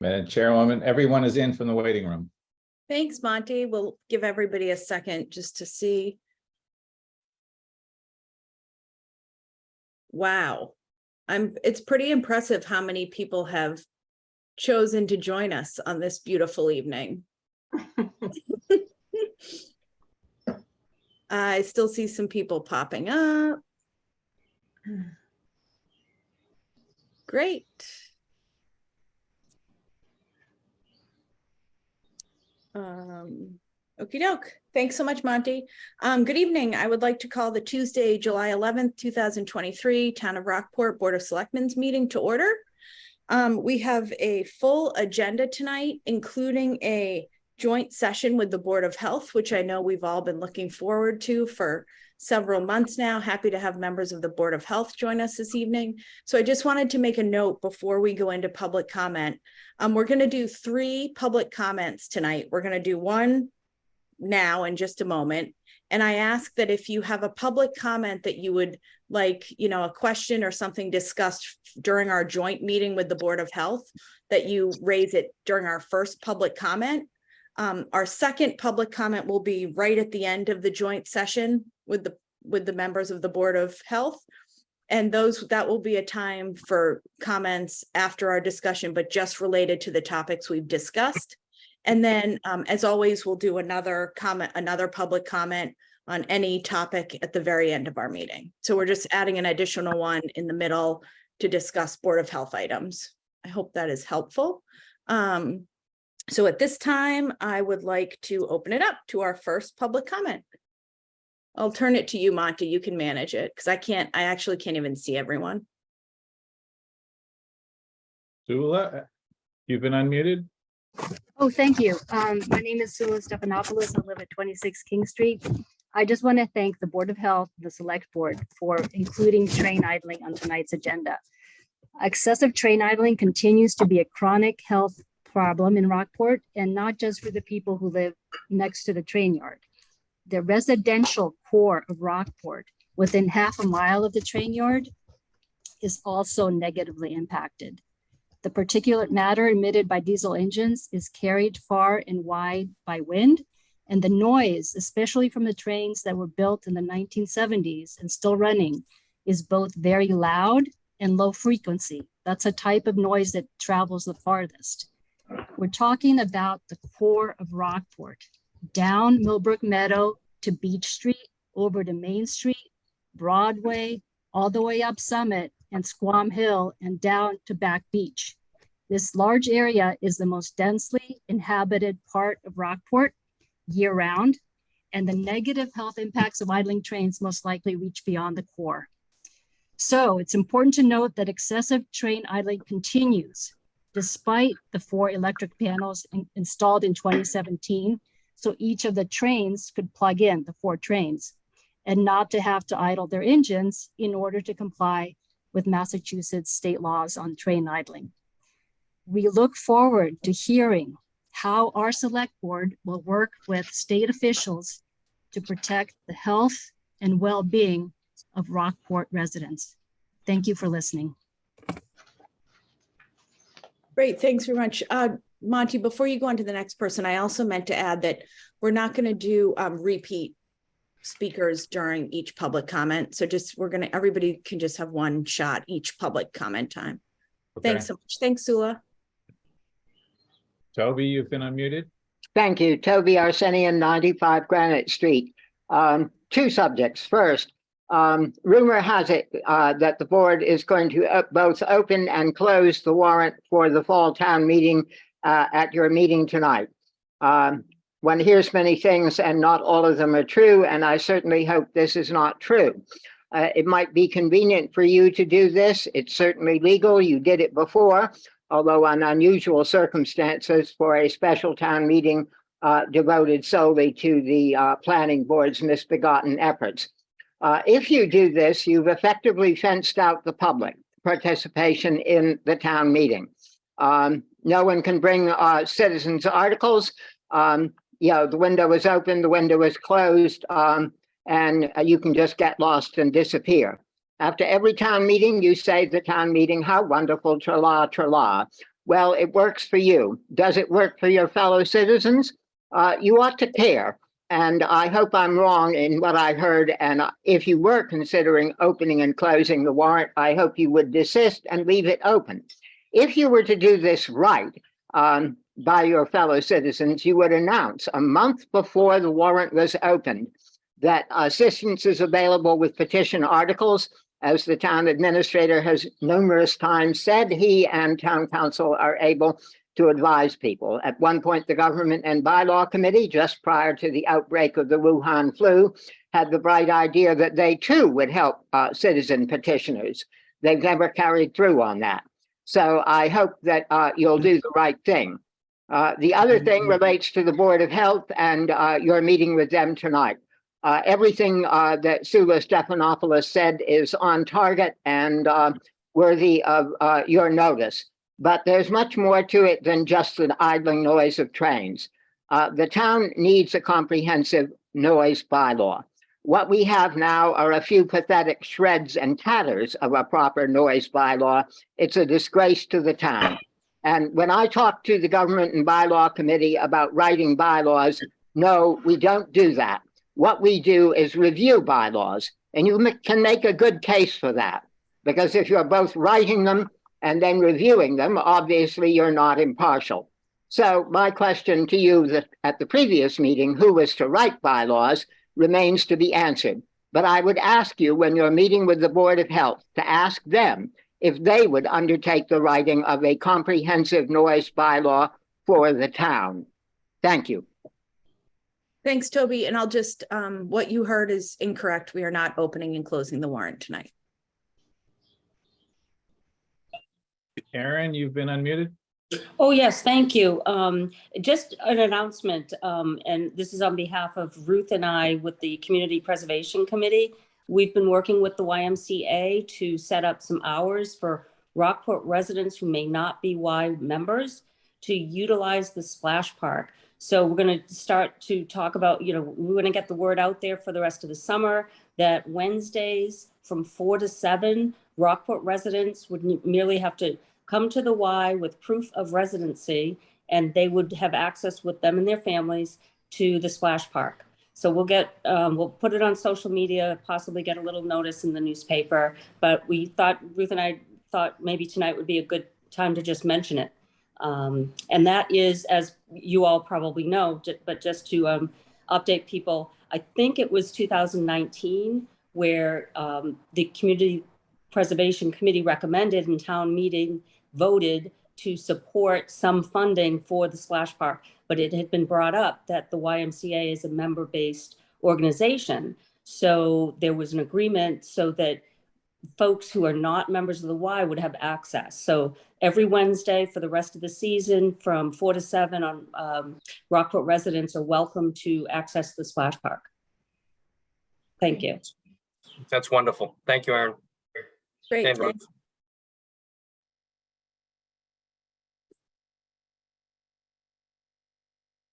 Madam Chairwoman, everyone is in from the waiting room. Thanks, Monty. We'll give everybody a second just to see. Wow. It's pretty impressive how many people have chosen to join us on this beautiful evening. I still see some people popping up. Great. Okie doke. Thanks so much, Monty. Good evening. I would like to call the Tuesday, July 11th, 2023 Town of Rockport Board of Selectmen's meeting to order. We have a full agenda tonight, including a joint session with the Board of Health, which I know we've all been looking forward to for several months now. Happy to have members of the Board of Health join us this evening. So I just wanted to make a note before we go into public comment. We're going to do 3 public comments tonight. We're going to do one now in just a moment. And I ask that if you have a public comment that you would like, a question or something discussed during our joint meeting with the Board of Health, that you raise it during our first public comment. Our second public comment will be right at the end of the joint session with the members of the Board of Health. And that will be a time for comments after our discussion, but just related to the topics we've discussed. And then, as always, we'll do another public comment on any topic at the very end of our meeting. So we're just adding an additional one in the middle to discuss Board of Health items. I hope that is helpful. So at this time, I would like to open it up to our first public comment. I'll turn it to you, Monty. You can manage it because I actually can't even see everyone. Sula, you've been unmuted. Oh, thank you. My name is Sula Stephanopoulos. I live at 26 King Street. I just want to thank the Board of Health, the Select Board, for including train idling on tonight's agenda. Excessive train idling continues to be a chronic health problem in Rockport, and not just for the people who live next to the train yard. The residential core of Rockport, within half a mile of the train yard, is also negatively impacted. The particulate matter emitted by diesel engines is carried far and wide by wind, and the noise, especially from the trains that were built in the 1970s and still running, is both very loud and low frequency. That's a type of noise that travels the farthest. We're talking about the core of Rockport, down Millbrook Meadow to Beach Street, over to Main Street, Broadway, all the way up Summit and Squam Hill and down to Back Beach. This large area is the most densely inhabited part of Rockport year round, and the negative health impacts of idling trains most likely reach beyond the core. So it's important to note that excessive train idling continues despite the 4 electric panels installed in 2017. So each of the trains could plug in, the 4 trains, and not to have to idle their engines in order to comply with Massachusetts state laws on train idling. We look forward to hearing how our Select Board will work with state officials to protect the health and well-being of Rockport residents. Thank you for listening. Great, thanks very much. Monty, before you go on to the next person, I also meant to add that we're not going to do repeat speakers during each public comment. So everybody can just have one shot each public comment time. Okay. Thanks so much. Thanks, Sula. Toby, you've been unmuted. Thank you. Toby Arsenian, 95 Granite Street. 2 subjects. First, rumor has it that the board is going to both open and close the warrant for the fall town meeting at your meeting tonight. One hears many things and not all of them are true, and I certainly hope this is not true. It might be convenient for you to do this. It's certainly legal. You did it before, although on unusual circumstances for a special town meeting devoted solely to the planning board's misbegotten efforts. If you do this, you've effectively fenced out the public participation in the town meeting. No one can bring citizens' articles. The window is open, the window is closed, and you can just get lost and disappear. After every town meeting, you say the town meeting, how wonderful, tra-la, tra-la. Well, it works for you. Does it work for your fellow citizens? You ought to care. And I hope I'm wrong in what I heard. And if you were considering opening and closing the warrant, I hope you would desist and leave it open. If you were to do this right by your fellow citizens, you would announce a month before the warrant was opened that assistance is available with petition articles. As the town administrator has numerous times said, he and town council are able to advise people. At one point, the Government and Bylaw Committee, just prior to the outbreak of the Wuhan flu, had the bright idea that they too would help citizen petitioners. They've never carried through on that. So I hope that you'll do the right thing. The other thing relates to the Board of Health and your meeting with them tonight. Everything that Sula Stephanopoulos said is on target and worthy of your notice. But there's much more to it than just the idling noise of trains. The town needs a comprehensive noise bylaw. What we have now are a few pathetic shreds and tatters of a proper noise bylaw. It's a disgrace to the town. And when I talk to the Government and Bylaw Committee about writing bylaws, no, we don't do that. What we do is review bylaws, and you can make a good case for that, because if you're both writing them and then reviewing them, obviously you're not impartial. So my question to you that at the previous meeting, who was to write bylaws, remains to be answered. But I would ask you when you're meeting with the Board of Health to ask them if they would undertake the writing of a comprehensive noise bylaw for the town. Thank you. Thanks, Toby. And I'll just, what you heard is incorrect. We are not opening and closing the warrant tonight. Aaron, you've been unmuted. Oh, yes, thank you. Just an announcement, and this is on behalf of Ruth and I with the Community Preservation Committee. We've been working with the YMCA to set up some hours for Rockport residents who may not be Y members to utilize the splash park. So we're going to start to talk about, we're going to get the word out there for the rest of the summer that Wednesdays from 4 to 7, Rockport residents would merely have to come to the Y with proof of residency, and they would have access with them and their families to the splash park. So we'll put it on social media, possibly get a little notice in the newspaper, but Ruth and I thought maybe tonight would be a good time to just mention it. And that is, as you all probably know, but just to update people, I think it was 2019 where the Community Preservation Committee recommended and town meeting voted to support some funding for the splash park, but it had been brought up that the YMCA is a member-based organization. So there was an agreement so that folks who are not members of the Y would have access. So every Wednesday for the rest of the season from 4 to 7 on Rockport residents are welcome to access the splash park. Thank you. That's wonderful. Thank you, Aaron. Great. And Ruth. Thanks.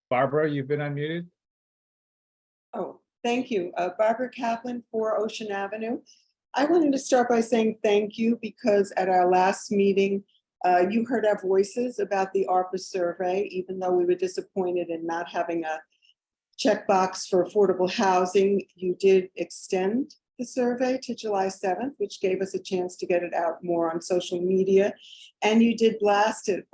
Barbara, you've been unmuted. Oh, thank you. Barbara Kaplan, 4 Ocean Avenue. I wanted to start by saying thank you because at our last meeting, you heard our voices about the ARPA survey, even though we were disappointed in not having a checkbox for affordable housing. You did extend the survey to July 7th, which gave us a chance to get it out more on social media. And you did blast it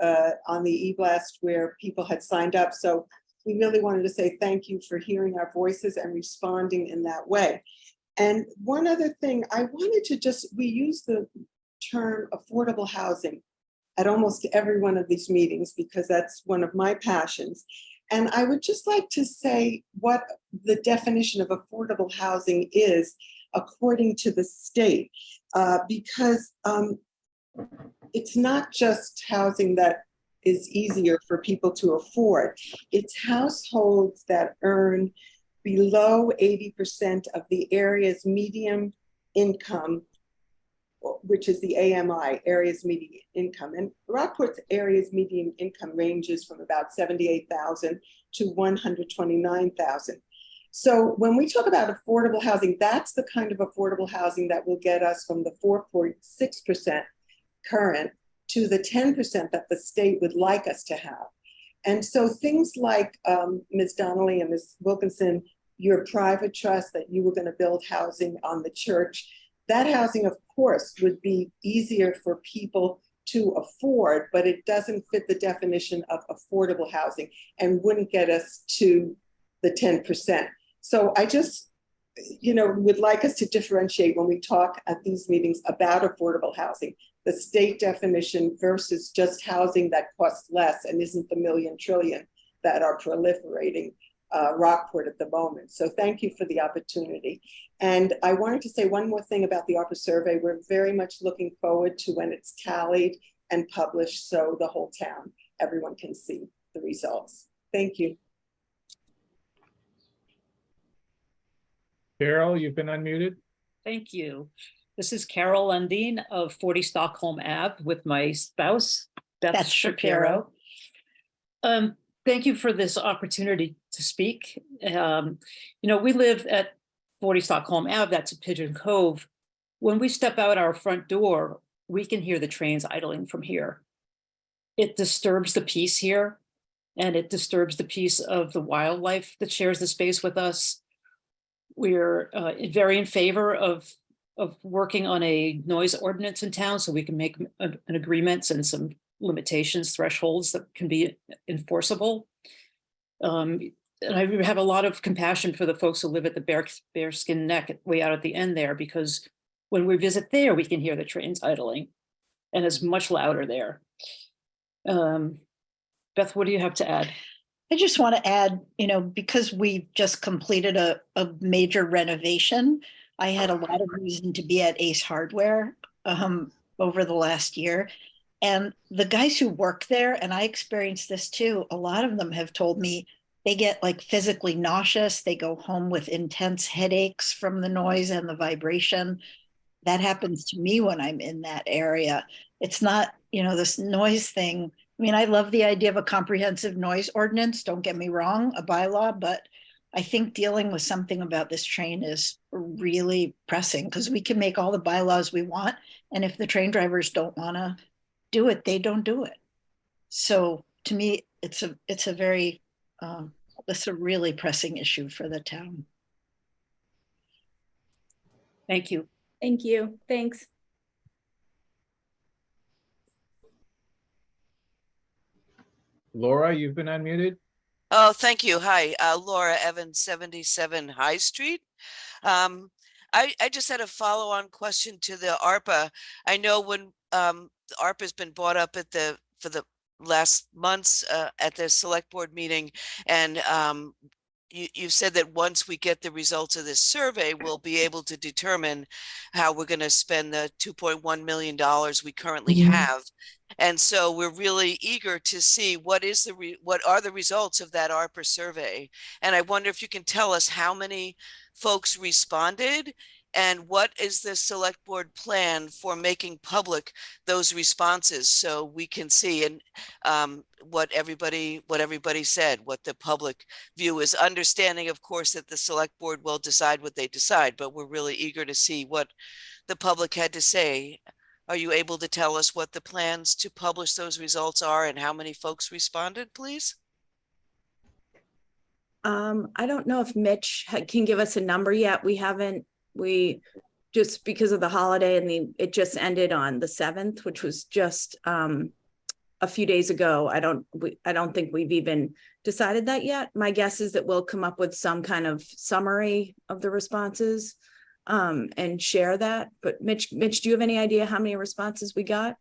on the e-blast where people had signed up. So we really wanted to say thank you for hearing our voices and responding in that way. And one other thing, I wanted to we use the term affordable housing at almost every one of these meetings because that's one of my passions. And I would just like to say what the definition of affordable housing is according to the state, because it's not just housing that is easier for people to afford. It's households that earn below 80% of the area's median income, which is the AMI, area's median income. And Rockport's area's median income ranges from about 78,000 to 129,000. So when we talk about affordable housing, that's the kind of affordable housing that will get us from the 4.6% current to the 10% that the state would like us to have. And so things like Ms. Donnelly and Ms. Wilkinson, your private trust that you were going to build housing on the church, that housing, of course, would be easier for people to afford, but it doesn't fit the definition of affordable housing and wouldn't get us to the 10%. So I just, would like us to differentiate when we talk at these meetings about affordable housing, the state definition versus just housing that costs less and isn't the million trillion that are proliferating Rockport at the moment. So thank you for the opportunity. And I wanted to say one more thing about the ARPA survey. We're very much looking forward to when it's tallied and published so the whole town, everyone can see the results. Thank you. Carol, you've been unmuted. Thank you. This is Carol Undine of 40 Stockholm Ave with my spouse, Beth Shapiro. Thank you for this opportunity to speak. We live at 40 Stockholm Ave, that's a Pigeon Cove. When we step out our front door, we can hear the trains idling from here. It disturbs the peace here, and it disturbs the peace of the wildlife that shares the space with us. We're very in favor of working on a noise ordinance in town so we can make an agreements and some limitations, thresholds that can be enforceable. And I have a lot of compassion for the folks who live at the Bearskin Neck way out at the end there, because when we visit there, we can hear the trains idling and it's much louder there. Beth, what do you have to add? I just want to add, because we just completed a major renovation, I had a lot of reason to be at Ace Hardware over the last year. And the guys who work there, and I experienced this too, a lot of them have told me they get like physically nauseous. They go home with intense headaches from the noise and the vibration. That happens to me when I'm in that area. It's not, this noise thing. I mean, I love the idea of a comprehensive noise ordinance, don't get me wrong, a bylaw, but I think dealing with something about this train is really pressing because we can make all the bylaws we want. And if the train drivers don't want to do it, they don't do it. So to me, it's a really pressing issue for the town. Thank you. Thank you. Thanks. Laura, you've been unmuted. Oh, thank you. Hi, Laura Evans, 77 High Street. I just had a follow-on question to the ARPA. I know when the ARPA has been brought up for the last months at the select board meeting, and you said that once we get the results of this survey, we'll be able to determine how we're going to spend the $2.1 million we currently have. And so we're really eager to see what are the results of that ARPA survey. And I wonder if you can tell us how many folks responded and what is the select board plan for making public those responses so we can see and what everybody said, what the public view is, understanding, of course, that the select board will decide what they decide, but we're really eager to see what the public had to say. Are you able to tell us what the plans to publish those results are and how many folks responded, please? I don't know if Mitch can give us a number yet. We just because of the holiday and it just ended on the 7th, which was just a few days ago. I don't think we've even decided that yet. My guess is that we'll come up with some kind of summary of the responses and share that. But Mitch, do you have any idea how many responses we got?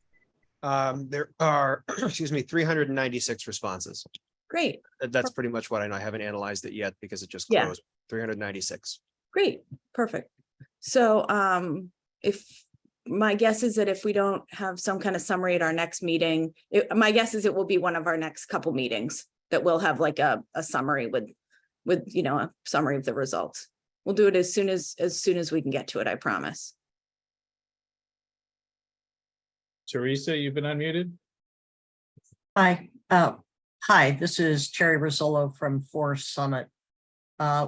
There are, 396 responses. Great. That's pretty much what I know. I haven't analyzed it yet because it just Yeah. closed. 396. Great. Perfect. So if my guess is that if we don't have some kind of summary at our next meeting, my guess is it will be one of our next couple meetings that we'll have like a summary with a summary of the results. We'll do it as soon as we can get to it, I promise. Teresa, you've been unmuted. Hi. Hi, this is Terry Rizzolo from Forest Summit.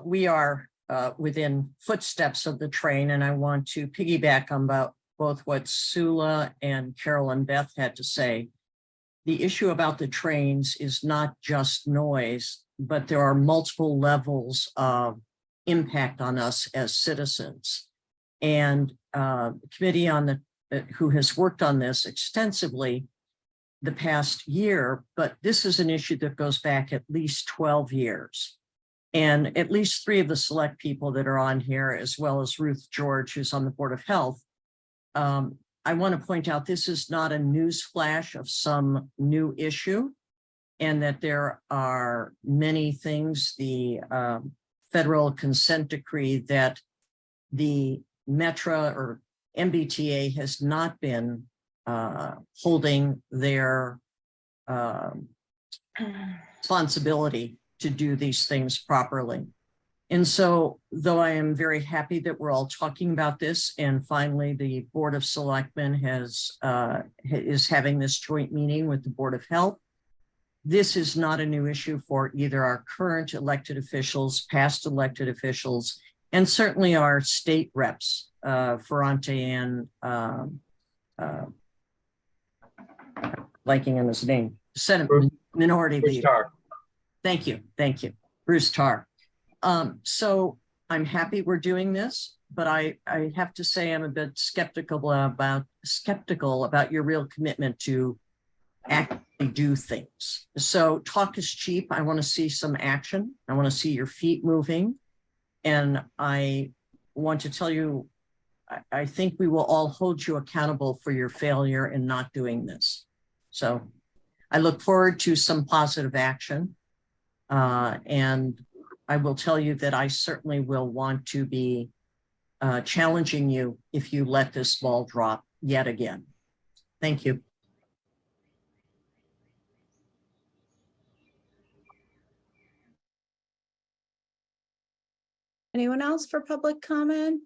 We are within footsteps of the train, and I want to piggyback on what both what Sula and Carol and Beth had to say. The issue about the trains is not just noise, but there are multiple levels of impact on us as citizens. And the committee on the who has worked on this extensively the past year, but this is an issue that goes back at least 12 years. And at least 3 of the select people that are on here, as well as Ruth George, who's on the Board of Health. I want to point out this is not a news flash of some new issue, and that there are many things, the federal consent decree that the Metra or MBTA has not been holding their responsibility to do these things properly. And so, though I am very happy that we're all talking about this, and finally the Board of Selectmen is having this joint meeting with the Board of Health, this is not a new issue for either our current elected officials, past elected officials, and certainly our state reps, Ferrante and liking him his name, Senate Minority Leader. Thank you, Bruce Tarr. So I'm happy we're doing this, but I have to say I'm a bit skeptical about your real commitment to actually do things. So talk is cheap. I want to see some action. I want to see your feet moving. And I want to tell you, I think we will all hold you accountable for your failure in not doing this. So I look forward to some positive action. And I will tell you that I certainly will want to be challenging you if you let this ball drop yet again. Thank you. Anyone else for public comment?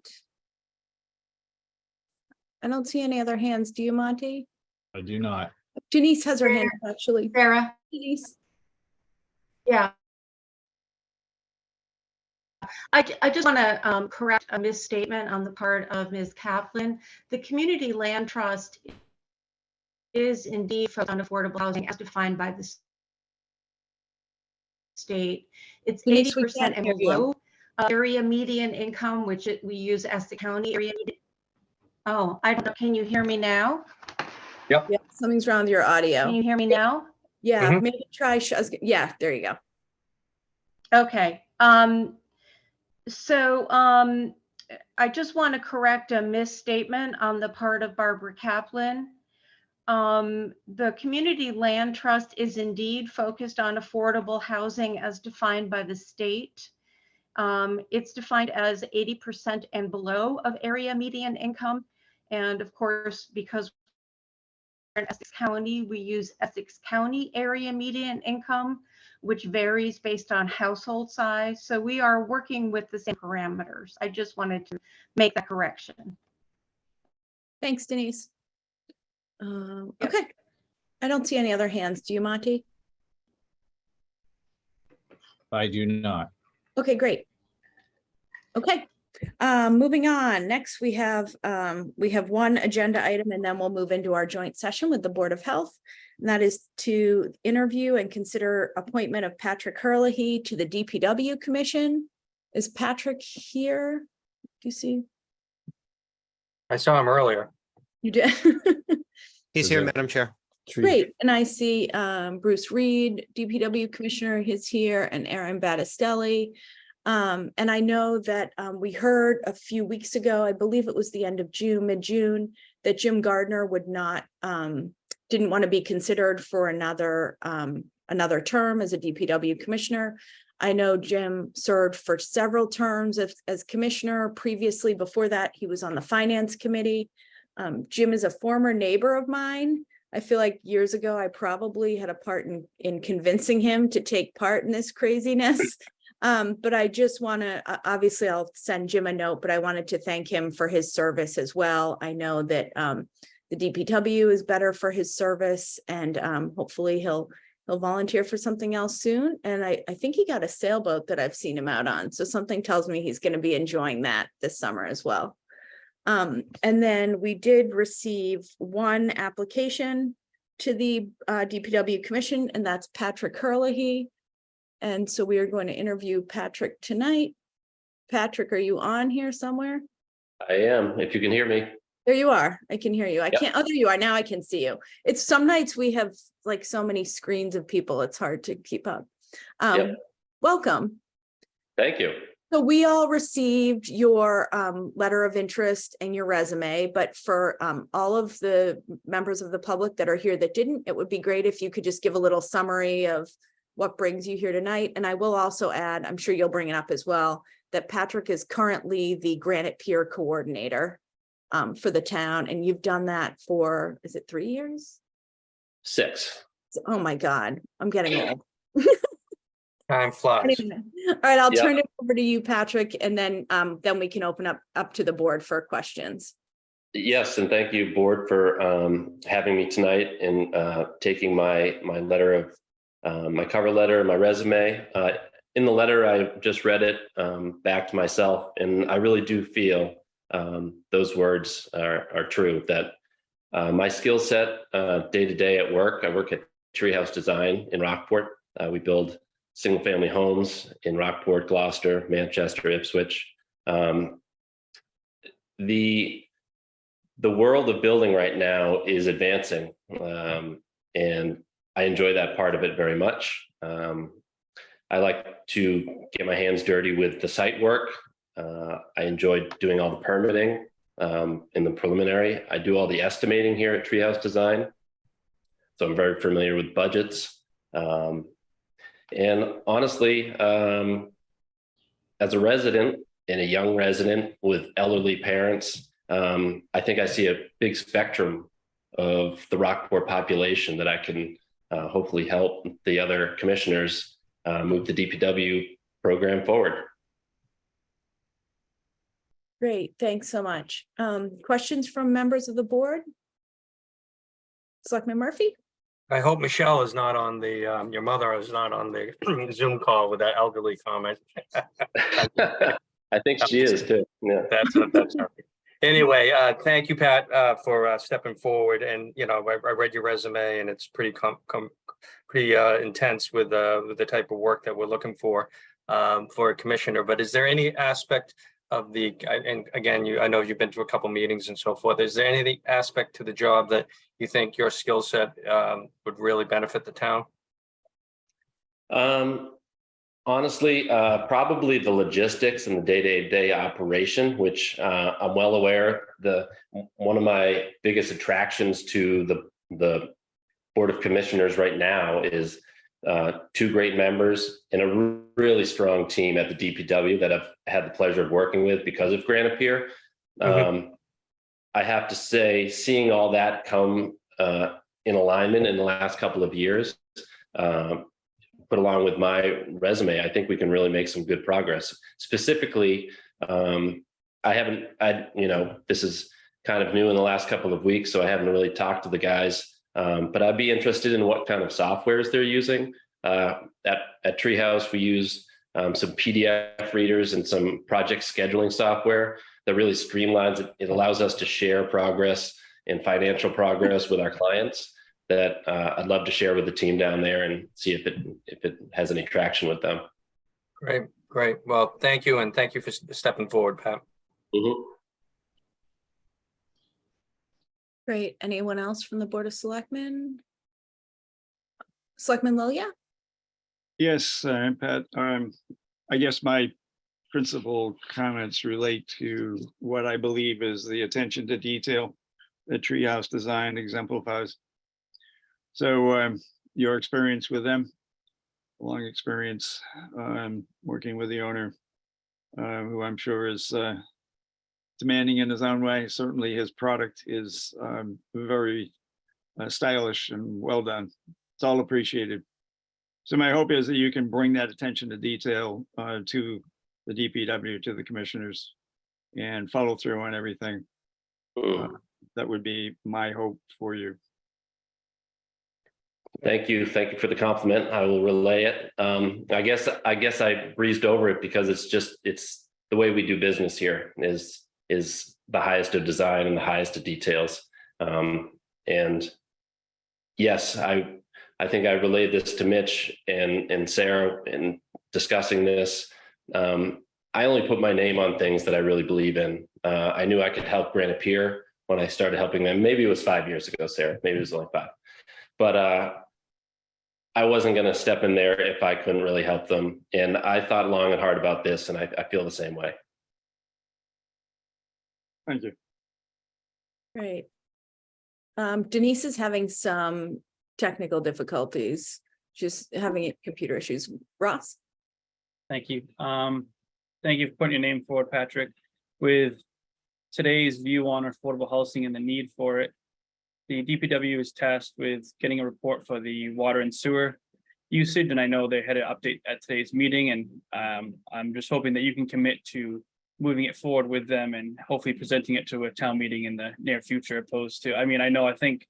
I don't see any other hands. Do you, Monty? I do not. Denise has her hand up, actually. Sarah. Denise. Yeah. I just want to correct a misstatement on the part of Ms. Kaplan. The Community Land Trust is indeed focused on affordable housing as defined by the state. It's 80% and below area median income, which we use as the county area. Oh, I don't know. Can you hear me now? Yeah, something's wrong with your audio. Can you hear me now? Yeah, maybe try. Yeah, there you go. Okay. So I just want to correct a misstatement on the part of Barbara Kaplan. The Community Land Trust is indeed focused on affordable housing as defined by the state. It's defined as 80% and below of area median income. And of course, because we're in Essex County, we use Essex County area median income, which varies based on household size. So we are working with the same parameters. I just wanted to make that correction. Thanks, Denise. Okay. I don't see any other hands. Do you, Monty? I do not. Okay, great. Okay. Moving on. Next, we have one agenda item, and then we'll move into our joint session with the Board of Health. And that is to interview and consider appointment of Patrick Herlihy to the DPW Commission. Is Patrick here? Do you see? I saw him earlier. You did? He's here, Madam Chair. Great. And I see Bruce Reed, DPW Commissioner, is here, and Aaron Battistelli. And I know that we heard a few weeks ago, I believe it was the end of June, mid-June, that Jim Gardner would not, didn't want to be considered for another term as a DPW Commissioner. I know Jim served for several terms as Commissioner. Previously, before that, he was on the Finance Committee. Jim is a former neighbor of mine. I feel like years ago, I probably had a part in convincing him to take part in this craziness. But I just want to, obviously I'll send Jim a note, but I wanted to thank him for his service as well. I know that the DPW is better for his service, and hopefully he'll volunteer for something else soon. And I think he got a sailboat that I've seen him out on. So something tells me he's going to be enjoying that this summer as well. And then we did receive one application to the DPW Commission, and that's Patrick Herlihy. And so we are going to interview Patrick tonight. Patrick, are you on here somewhere? I am, if you can hear me. There you are. I can hear you. I Yep. can't, oh, there you are. Now I can see you. It's some nights we have like so many screens of people, it's hard to keep up. Yep. Welcome. Thank you. So we all received your letter of interest and your resume, but for all of the members of the public that are here that didn't, it would be great if you could just give a little summary of what brings you here tonight. And I will also add, I'm sure you'll bring it up as well, that Patrick is currently the Granite Pier Coordinator for the town, and you've done that for, is it 3 years? 6. Oh my God, I'm getting old. Time flies. All right, I'll Yeah. turn it over to you, Patrick, and then we can open up to the board for questions. Yes, and thank you, board, for having me tonight and taking my letter of my cover letter, my resume. In the letter, I just read it back to myself, and I really do feel those words are true. That my skill set day to day at work. I work at Treehouse Design in Rockport. We build single-family homes in Rockport, Gloucester, Manchester, Ipswich. The world of building right now is advancing, and I enjoy that part of it very much. I like to get my hands dirty with the site work. I enjoy doing all the permitting in the preliminary. I do all the estimating here at Treehouse Design, so I'm very familiar with budgets. And honestly, as a resident and a young resident with elderly parents, I think I see a big spectrum of the Rockport population that I can hopefully help the other commissioners move the DPW program forward. Great, thanks so much. Questions from members of the board? Selectman Murphy? I hope Michelle is not on the, your mother is not on the Zoom call with that elderly comment. I think she is too. Yeah. That's her. Anyway, thank you, Pat, for stepping forward. And, you know, I read your resume and it's pretty intense with the type of work that we're looking for a commissioner. But is there any aspect of the, and again, I know you've been to a couple meetings and so forth. Is there any aspect to the job that you think your skill set would really benefit the town? Honestly, probably the logistics and the day-to-day operation, which I'm well aware. One of my biggest attractions to the Board of Commissioners right now is 2 great members and a really strong team at the DPW that I've had the pleasure of working with because of Granite Pier. Mm-hmm. I have to say, seeing all that come in alignment in the last couple of years, put along with my resume, I think we can really make some good progress. Specifically, this is kind of new in the last couple of weeks, so I haven't really talked to the guys, but I'd be interested in what kind of softwares they're using. At Treehouse, we use some PDF readers and some project scheduling software that really streamlines it. It allows us to share progress and financial progress with our clients that I'd love to share with the team down there and see if it has any traction with them. Great. Well, thank you. And thank you for stepping forward, Pat. Mm-hmm. Great. Anyone else from the Board of Selectmen? Selectman Lilia? Yes, Pat. I guess my principal comments relate to what I believe is the attention to detail that Treehouse Design exemplifies. So your experience with them, long experience working with the owner, who I'm sure is demanding in his own way. Certainly his product is very stylish and well done. It's all appreciated. So my hope is that you can bring that attention to detail to the DPW, to the commissioners, and follow through on everything. That would be my hope for you. Thank you for the compliment. I will relay it. I guess I breezed over it because it's the way we do business here is is the highest of design and the highest of details. And yes, I think I relayed this to Mitch and Sarah in discussing this. I only put my name on things that I really believe in. I knew I could help Granite Pier when I started helping them. Maybe it was 5 years ago, Sarah. Maybe it was only 5. But I wasn't going to step in there if I couldn't really help them. And I thought long and hard about this, and I feel the same way. Thank you. Great. Denise is having some technical difficulties, just having computer issues. Ross? Thank you. Thank you for putting your name forward, Patrick. With today's view on affordable housing and the need for it, the DPW is tasked with getting a report for the water and sewer usage, and I know they had an update at today's meeting, and I'm just hoping that you can commit to moving it forward with them and hopefully presenting it to a town meeting in the near future, opposed to, I think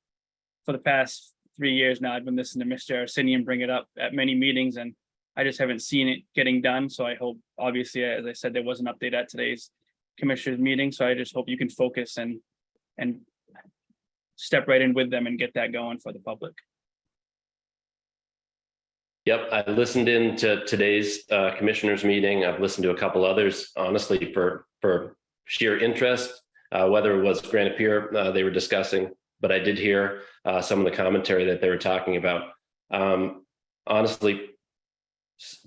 for the past 3 years now, I've been listening to Mr. Arsenian bring it up at many meetings, and I just haven't seen it getting done. So I hope, obviously, as I said, there was an update at today's commissioners meeting. So I just hope you can focus and step right in with them and get that going for the public. Yep, I listened in to today's commissioners meeting. I've listened to a couple others, honestly, for sheer interest, whether it was Granite Pier they were discussing, but I did hear some of the commentary that they were talking about. Honestly,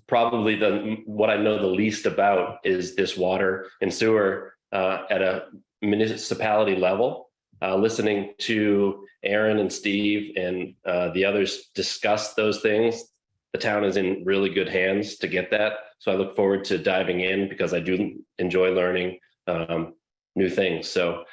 probably what I know the least about is this water and sewer at a municipality level. Listening to Aaron and Steve and the others discuss those things, the town is in really good hands to get that. So I look forward to diving in because I do enjoy learning new things. So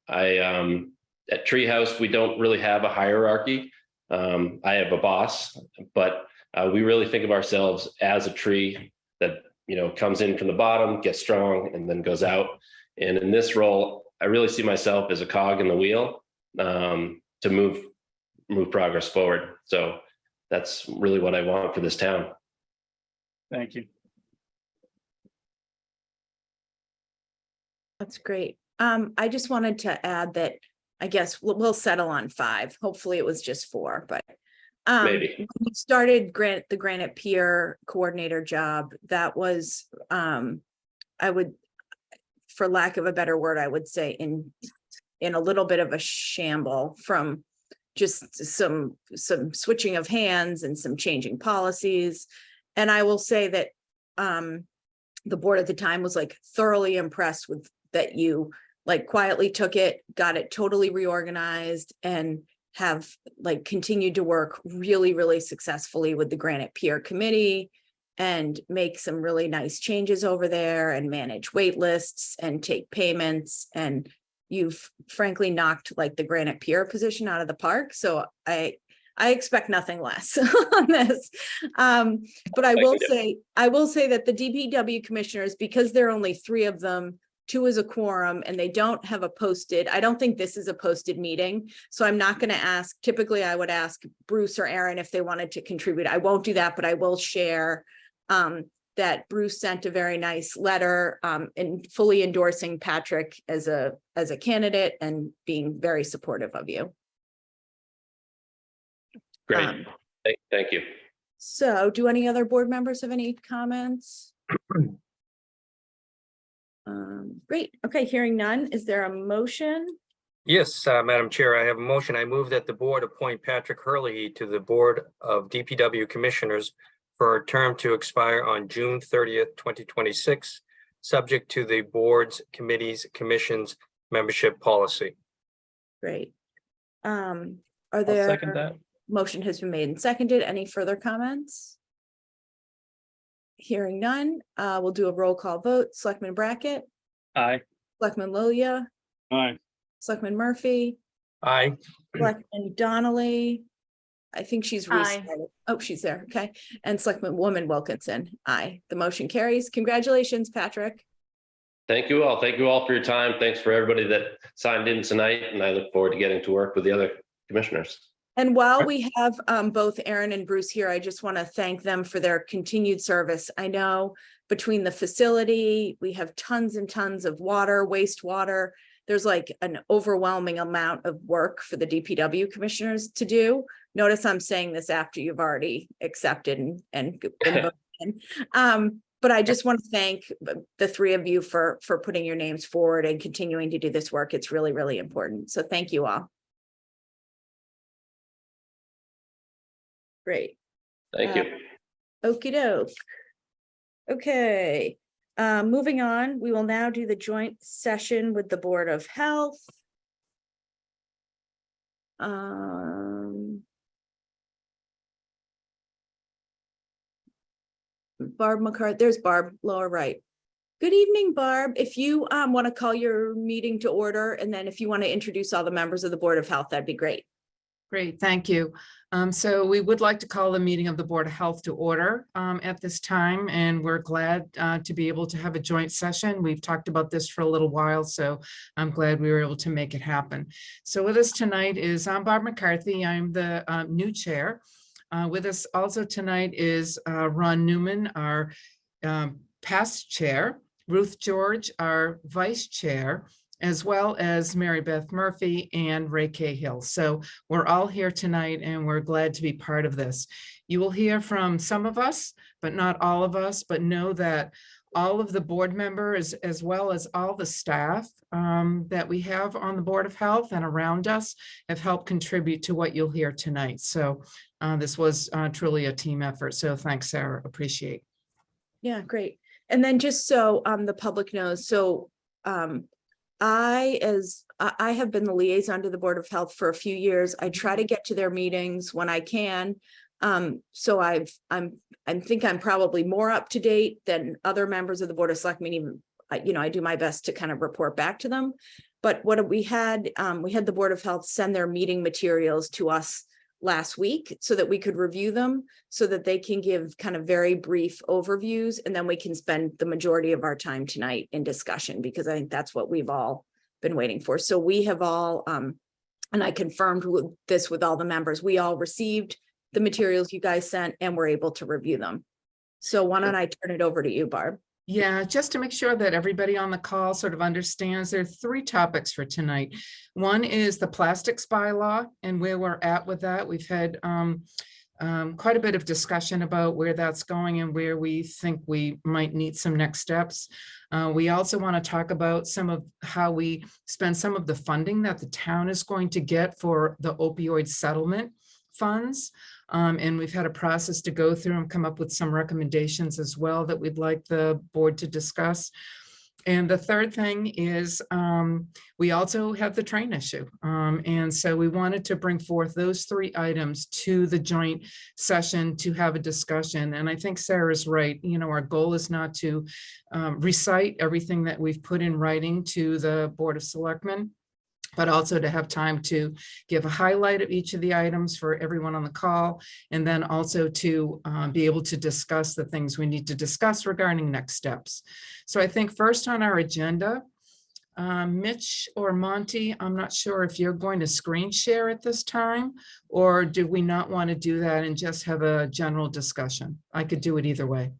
at Treehouse, we don't really have a hierarchy. I have a boss, but we really think of ourselves as a tree that, comes in from the bottom, gets strong, and then goes out. And in this role, I really see myself as a cog in the wheel to move progress forward. So that's really what I want for this town. Thank you. That's great. I just wanted to add that I guess we'll settle on 5. Hopefully it was just 4, but Maybe. when we started the Granite Pier coordinator job, that was I would, for lack of a better word, I would say in a little bit of a shamble from just some switching of hands and some changing policies. And I will say that the board at the time was like thoroughly impressed with that you like quietly took it, got it totally reorganized, and have like continued to work really, really successfully with the Granite Pier committee and make some really nice changes over there and manage wait lists and take payments. And you've frankly knocked like the Granite Pier position out of the park. So I expect nothing less on this. But I will say that the DPW commissioners, because there are only 3 of them, 2 is a quorum, and they don't have a posted, I don't think this is a posted meeting. So I'm not going to ask, typically I would ask Bruce or Aaron if they wanted to contribute. I won't do that, but I will share that Bruce sent a very nice letter and fully endorsing Patrick as a candidate and being very supportive of you. Great. Thank you. So do any other board members have any comments? Great. Okay, hearing none. Is there a motion? Yes, Madam Chair, I have a motion. I move that the board appoint Patrick Hurley to the Board of DPW Commissioners for a term to expire on June 30th, 2026, subject to the board's, committees, commissions, membership policy. Great. Are I'll there? second that. Motion has been made and seconded. Any further comments? Hearing none, we'll do a roll call vote. Selectman Brackett, Aye. Selectman Lilia, Aye. Selectman Murphy, Aye. Selectman Donnelly. I think she's Aye. restarted. Oh, she's there. Okay. And Selectman Woman Wilkinson. Aye. The motion carries. Congratulations, Patrick. Thank you all. Thank you all for your time. Thanks for everybody that signed in tonight, and I look forward to getting to work with the other commissioners. And while we have both Aaron and Bruce here, I just want to thank them for their continued service. I know between the facility, we have tons and tons of water, wastewater. There's like an overwhelming amount of work for the DPW commissioners to do. Notice I'm saying this after you've already accepted and voted in. But I just want to thank the three of you for putting your names forward and continuing to do this work. It's really, really important. So thank you all. Great. Thank you. Okie doke. Okay, moving on, we will now do the joint session with the Board of Health. Barb McCarthy, there's Barb, lower right. Good evening, Barb. If you want to call your meeting to order, and then if you want to introduce all the members of the Board of Health, that'd be great. Great, thank you. So we would like to call the meeting of the Board of Health to order at this time, and we're glad to be able to have a joint session. We've talked about this for a little while, so I'm glad we were able to make it happen. So with us tonight is Barb McCarthy. I'm the new chair. With us also tonight is Ron Newman, our past chair, Ruth George, our vice chair, as well as Mary Beth Murphy and Ray Cahill. So we're all here tonight and we're glad to be part of this. You will hear from some of us, but not all of us, but know that all of the board members, as well as all the staff that we have on the Board of Health and around us, have helped contribute to what you'll hear tonight. So this was truly a team effort. So thanks, Sarah, appreciate. Yeah, great. And then just so the public knows, so I have been the liaison to the Board of Health for a few years. I try to get to their meetings when I can. So I think I'm probably more up to date than other members of the Board of Selectmen. Even, I do my best to kind of report back to them. But what we had the Board of Health send their meeting materials to us last week so that we could review them, so that they can give kind of very brief overviews, and then we can spend the majority of our time tonight in discussion, because I think that's what we've all been waiting for. So we have all, and I confirmed this with all the members, we all received the materials you guys sent and were able to review them. So why don't I turn it over to you, Barb? Yeah, just to make sure that everybody on the call sort of understands, there are three topics for tonight. One is the plastics bylaw and where we're at with that. We've had quite a bit of discussion about where that's going and where we think we might need some next steps. We also want to talk about some of how we spend some of the funding that the town is going to get for the opioid settlement funds. And we've had a process to go through and come up with some recommendations as well that we'd like the board to discuss. And the third thing is we also have the train issue. And so we wanted to bring forth those three items to the joint session to have a discussion. And I think Sarah's right. Our goal is not to recite everything that we've put in writing to the Board of Selectmen, but also to have time to give a highlight of each of the items for everyone on the call, and then also to be able to discuss the things we need to discuss regarding next steps. So I think first on our agenda, Mitch or Monty, I'm not sure if you're going to screen share at this time, or do we not want to do that and just have a general discussion? I could do it either way.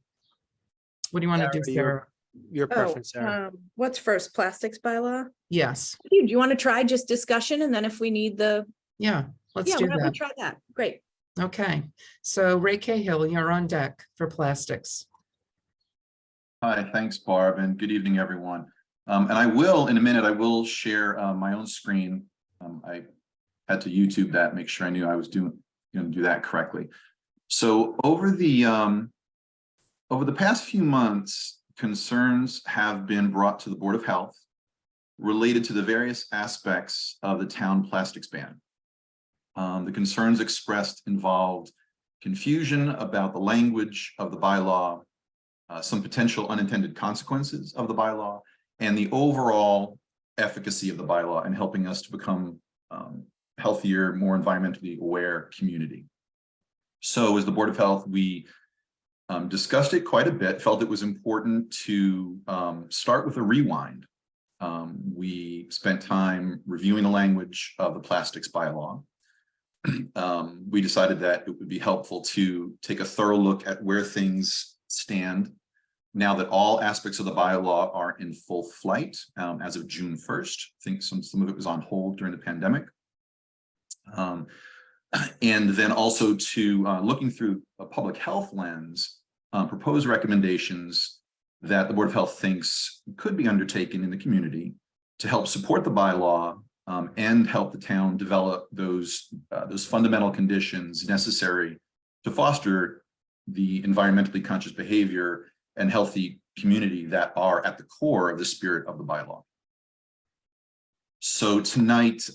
What do you want to do, Sarah? Your preference, Sarah. What's first, plastics bylaw? Yes. Do you want to try just discussion, and then if we need the Yeah, let's do why don't we that. try that? Great. Okay, so Ray Cahill, you're on deck for plastics. Hi, thanks, Barb, and good evening, everyone. And I will, in a minute, I will share my own screen. I had to YouTube that, make sure I knew I was going to do that correctly. So over the past few months, concerns have been brought to the Board of Health related to the various aspects of the town plastics ban. The concerns expressed involved confusion about the language of the bylaw, some potential unintended consequences of the bylaw, and the overall efficacy of the bylaw in helping us to become healthier, more environmentally aware community. So as the Board of Health, we discussed it quite a bit, felt it was important to start with a rewind. We spent time reviewing the language of the plastics bylaw. We decided that it would be helpful to take a thorough look at where things stand Now that all aspects of the bylaw are in full flight as of June 1st, I think some of it was on hold during the pandemic. And then also to looking through a public health lens, propose recommendations that the Board of Health thinks could be undertaken in the community to help support the bylaw and help the town develop those fundamental conditions necessary to foster the environmentally conscious behavior and healthy community that are at the core of the spirit of the bylaw. So tonight,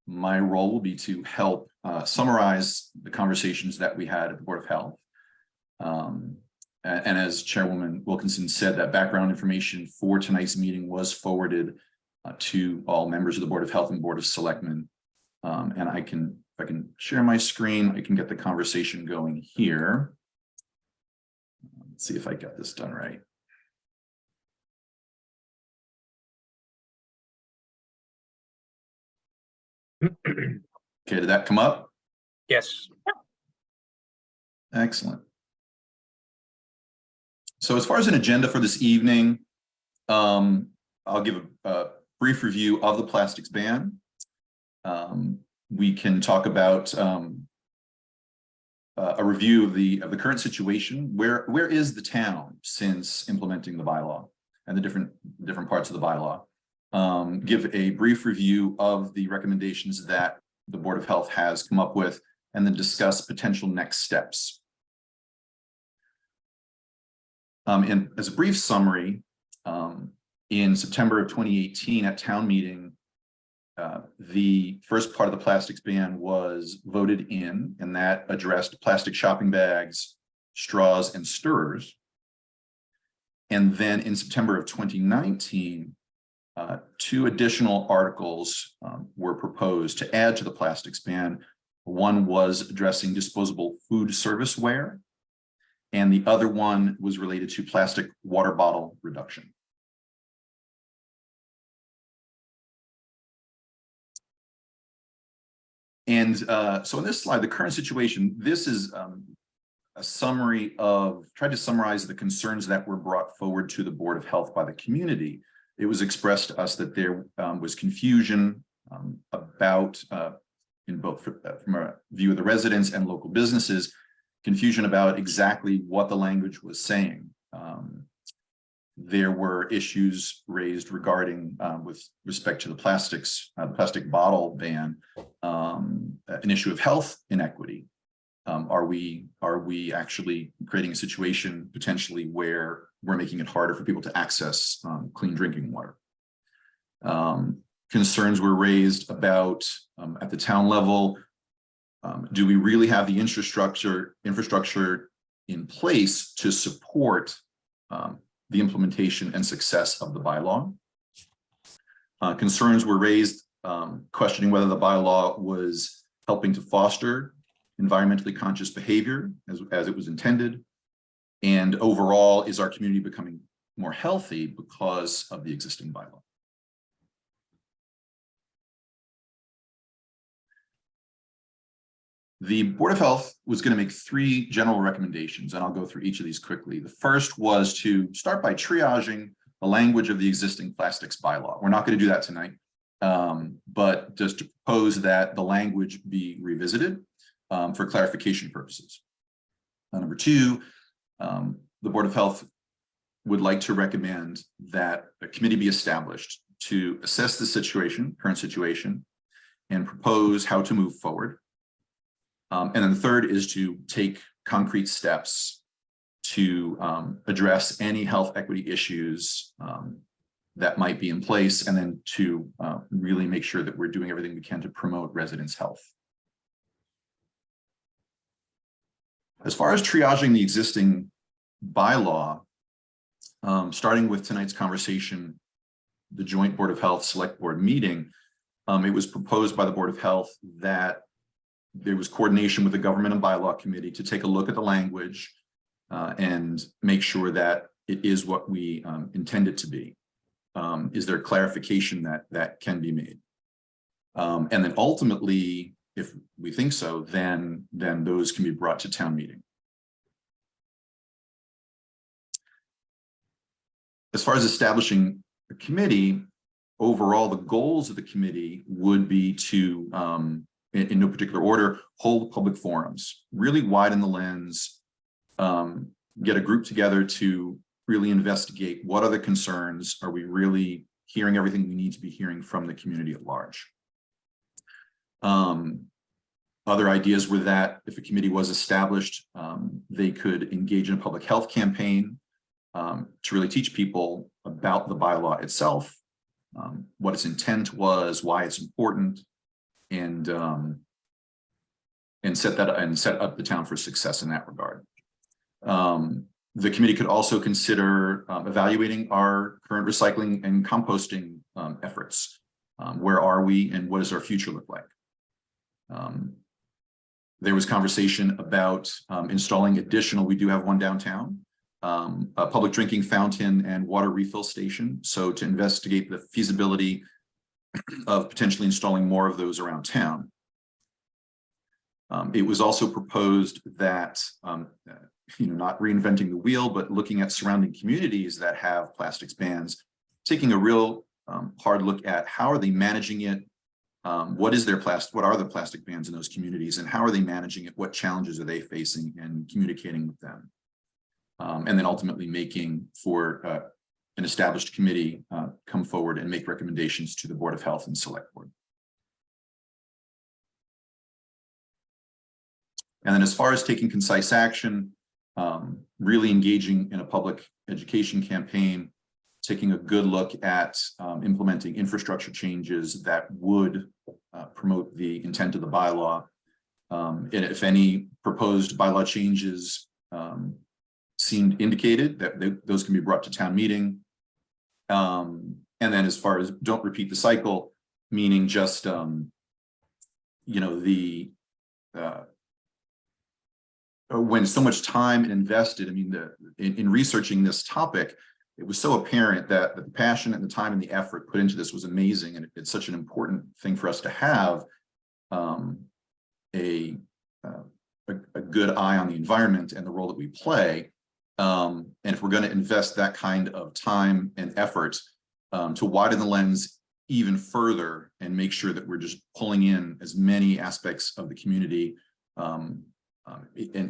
my role will be to help summarize the conversations that we had at the Board of Health. And as Chairwoman Wilkinson said, that background information for tonight's meeting was forwarded to all members of the Board of Health and Board of Selectmen. And if I can share my screen, I can get the conversation going here. Let's see if I got this done right. Okay, did that come up? Yes. Excellent. So as far as an agenda for this evening, I'll give a brief review of the plastics ban. We can talk about a review of the current situation. Where is the town since implementing the bylaw and the different parts of the bylaw? Give a brief review of the recommendations that the Board of Health has come up with, and then discuss potential next steps. And as a brief summary, in September of 2018 at town meeting, the first part of the plastics ban was voted in, and that addressed plastic shopping bags, straws, and stirrers. And then in September of 2019, two additional articles were proposed to add to the plastics ban. One was addressing disposable food serviceware, and the other one was related to plastic water bottle reduction. And so in this slide, the current situation, this is a summary of, tried to summarize the concerns that were brought forward to the Board of Health by the community. It was expressed to us that there was confusion about, in both from a view of the residents and local businesses, confusion about exactly what the language was saying. There were issues raised regarding, with respect to the plastic bottle ban, an issue of health inequity. Are we actually creating a situation potentially where we're making it harder for people to access clean drinking water? Concerns were raised about, at the town level, do we really have the infrastructure in place to support the implementation and success of the bylaw? Concerns were raised questioning whether the bylaw was helping to foster environmentally conscious behavior as it was intended, and overall, is our community becoming more healthy because of the existing bylaw? The Board of Health was going to make three general recommendations, and I'll go through each of these quickly. The first was to start by triaging the language of the existing plastics bylaw. We're not going to do that tonight, but just to propose that the language be revisited for clarification purposes. Number two, the Board of Health would like to recommend that a committee be established to assess the current situation, and propose how to move forward. And then the third is to take concrete steps to address any health equity issues that might be in place, and then to really make sure that we're doing everything we can to promote residents' health. As far as triaging the existing bylaw, starting with tonight's conversation, the joint Board of Health Select Board meeting, it was proposed by the Board of Health that there was coordination with the Government and Bylaw Committee to take a look at the language and make sure that it is what we intend it to be. Is there clarification that can be made? And then ultimately, if we think so, then those can be brought to town meeting. as far as establishing a committee, overall, the goals of the committee would be to, in no particular order, hold public forums, really widen the lens, get a group together to really investigate what are the concerns. Are we really hearing everything we need to be hearing from the community at large? Other ideas were that if a committee was established, they could engage in a public health campaign to really teach people about the bylaw itself, what its intent was, why it's important, and set up the town for success in that regard. The committee could also consider evaluating our current recycling and composting efforts. Where are we and what does our future look like? There was conversation about installing additional, we do have one downtown, a public drinking fountain and water refill station. So to investigate the feasibility of potentially installing more of those around town. It was also proposed that, not reinventing the wheel, but looking at surrounding communities that have plastics bans, taking a real hard look at how are they managing it, what are the plastic bans in those communities, and how are they managing it, what challenges are they facing, and communicating with them. And then ultimately making for an established committee come forward and make recommendations to the Board of Health and Select Board. And then as far as taking concise action, really engaging in a public education campaign, taking a good look at implementing infrastructure changes that would promote the intent of the bylaw. And if any proposed bylaw changes seemed indicated, that those can be brought to town meeting. And then as far as don't repeat the cycle, meaning just, when so much time invested, I mean, in researching this topic, it was so apparent that the passion and the time and the effort put into this was amazing. And it's such an important thing for us to have a good eye on the environment and the role that we play. And if we're going to invest that kind of time and effort to widen the lens even further and make sure that we're just pulling in as many aspects of the community, and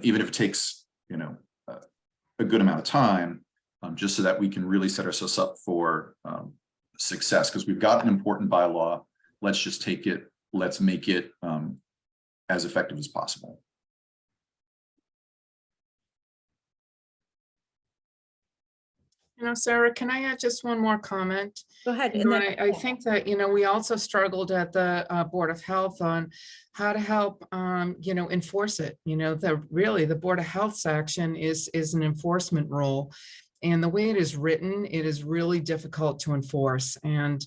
even if it takes, a good amount of time, just so that we can really set ourselves up for success, because we've got an important bylaw. Let's just take it, let's make it as effective as possible. Sarah, can I add just one more comment? Go ahead. I think that, we also struggled at the Board of Health on how to help, enforce it. The Board of Health section is an enforcement role. And the way it is written, it is really difficult to enforce. And,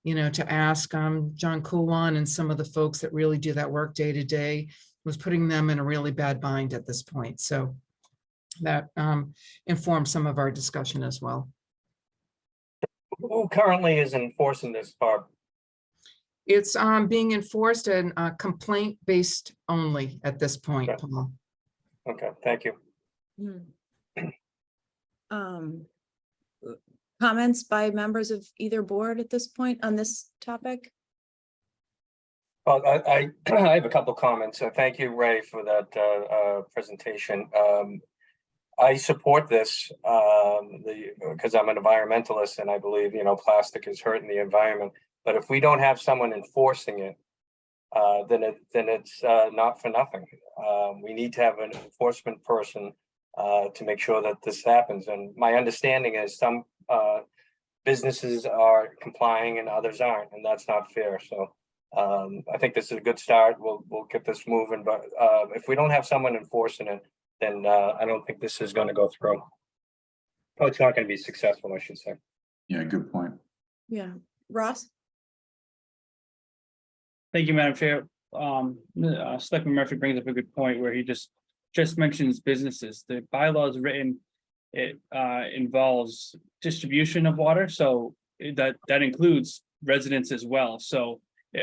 to ask John Coulon and some of the folks that really do that work day to day was putting them in a really bad bind at this point. So that informed some of our discussion as well. Who currently is enforcing this, Barb? It's being enforced and complaint based only at this point, Okay. Paul. Okay, thank you. Comments by members of either board at this point on this topic? Well, I have a couple comments. So thank you, Ray, for that presentation. I support this because I'm an environmentalist and I believe, plastic is hurting the environment. But if we don't have someone enforcing it, then it's not for nothing. We need to have an enforcement person to make sure that this happens. And my understanding is some businesses are complying and others aren't, and that's not fair. So I think this is a good start. We'll get this moving. But if we don't have someone enforcing it, then I don't think this is going to go through. Oh, it's not going to be successful, I should say. Yeah, good point. Yeah. Ross? Thank you, Madam Chair. Selectman Murphy brings up a good point where he just mentions businesses. The bylaw is written, it involves distribution of water, so that includes residents as well. So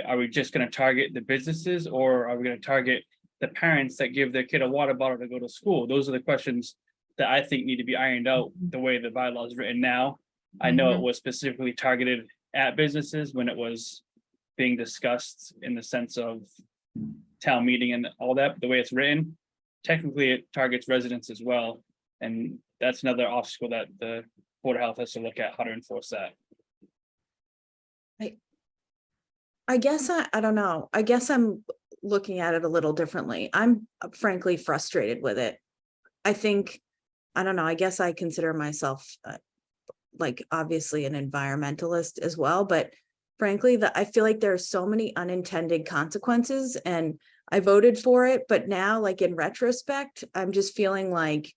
are we just going to target the businesses, or are we going to target the parents that give their kid a water bottle to go to school? Those are the questions that I think need to be ironed out the way the bylaw is written now. I know it was specifically targeted at businesses when it was being discussed in the sense of town meeting and all that, but the way it's written, technically it targets residents as well. And that's another obstacle that the Board of Health has to look at, how to enforce that. I guess I don't know. I guess I'm looking at it a little differently. I'm frankly frustrated with it. I think, I don't know, I guess I consider myself like obviously an environmentalist as well, but frankly, I feel like there are so many unintended consequences, and I voted for it, but now like in retrospect, I'm just feeling like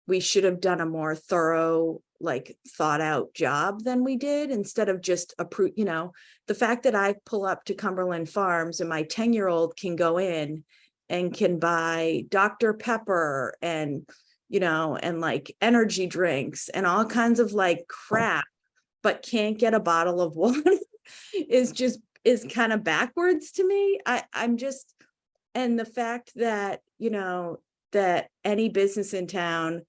we should have done a more thorough, like thought out job than we did, instead of just approve, you know, the fact that I pull up to Cumberland Farms and my 10-year-old can go in and can buy Dr. Pepper and, you know, and like energy drinks and all kinds of like crap, but can't get a bottle of water is kind of backwards to me. I'm just, and the fact that, you know, that any business in town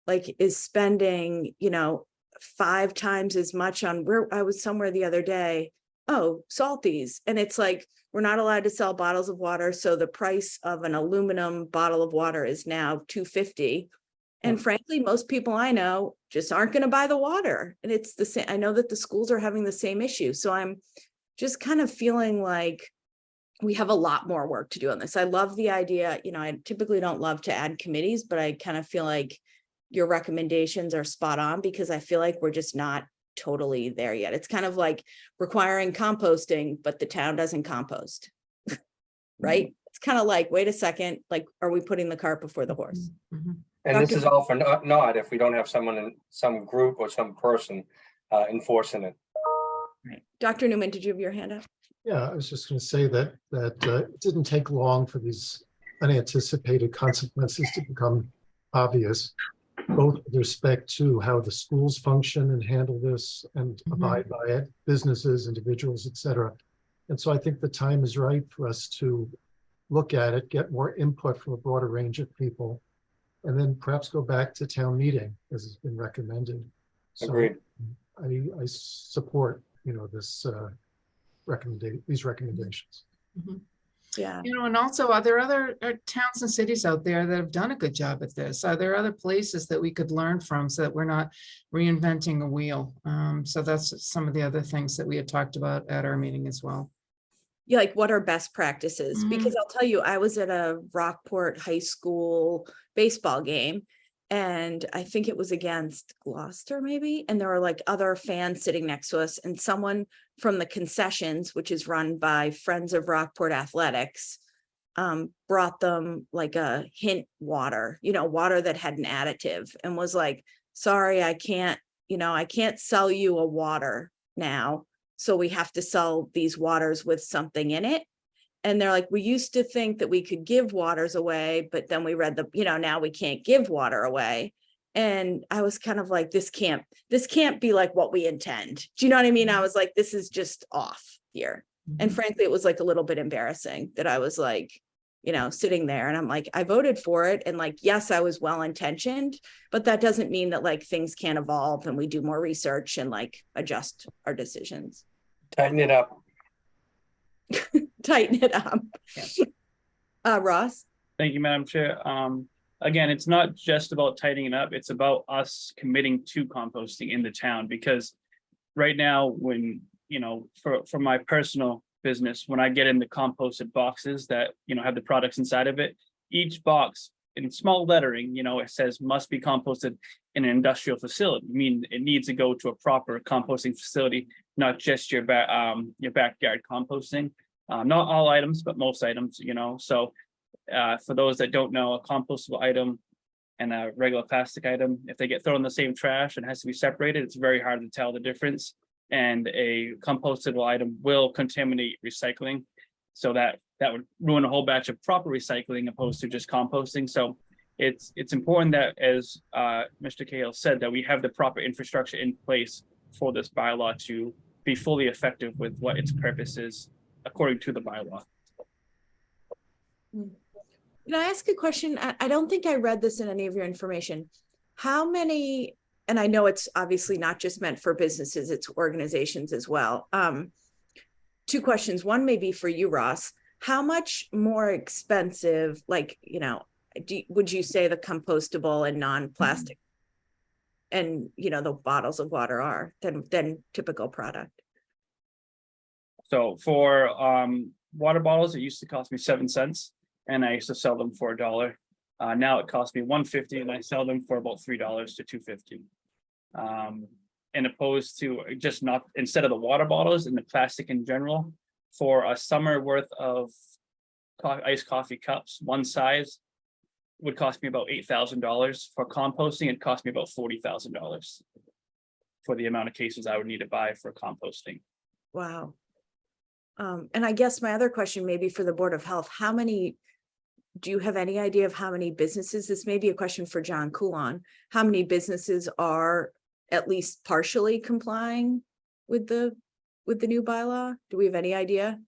like is spending, you know, 5 times as much on, where I was somewhere the other day, oh, Salties. And it's like, we're not allowed to sell bottles of water. So the price of an aluminum bottle of water is now $2.50. And frankly, most people I know just aren't going to buy the water. And it's the same. I know that the schools are having the same issue. So I'm just kind of feeling like we have a lot more work to do on this. I love the idea. You know, I typically don't love to add committees, but I kind of feel like your recommendations are spot on, because I feel like we're just not totally there yet. It's kind of like requiring composting, but the town doesn't compost, right? It's kind of like, wait a second, like, are we putting the cart before the horse? And this is all for naught if we don't have someone in some group or some person enforcing it. Right. Dr. Newman, did you have your hand up? Yeah, I was just going to say that it didn't take long for these unanticipated consequences to become obvious, both with respect to how the schools function and handle this and abide by it, businesses, individuals, et cetera. And so I think the time is right for us to look at it, get more input from a broader range of people, and then perhaps go back to town meeting as has been recommended. So Agreed. I support, you know, this these recommendations. Yeah. You know, and also, are there other towns and cities out there that have done a good job at this? Are there other places that we could learn from so that we're not reinventing a wheel? So that's some of the other things that we had talked about at our meeting as well. Yeah, like what are best practices? Because I'll tell you, I was at a Rockport High School baseball game, and I think it was against Gloucester maybe, and there were like other fans sitting next to us, and someone from the concessions, which is run by Friends of Rockport Athletics, brought them like a hint water, you know, water that had an additive, and was like, sorry, I can't sell you a water now. So we have to sell these waters with something in it. And they're like, we used to think that we could give waters away, but then we read now we can't give water away. And I was kind of like, this can't be like what we intend. Do you know what I mean? I was like, this is just off here. And frankly, it was like a little bit embarrassing that I was like, you know, sitting there, and I'm like, I voted for it. And like, yes, I was well-intentioned, but that doesn't mean that like things can't evolve and we do more research and like adjust our decisions. Tighten it up. Tighten it up. Ross? Thank you, Madam Chair. Again, it's not just about tightening it up. It's about us committing to composting in the town, because right now, when, you know, for my personal business, when I get in the composted boxes that, you know, have the products inside of it, each box in small lettering, you know, it says must be composted in an industrial facility. I mean, it needs to go to a proper composting facility, not just your backyard composting. Not all items, but most items, you know. So for those that don't know, a compostable item and a regular plastic item, if they get thrown in the same trash and has to be separated, it's very hard to tell the difference. And a compostable item will contaminate recycling. So that would ruin a whole batch of proper recycling opposed to just composting. So it's important that, as Mr. Cahill said, that we have the proper infrastructure in place for this bylaw to be fully effective with what its purpose is according to the bylaw. Can I ask a question? I don't think I read this in any of your information. How many and I know it's obviously not just meant for businesses, it's organizations as well. Two questions. One may be for you, Ross. How much more expensive, like, would you say the compostable and non-plastic and, the bottles of water are than typical product? So for water bottles, it used to cost me 7 cents, and I used to sell them for $1. Now it costs me $1.50, and I sell them for about $3 to $2.50. And opposed to just not, instead of the water bottles and the plastic in general, for a summer worth of iced coffee cups, one size would cost me about $8,000. For composting, it cost me about $40,000 for the amount of cases I would need to buy for composting. Wow. And I guess my other question may be for the Board of Health. Do you have any idea of how many businesses, this may be a question for John Coulon, how many businesses are at least partially complying with the new bylaw? Do we have any idea?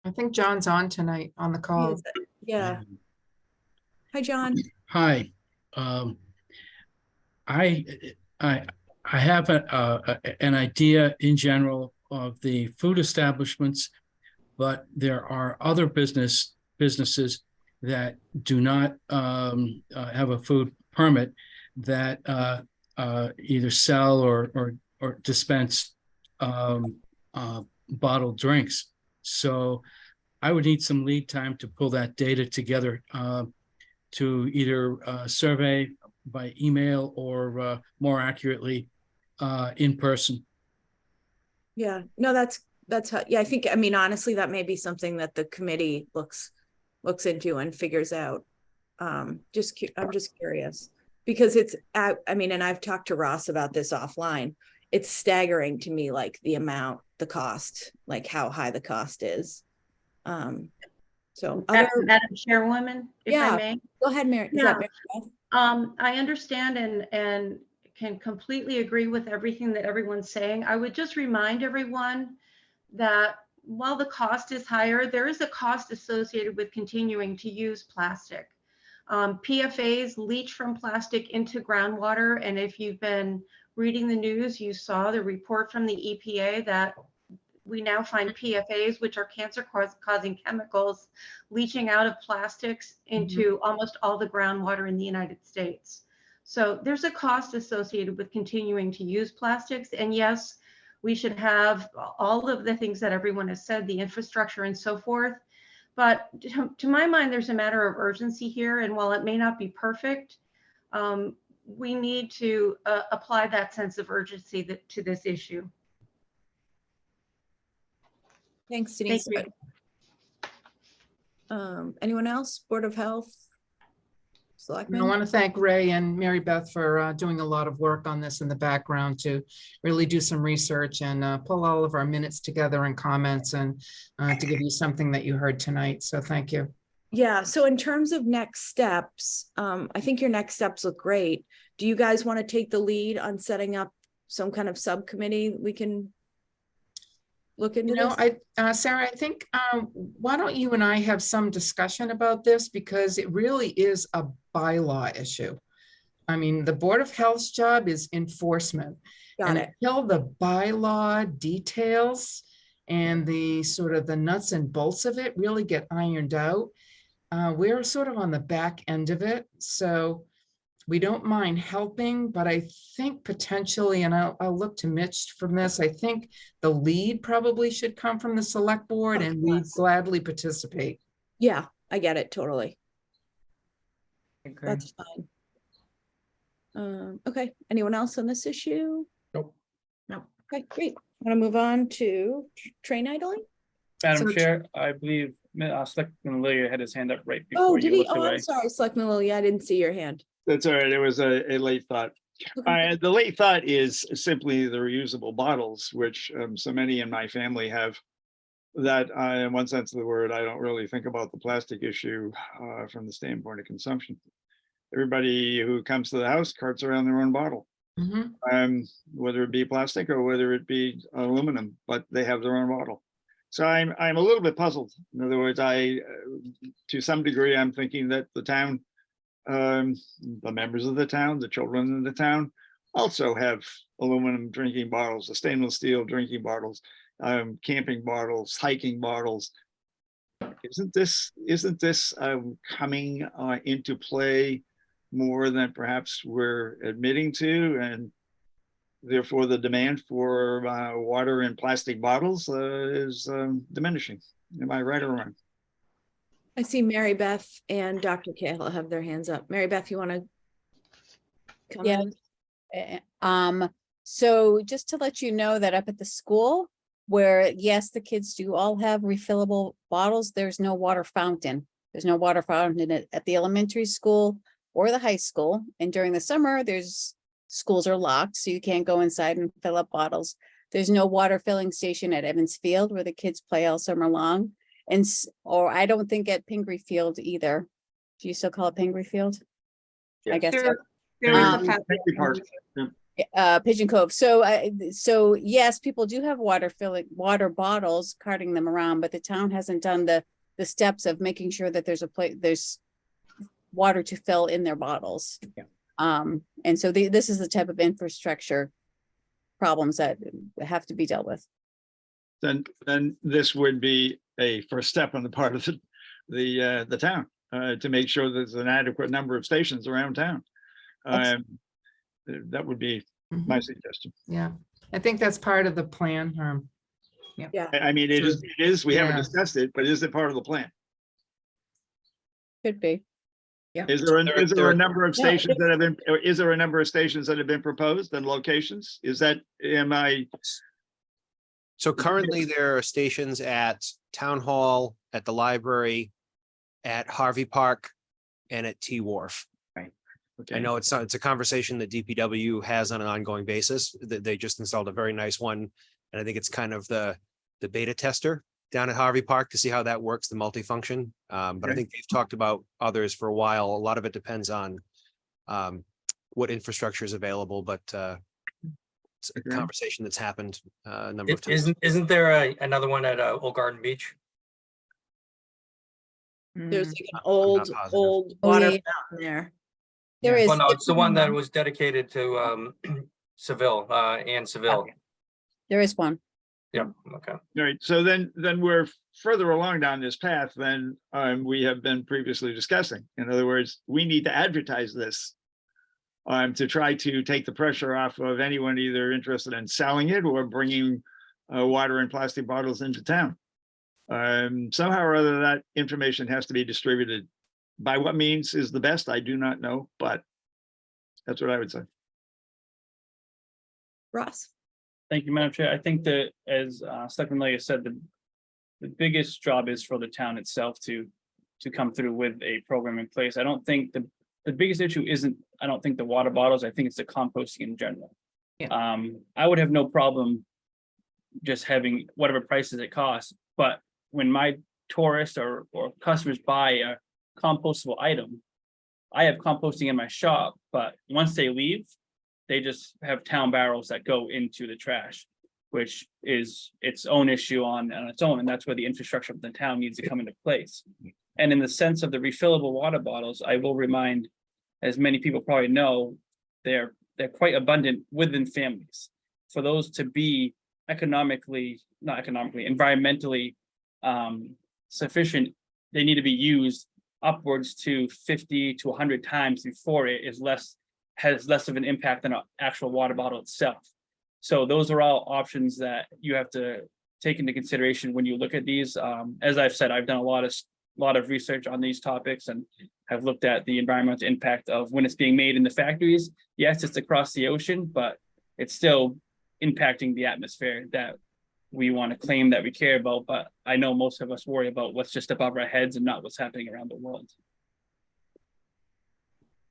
I think John's on tonight on the call. Yeah. Hi, John. Hi. I have an idea in general of the food establishments, but there are other businesses that do not have a food permit that either sell or dispense bottled drinks. So I would need some lead time to pull that data together to either survey by email or more accurately in person. Yeah, no, that's how, yeah, I think, honestly, that may be something that the committee looks into and figures out. I'm just curious because it's, and I've talked to Ross about this offline. It's staggering to me, like the cost, like how high the cost is. So Madam Chairwoman, if I may. Go ahead, Mary. Yeah. Is that Mary Beth? I understand and can completely agree with everything that everyone's saying. I would just remind everyone that while the cost is higher, there is a cost associated with continuing to use plastic. PFAs leach from plastic into groundwater, and if you've been reading the news, you saw the report from the EPA that we now find PFAs, which are cancer-causing chemicals, leaching out of plastics into almost all the groundwater in the United States. So there's a cost associated with continuing to use plastics. And yes, we should have all of the things that everyone has said, the infrastructure and so forth. But to my mind, there's a matter of urgency here. And while it may not be perfect, we need to apply that sense of urgency to this issue. Thanks, Denise. Thank you. Anyone else? Board of Health? Selectmen? I want to thank Ray and Mary Beth for doing a lot of work on this in the background to really do some research and pull all of our minutes together and comments and to give you something that you heard tonight. So thank you. Yeah. So in terms of next steps, I think your next steps look great. Do you guys want to take the lead on setting up some kind of subcommittee we can look into this? Sarah, I think why don't you and I have some discussion about this, because it really is a bylaw issue. I mean, the Board of Health's job is enforcement. Until the bylaw details and the sort of the nuts and bolts of it really get ironed out, we're sort of on the back end of it. So we don't mind helping, but I think potentially, and I'll look to Mitch from this, I think the lead probably should come from the select board and we'd gladly participate. Yeah, I get it totally. That's fine. Okay, anyone else on this issue? Nope. No. Okay, great. I'm gonna move on to train idling. Madam Chair, I believe Selectman Lilly had his hand up right before Oh, you did he? looked Oh, away. I'm sorry, Selectman Lilly, I didn't see your hand. That's all right. It was a late thought. The late thought is simply the reusable bottles, which so many in my family have, that in one sense of the word, I don't really think about the plastic issue from the standpoint of consumption. Everybody who comes to the house carts around their own bottle, whether it be plastic or whether it be aluminum, but they have their own bottle. So I'm a little bit puzzled. In other words, to some degree, I'm thinking that the town the members of the town, the children in the town also have aluminum drinking bottles, the stainless steel drinking bottles, camping bottles, hiking bottles. Isn't this coming into play more than perhaps we're admitting to, and therefore the demand for water in plastic bottles is diminishing? Am I right or wrong? I see Mary Beth and Dr. Cahill have their hands up. Mary Beth, you want to come Yeah. in? So just to let you know that up at the school, where yes, the kids do all have refillable bottles, there's no water fountain. There's no water fountain at the elementary school or the high school. And during the summer, schools are locked, so you can't go inside and fill up bottles. There's no water filling station at Evans Field where the kids play all summer long. Or I don't think at Pingree Field either. Do you still call it Pingree Field? I guess so. Pigeon Cove. So yes, people do have water bottles, carting them around, but the town hasn't done the steps of making sure that there's water to fill in their bottles. Yeah. And so this is the type of infrastructure problems that have to be dealt with. Then this would be a first step on the part of the town to make sure there's an adequate number of stations around town. That would be my suggestion. Yeah, I think that's part of the plan. Yeah. I mean, it is. We haven't Yeah. discussed it, but is it part of the plan? Could be. Yeah. Is there a number of stations that have been? Or is there a number of stations that have been proposed and locations? Is that So currently there are stations at Town Hall, at the library, at Harvey Park, and at T Wharf. Right. Okay. I know it's a conversation that DPW has on an ongoing basis. They just installed a very nice one, and I think it's kind of the beta tester down at Harvey Park to see how that works, the multifunction. But I think they've talked about others for a while. A lot of it depends on what infrastructure is available, but it's a conversation that's happened a number of times. Isn't there another one at Old Garden Beach? There's like an old water fountain there. There is. Well, no, it's the one that was dedicated to Seville, Anne Seville. There is one. Yep. Okay. All right. So then we're further along down this path than we have been previously discussing. In other words, we need to advertise this to try to take the pressure off of anyone either interested in selling it or bringing water in plastic bottles into town. Somehow or other, that information has to be distributed. By what means is the best, I do not know, but that's what I would say. Ross. Thank you, Madam Chair. I think that, as Selectman Leah said, the biggest job is for the town itself to come through with a program in place. I don't think the biggest issue isn't, I don't think the water bottles, I think it's the composting in general. Yeah. I would have no problem just having whatever prices it costs, but when my tourists or customers buy a compostable item, I have composting in my shop, but once they leave, they just have town barrels that go into the trash, which is its own issue on its own. And that's where the infrastructure of the town needs to come into place. And in the sense of the refillable water bottles, I will remind, as many people probably know, they're quite abundant within families. For those to be environmentally sufficient, they need to be used upwards to 50 to 100 times before it has less of an impact than an actual water bottle itself. So those are all options that you have to take into consideration when you look at these. As I've said, I've done a lot of research on these topics and have looked at the environmental impact of when it's being made in the factories. Yes, it's across the ocean, but it's still impacting the atmosphere that we want to claim that we care about. But I know most of us worry about what's just above our heads and not what's happening around the world.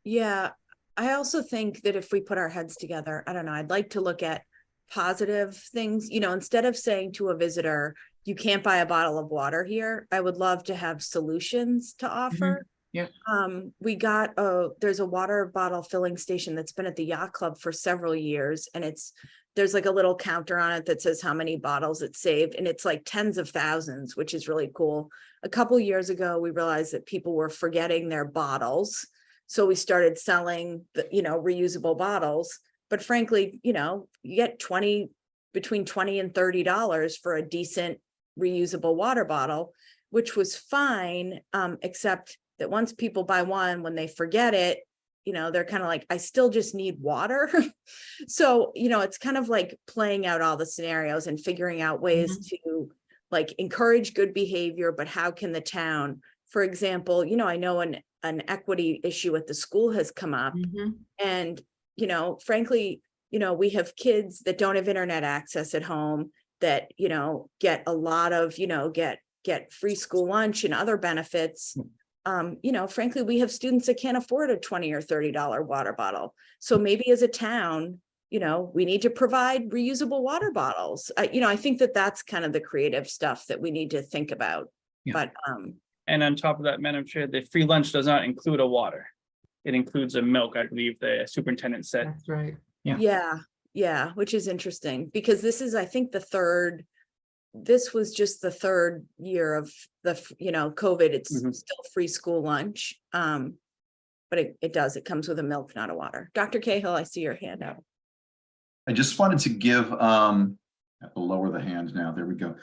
Yeah, I also think that if we put our heads together, I don't know, I'd like to look at positive things, instead of saying to a visitor, you can't buy a bottle of water here, I would love to have solutions to offer. Yeah. There's a water bottle filling station that's been at the yacht club for several years, and there's like a little counter on it that says how many bottles it saved, and it's like tens of thousands, which is really cool. A couple years ago, we realized that people were forgetting their bottles. So we started selling the, reusable bottles. But frankly, you get between $20 and $30 for a decent reusable water bottle, which was fine, except that once people buy one, when they forget it, they're kind of like, I still just need water. So, it's kind of like playing out all the scenarios and figuring out ways to like encourage good behavior, but how can the town, for example, I know an equity issue at the school has come up, and, frankly, we have kids that don't have internet access at home that, get a lot of, get free school lunch and other benefits. Frankly, we have students that can't afford a $20 or $30 water bottle. So maybe as a town, we need to provide reusable water bottles. I think that that's kind of the creative stuff that we need to think about. Yeah. But And on top of that, Madam Chair, the free lunch does not include a water. It includes a milk, I believe the superintendent said. That's right. Yeah, which is interesting because this is, I think, this was just the third year of the, COVID. It's still free school lunch. But it comes with a milk, not a water. Dr. Cahill, I see your hand up. I just wanted to give, I have to lower the hand now, there we go.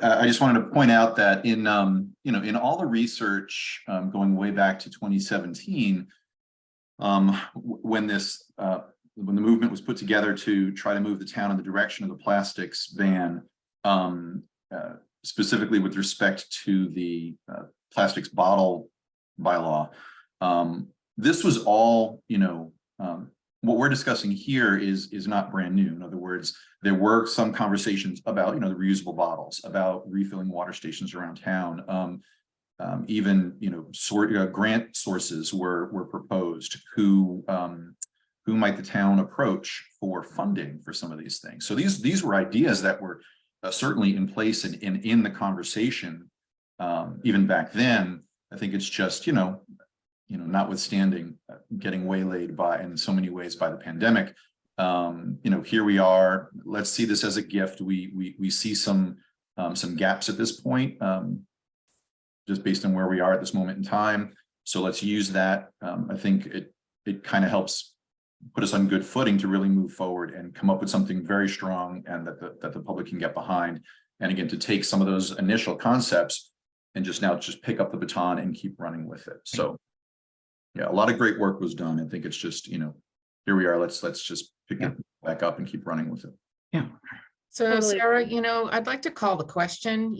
I just wanted to point out that in all the research going way back to 2017, when the movement was put together to try to move the town in the direction of the plastics ban, specifically with respect to the plastics bottle bylaw, this was all, what we're discussing here is not brand new. In other words, there were some conversations about, the reusable bottles, about refilling water stations around town. Even, grant sources were proposed. Who might the town approach for funding for some of these things? So these were ideas that were certainly in place and in the conversation even back then. I think it's just, notwithstanding getting waylaid in so many ways by the pandemic, here we are. Let's see this as a gift. We see some gaps at this point, just based on where we are at this moment in time. So let's use that. I think it kind of helps put us on good footing to really move forward and come up with something very strong and that the public can get behind. And again, to take some of those initial concepts and just pick up the baton and keep running with it. So yeah, a lot of great work was done. I think it's just, here we are. Let's just pick it back up and keep running with it. Yeah. So Sarah, I'd like to call the question,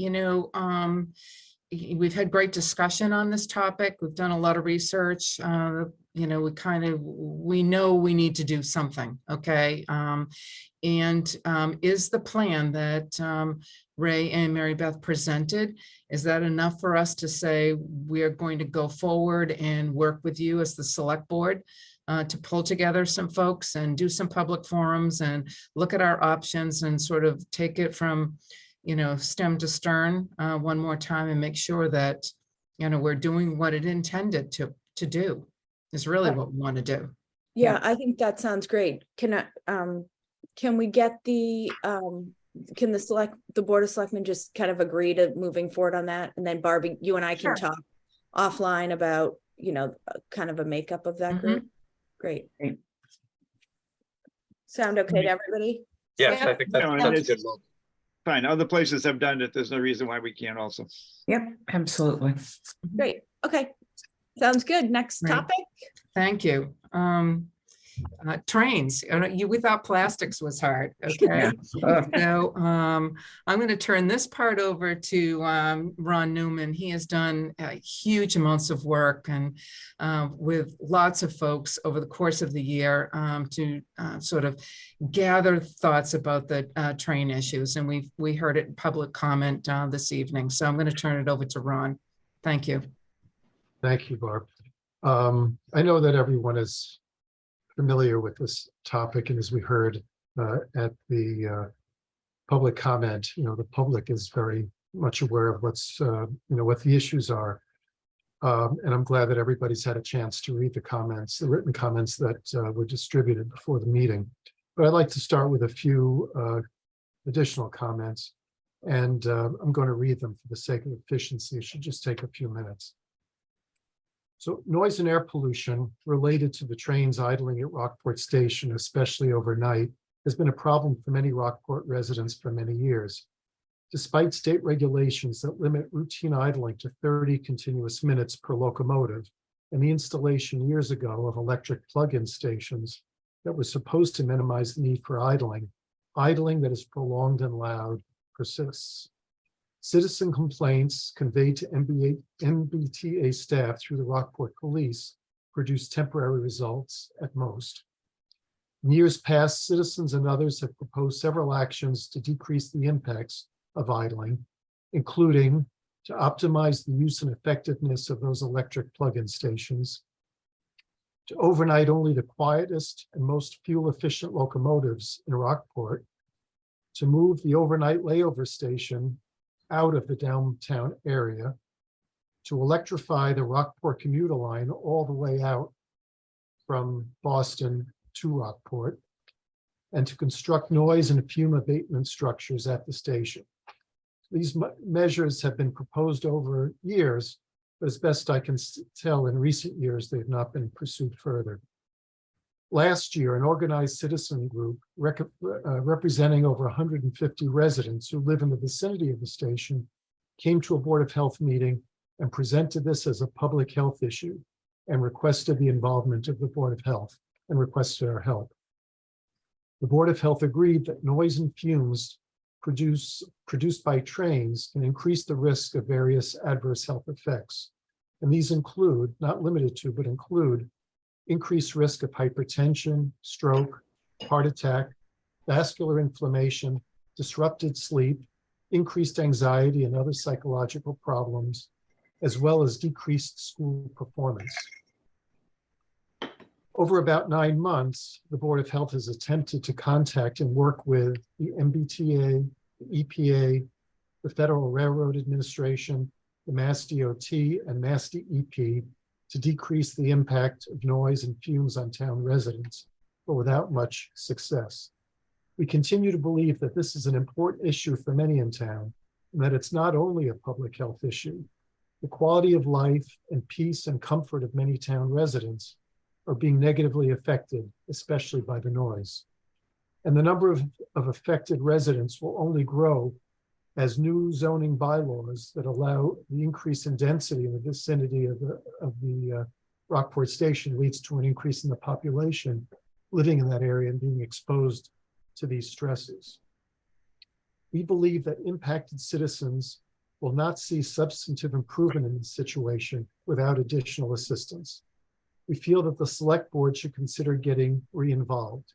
we've had great discussion on this topic. We've done a lot of research. We know we need to do something. Okay. Is the plan that Ray and Mary Beth presented, is that enough for us to say we are going to go forward and work with you as the select board to pull together some folks and do some public forums and look at our options and sort of take it from, stem to stern one more time and make sure that, we're doing what it intended to do is really what we want to do. Yeah, I think that sounds great. Can we get can the Board of Selectmen just kind of agree to moving forward on that? And then Barbie, you and I can talk offline about, kind of a makeup of that group. Great. Sound okay to everybody? Yes, I think that's a good one. Fine. Other places have done it. There's no reason why we can't also. Yep, absolutely. Great. Okay. Sounds good. Next topic. Thank you. Trains. We thought plastics was hard. Okay. So I'm going to turn this part over to Ron Newman. He has done huge amounts of work and with lots of folks over the course of the year to sort of gather thoughts about the train issues. And we heard it in public comment this evening. So I'm going to turn it over to Ron. Thank you. Thank you, Barb. I know that everyone is familiar with this topic, and as we heard at the public comment, the public is very much aware of what's what the issues are, and I'm glad that everybody's had a chance to read the written comments that were distributed before the meeting. But I'd like to start with a few additional comments, and I'm going to read them for the sake of efficiency. It should just take a few minutes. So noise and air pollution related to the trains idling at Rockport Station, especially overnight, has been a problem for many Rockport residents for many years. Despite state regulations that limit routine idling to 30 continuous minutes per locomotive, and the installation years ago of electric plug-in stations that was supposed to minimize the need for idling, idling that is prolonged and loud persists. Citizen complaints conveyed to MBTA staff through the Rockport Police produce temporary results at most. In years past, citizens and others have proposed several actions to decrease the impacts of idling, including to optimize the use and effectiveness of those electric plug-in stations, to overnight only the quietest and most fuel-efficient locomotives in Rockport, to move the overnight layover station out of the downtown area, to electrify the Rockport commuter line all the way out from Boston to Rockport, and to construct noise and fume abatement structures at the station. These measures have been proposed over years, but as best I can tell, in recent years, they have not been pursued further. Last year, an organized citizen group representing over 150 residents who live in the vicinity of the station came to a Board of Health meeting and presented this as a public health issue and requested the involvement of the Board of Health and requested our help. The Board of Health agreed that noise and fumes produced by trains can increase the risk of various adverse health effects. And these include, not limited to, but include increased risk of hypertension, stroke, heart attack, vascular inflammation, disrupted sleep, increased anxiety and other psychological problems, as well as decreased school performance. Over about 9 months, the Board of Health has attempted to contact and work with the MBTA, the EPA, the Federal Railroad Administration, the Mass DOT, and Mass DEP to decrease the impact of noise and fumes on town residents, but without much success. We continue to believe that this is an important issue for many in town, and that it's not only a public health issue. The quality of life and peace and comfort of many town residents are being negatively affected, especially by the noise. And the number of affected residents will only grow as new zoning bylaws that allow the increase in density in the vicinity of the Rockport Station leads to an increase in the population living in that area and being exposed to these stresses. We believe that impacted citizens will not see substantive improvement in this situation without additional assistance. We feel that the Select Board should consider getting re-involved.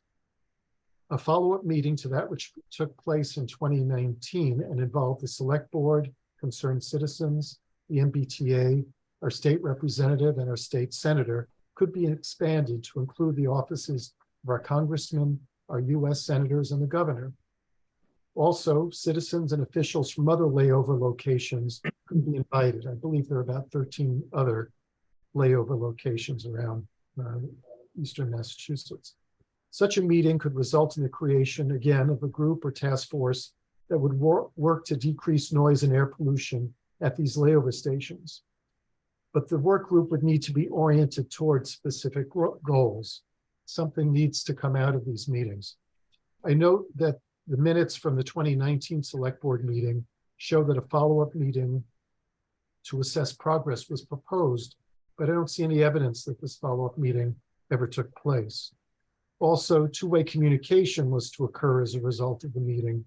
A follow-up meeting to that which took place in 2019 and involved the Select Board, concerned citizens, the MBTA, our state representative, and our state senator could be expanded to include the offices of our congressmen, our US senators, and the governor. Also, citizens and officials from other layover locations could be invited. I believe there are about 13 other layover locations around Eastern Massachusetts. Such a meeting could result in the creation, again, of a group or task force that would work to decrease noise and air pollution at these layover stations. But the work group would need to be oriented towards specific goals. Something needs to come out of these meetings. I note that the minutes from the 2019 Select Board meeting show that a follow-up meeting to assess progress was proposed, but I don't see any evidence that this follow-up meeting ever took place. Also, two-way communication was to occur as a result of the meeting,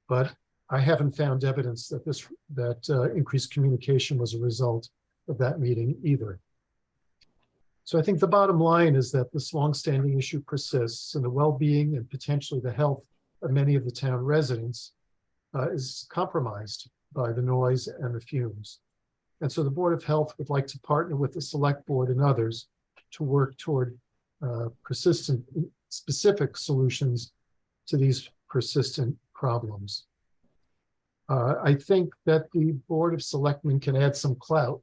but I haven't found evidence that increased communication was a result of that meeting either. So I think the bottom line is that this longstanding issue persists, and the well-being and potentially the health of many of the town residents is compromised by the noise and the fumes. And so the Board of Health would like to partner with the Select Board and others to work toward persistent, specific solutions to these persistent problems. I think that the Board of Selectmen can add some clout.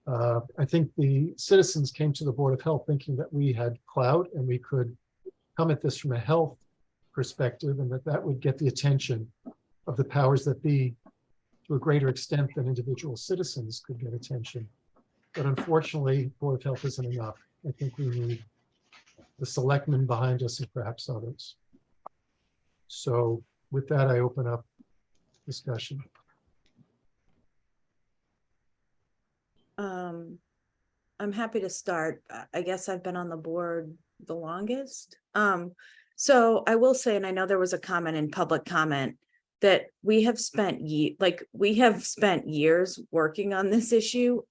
I think the citizens came to the Board of Health thinking that we had clout and we could come at this from a health perspective, and that would get the attention of the powers that be to a greater extent than individual citizens could get attention. But unfortunately, Board of Health isn't enough. I think we need the selectmen behind us and perhaps others. So with that, I open up discussion. I'm happy to start. I guess I've been on the board the longest. So I will say, and I know there was a comment in public comment, that we have spent years working on this issue.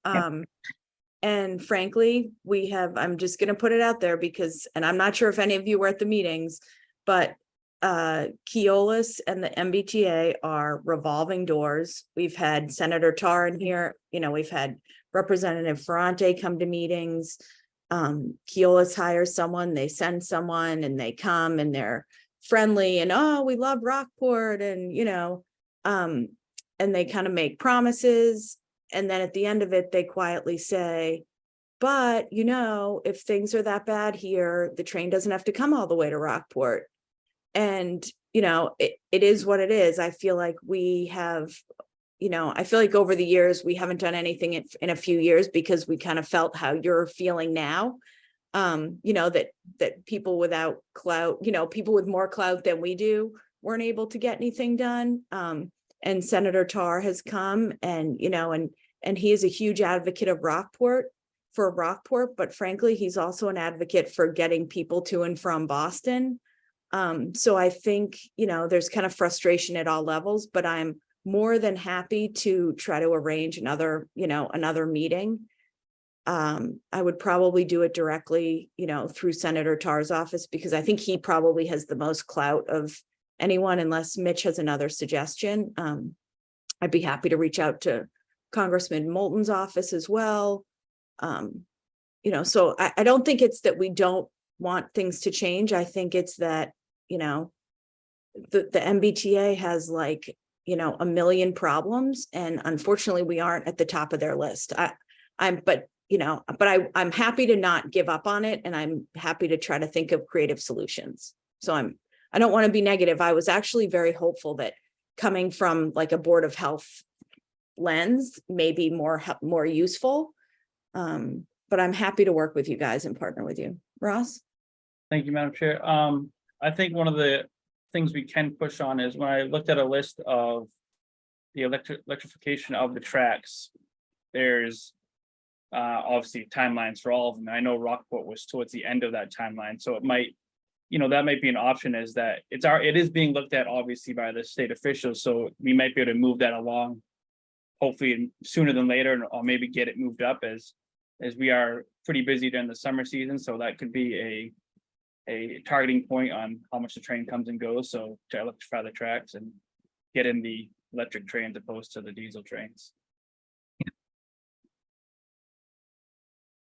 And frankly, I'm just going to put it out there because, and I'm not sure if any of you were at the meetings, but Keolis and the MBTA are revolving doors. We've had Senator Tarr in here, we've had Representative Ferrante come to meetings. Keolis hires someone, they send someone, and they come and they're friendly and, oh, we love Rockport, and and they kind of make promises, and then at the end of it they quietly say, but if things are that bad here, the train doesn't have to come all the way to Rockport. And it is what it is. I feel like we have, I feel like over the years we haven't done anything in a few years because we kind of felt how you're feeling now. That people without clout, people with more clout than we do weren't able to get anything done. And Senator Tarr has come, and and he is a huge advocate of Rockport, but frankly, he's also an advocate for getting people to and from Boston. So I think, there's kind of frustration at all levels, but I'm more than happy to try to arrange another meeting. I would probably do it directly, through Senator Tarr's office, because I think he probably has the most clout of anyone, unless Mitch has another suggestion. I'd be happy to reach out to Congressman Moulton's office as well. So I don't think it's that we don't want things to change. I think it's that, the MBTA has a million problems, and unfortunately we aren't at the top of their list. I'm happy to not give up on it, and I'm happy to try to think of creative solutions. So I don't want to be negative. I was actually very hopeful that coming from a Board of Health lens may be more useful. But I'm happy to work with you guys and partner with you. Ross? Thank you, Madam Chair. I think one of the things we can push on is when I looked at a list of the electrification of the tracks, there's obviously timelines for all of them. I know Rockport was towards the end of that timeline, so it might, that might be an option, is that it is being looked at obviously by the state officials, so we might be able to move that along, hopefully sooner than later, or maybe get it moved up as we are pretty busy during the summer season. So that could be a targeting point on how much the train comes and goes. So to electrify the tracks and get in the electric trains opposed to the diesel trains.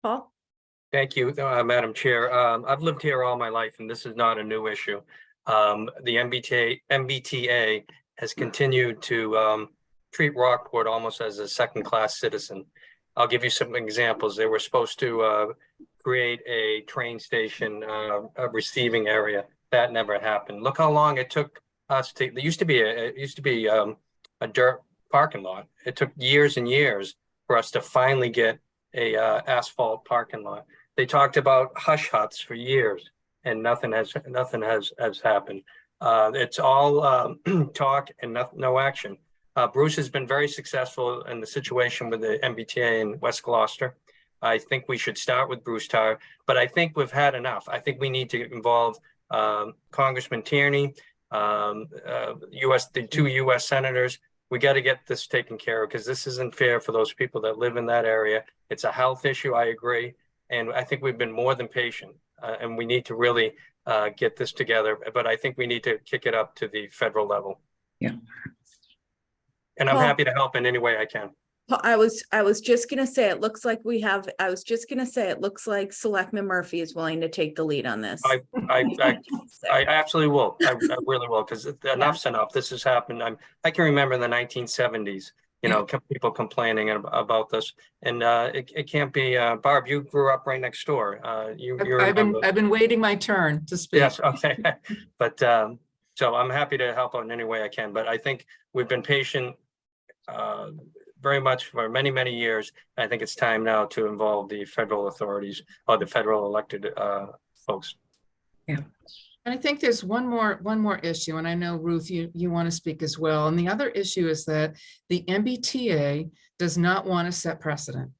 Paul? Thank you, Madam Chair. I've lived here all my life, and this is not a new issue. The MBTA has continued to treat Rockport almost as a second-class citizen. I'll give you some examples. They were supposed to create a train station, a receiving area. That never happened. Look how long it took us to. There used to be a dirt parking lot. It took years and years for us to finally get a asphalt parking lot. They talked about hush huts for years, and nothing has happened. It's all talk and no action. Bruce has been very successful in the situation with the MBTA in West Gloucester. I think we should start with Bruce Tarr, but I think we've had enough. I think we need to involve Congressman Tierney, the two U.S. senators. We got to get this taken care of, because this isn't fair for those people that live in that area. It's a health issue, I agree. And I think we've been more than patient, and we need to really get this together. But I think we need to kick it up to the federal level. Yeah. And I'm happy to help in any way I can. I was just gonna say, it looks like it looks like Selectman Murphy is willing to take the lead on this. I absolutely will. I really will, because enough's enough. This has happened. I can remember in the 1970s, people complaining about this, and it can't be. Barb, you grew up right next door. I've been waiting my turn to speak. Yes, okay, but so I'm happy to help out in any way I can. But I think we've been patient. very much for many, many years. I think it's time now to involve the federal authorities or the federal elected folks. Yeah. And I think there's one more issue, and I know Ruth, you want to speak as well. And the other issue is that the MBTA does not want to set precedent.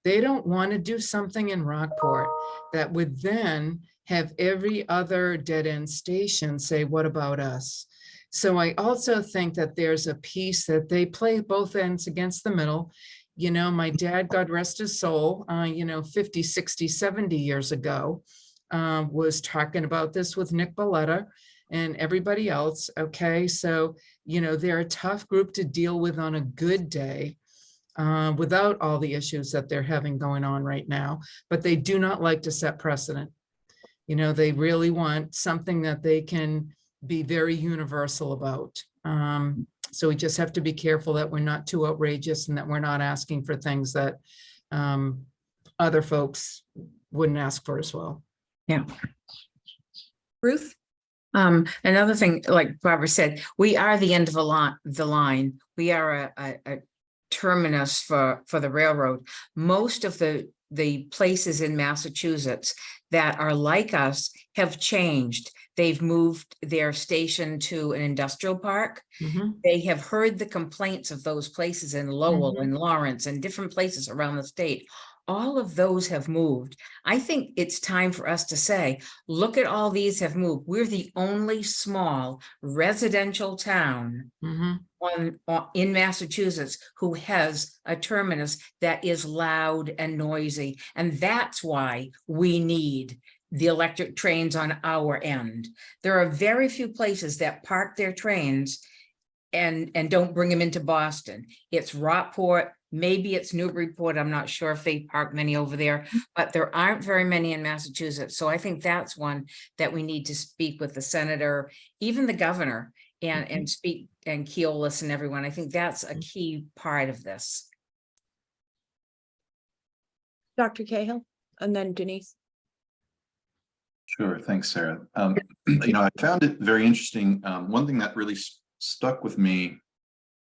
They don't want to do something in Rockport that would then have every other dead end station say, what about us? So I also think that there's a piece that they play both ends against the middle. You know, my dad, God rest his soul, 50, 60, 70 years ago, was talking about this with Nick Belletta and everybody else. Okay, so, they're a tough group to deal with on a good day without all the issues that they're having going on right now, but they do not like to set precedent. They really want something that they can be very universal about. So we just have to be careful that we're not too outrageous and that we're not asking for things that other folks wouldn't ask for as well. Yeah. Ruth? Another thing, like Barbara said, we are the end of the line. We are a terminus for the railroad. Most of the places in Massachusetts that are like us have changed. They've moved their station to an industrial park. Mm-hmm. They have heard the complaints of those places in Lowell and Lawrence and different places around the state. All of those have moved. I think it's time for us to say, look at all these have moved. We're the only small residential town in Massachusetts who has a terminus that is loud and noisy. And that's why we need the electric trains on our end. There are very few places that park their trains and don't bring them into Boston. It's Rockport, maybe it's Newburyport. I'm not sure if they park many over there, but there aren't very many in Massachusetts. So I think that's one that we need to speak with the senator, even the governor, and speak, and Keolis and everyone. I think that's a key part of this. Dr. Cahill, and then Denise. Sure, thanks, Sarah. I found it very interesting. One thing that really stuck with me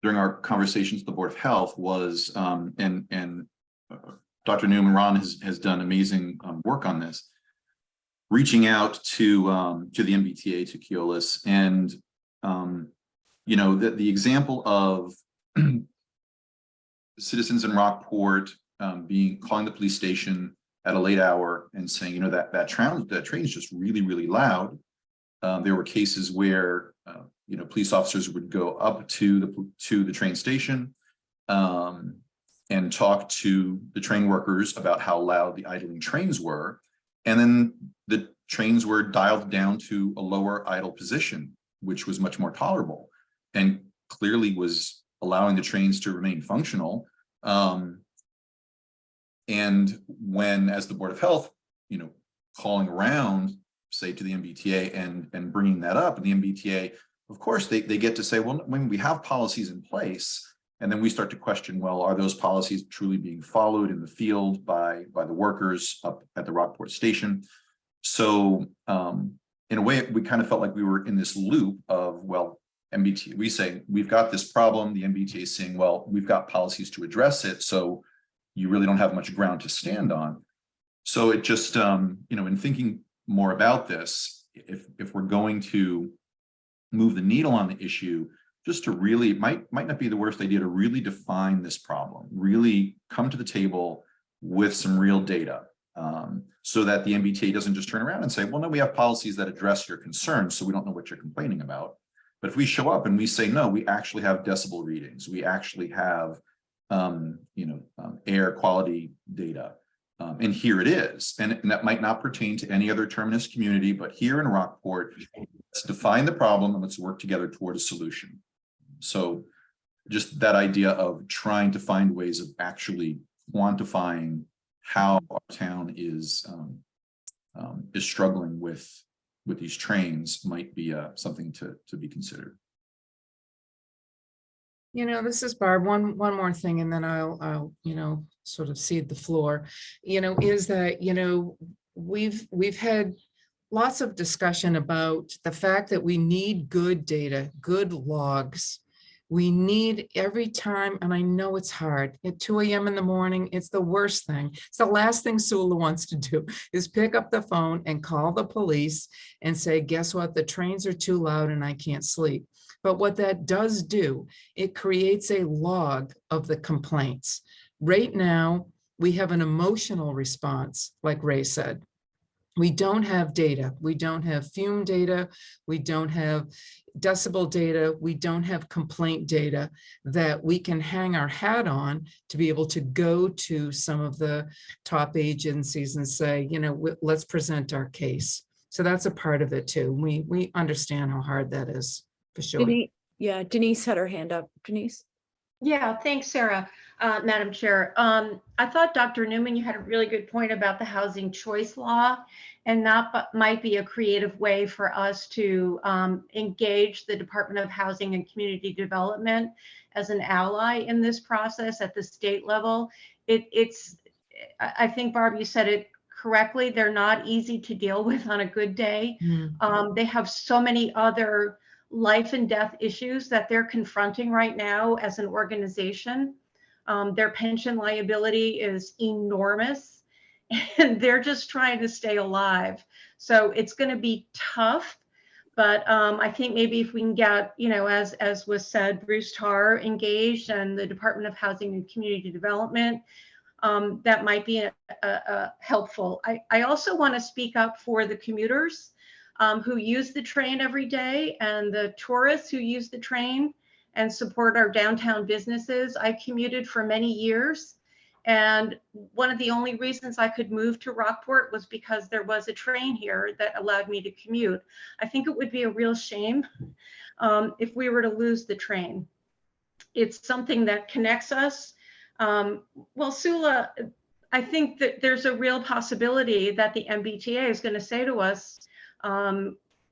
during our conversations with the Board of Health was, and Dr. Newman Ron has done amazing work on this, reaching out to the MBTA, to Keolis, and the example of citizens in Rockport calling the police station at a late hour and saying, that train is just really, really loud. There were cases where police officers would go up to the train station and talk to the train workers about how loud the idling trains were, and then the trains were dialed down to a lower idle position, which was much more tolerable and clearly was allowing the trains to remain functional. And when, as the Board of Health, calling around, say, to the MBTA and bringing that up, and the MBTA, of course, they get to say, well, when we have policies in place, and then we start to question, well, are those policies truly being followed in the field by the workers up at the Rockport station? So in a way, we kind of felt like we were in this loop of, well, MBTA, we say, we've got this problem. The MBTA is saying, well, we've got policies to address it. So you really don't have much ground to stand on. So it just, in thinking more about this, if we're going to move the needle on the issue, just to really, it might not be the worst idea to really define this problem, really come to the table with some real data, so that the MBTA doesn't just turn around and say, well, no, we have policies that address your concerns, so we don't know what you're complaining about. But if we show up and we say, no, we actually have decibel readings, we actually have air quality data, and here it is, and that might not pertain to any other terminus community, but here in Rockport, let's define the problem and let's work together toward a solution. So just that idea of trying to find ways of actually quantifying how our town is struggling with these trains might be something to be considered. This is Barb. One more thing, and then I'll sort of cede the floor. Is that we've had lots of discussion about the fact that we need good data, good logs. We need every time, and I know it's hard, at 2 a.m. in the morning, it's the worst thing. It's the last thing Sula wants to do is pick up the phone and call the police and say, guess what? The trains are too loud and I can't sleep. But what that does do, it creates a log of the complaints. Right now, we have an emotional response, like Ray said. We don't have data. We don't have fume data. We don't have decibel data. We don't have complaint data that we can hang our hat on to be able to go to some of the top agencies and say, you know, let's present our case. So that's a part of it too. We understand how hard that is, for sure. Yeah, Denise had her hand up. Denise? Yeah, thanks, Sarah, Madam Chair. I thought Dr. Newman, you had a really good point about the housing choice law, and that might be a creative way for us to engage the Department of Housing and Community Development as an ally in this process at the state level. I think, Barb, you said it correctly. They're not easy to deal with on a good day. They have so many other life and death issues that they're confronting right now as an organization. Their pension liability is enormous and they're just trying to stay alive. So it's going to be tough, but I think maybe if we can get, you know, as was said, Bruce Tarr engaged and the Department of Housing and Community Development, that might be helpful. I also want to speak up for the commuters who use the train every day and the tourists who use the train and support our downtown businesses. I commuted for many years, and one of the only reasons I could move to Rockport was because there was a train here that allowed me to commute. I think it would be a real shame if we were to lose the train. It's something that connects us. Well, Sula, I think that there's a real possibility that the MBTA is going to say to us,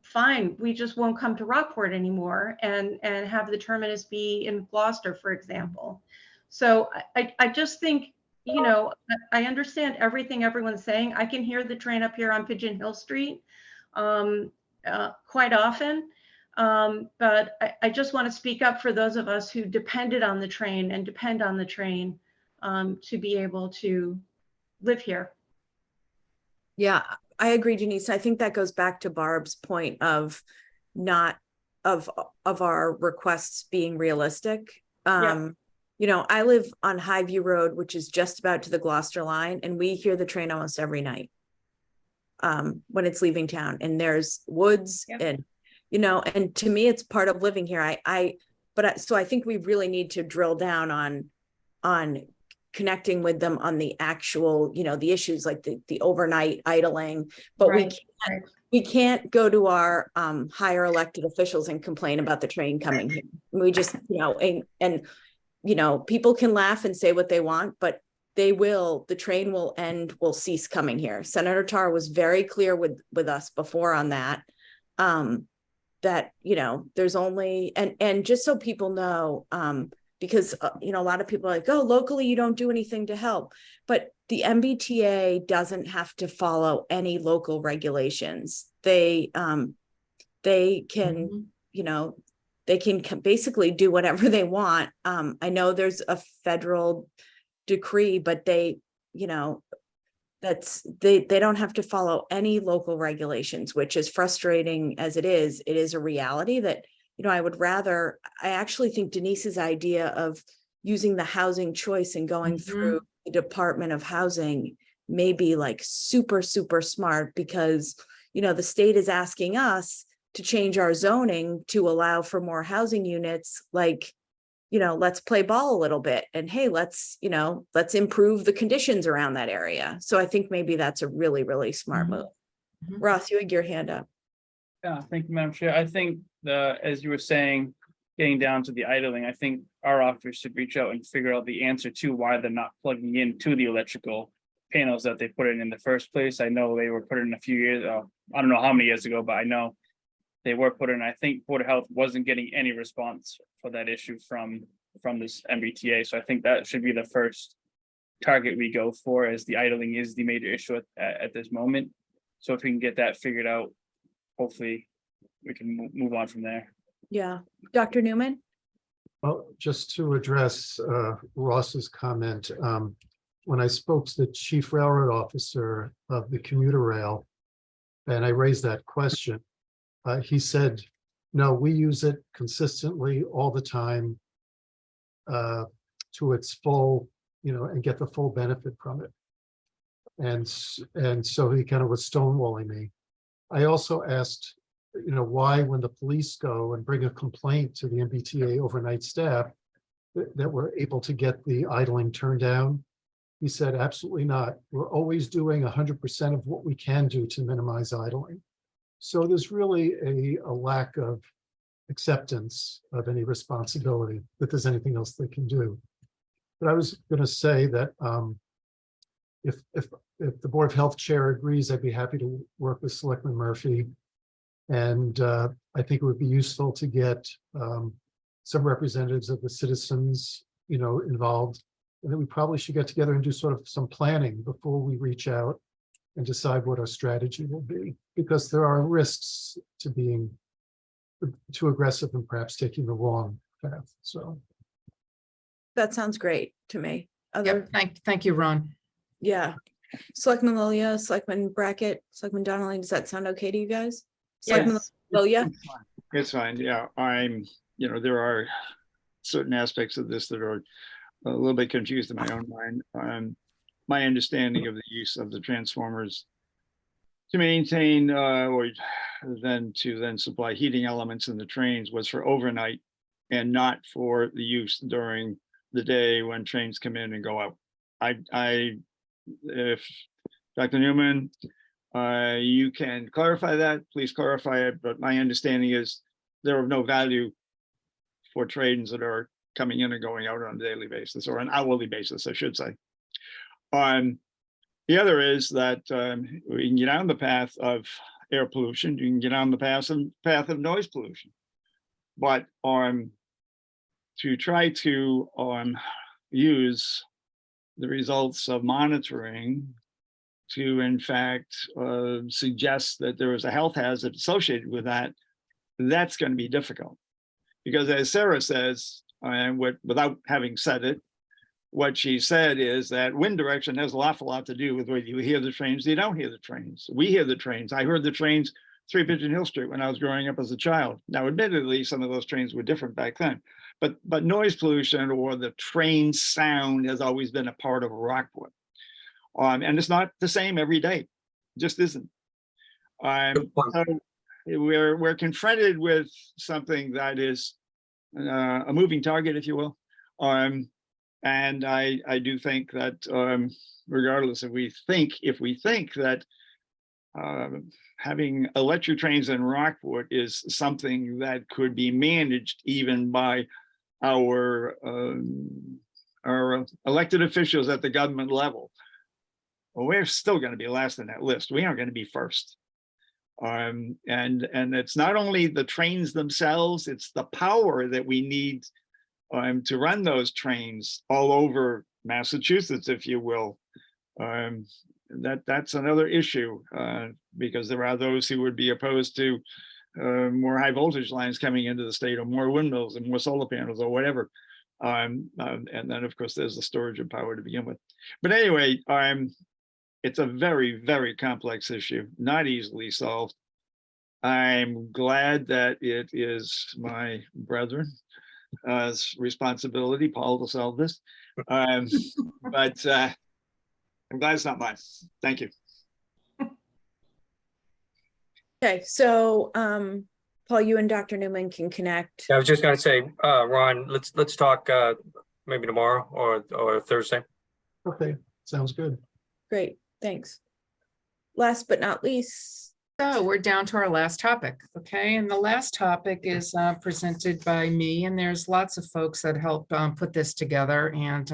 fine, we just won't come to Rockport anymore and have the terminus be in Gloucester, for example. So I just think, you know, I understand everything everyone's saying. I can hear the train up here on Pigeon Hill Street quite often. But I just want to speak up for those of us who depended on the train and depend on the train to be able to live here. Yeah, I agree, Denise. I think that goes back to Barb's point of not of our requests being realistic. You know, I live on Highview Road, which is just about to the Gloucester line, and we hear the train almost every night when it's leaving town. And there's woods and, you know, and to me, it's part of living here. So I think we really need to drill down on connecting with them on the actual, you know, the issues like the overnight idling, but we can't go to our higher elected officials and complain about the train coming here. We just, you know, and you know, people can laugh and say what they want, but the train will cease coming here. Senator Tarr was very clear with us before on that, that, you know, there's only, and just so people know, because, you know, a lot of people are like, oh, locally, you don't do anything to help, but the MBTA doesn't have to follow any local regulations. They can, you know, they can basically do whatever they want. I know there's a federal decree, but they, you know, they don't have to follow any local regulations, which is frustrating as it is a reality that, you know, I actually think Denise's idea of using the housing choice and going through the Department of Housing may be like super, super smart because, you know, the state is asking us to change our zoning to allow for more housing units. Like, you know, let's play ball a little bit and hey, let's improve the conditions around that area. So I think maybe that's a really, really smart move. Ross, you had your hand up. Yeah, thank you, Madam Chair. I think as you were saying, getting down to the idling, I think our office should reach out and figure out the answer to why they're not plugging into the electrical panels that they put in the first place. I know they were put in a few years, I don't know how many years ago, but I know they were put in. I think Board of Health wasn't getting any response for that issue from this MBTA. So I think that should be the first target we go for, as the idling is the major issue at this moment. So if we can get that figured out, hopefully we can move on from there. Yeah. Dr. Newman? Well, just to address Ross's comment, when I spoke to the chief railroad officer of the commuter rail, and I raised that question, he said, no, we use it consistently all the time to its full, and get the full benefit from it. And so he kind of was stonewalling me. I also asked, why when the police go and bring a complaint to the MBTA overnight staff that we're able to get the idling turned down. He said, absolutely not. We're always doing 100% of what we can do to minimize idling. So there's really a lack of acceptance of any responsibility that there's anything else they can do. But I was going to say that if the Board of Health chair agrees, I'd be happy to work with Selectman Murphy. And I think it would be useful to get some representatives of the citizens, involved. And then we probably should get together and do sort of some planning before we reach out and decide what our strategy will be, because there are risks to being too aggressive and perhaps taking the wrong path. So That sounds great to me. Yep, thank you, Ron. Yeah. Selectman Lilia, Selectman Brackett, Selectman Donnelly, does that sound okay to you guys? Yes. Selectman Lilia? It's fine. Yeah, there are certain aspects of this that are a little bit confused in my own mind. My understanding of the use of the transformers to maintain or then supply heating elements in the trains was for overnight and not for the use during the day when trains come in and go out. If Dr. Newman, you can clarify that, please clarify it, but my understanding is they're of no value for trains that are coming in and going out on a daily basis, or an hourly basis, I should say. The other is that we can get down the path of air pollution, you can get on the path of noise pollution. But to try to use the results of monitoring to, in fact, suggest that there is a health hazard associated with that, that's going to be difficult. Because as Sarah says, without having said it, what she said is that wind direction has an awful lot to do with whether you hear the trains, you don't hear the trains. We hear the trains. I heard the trains 3 Pigeon Hill Street when I was growing up as a child. Now, admittedly, some of those trains were different back then, but noise pollution or the train sound has always been a part of Rockport. And it's not the same every day, it just isn't. So we're confronted with something that is a moving target, if you will. And I do think that regardless if we think that having electric trains in Rockport is something that could be managed even by our elected officials at the government level, well, we're still going to be last in that list. We aren't going to be first. And it's not only the trains themselves, it's the power that we need to run those trains all over Massachusetts, if you will. That's another issue because there are those who would be opposed to more high voltage lines coming into the state, or more windmills and more solar panels or whatever. And then of course there's the storage of power to begin with. But anyway, it's a very, very complex issue, not easily solved. I'm glad that it is my brethren responsibility, Paul, to solve this. But I'm glad it's not mine. Thank you. Okay, so Paul, you and Dr. Newman can connect. I was just going to say, Ron, let's talk maybe tomorrow or Thursday. Okay, sounds good. Great, thanks. Last but not least. So we're down to our last topic, okay? And the last topic is presented by me, and there's lots of folks that helped put this together, and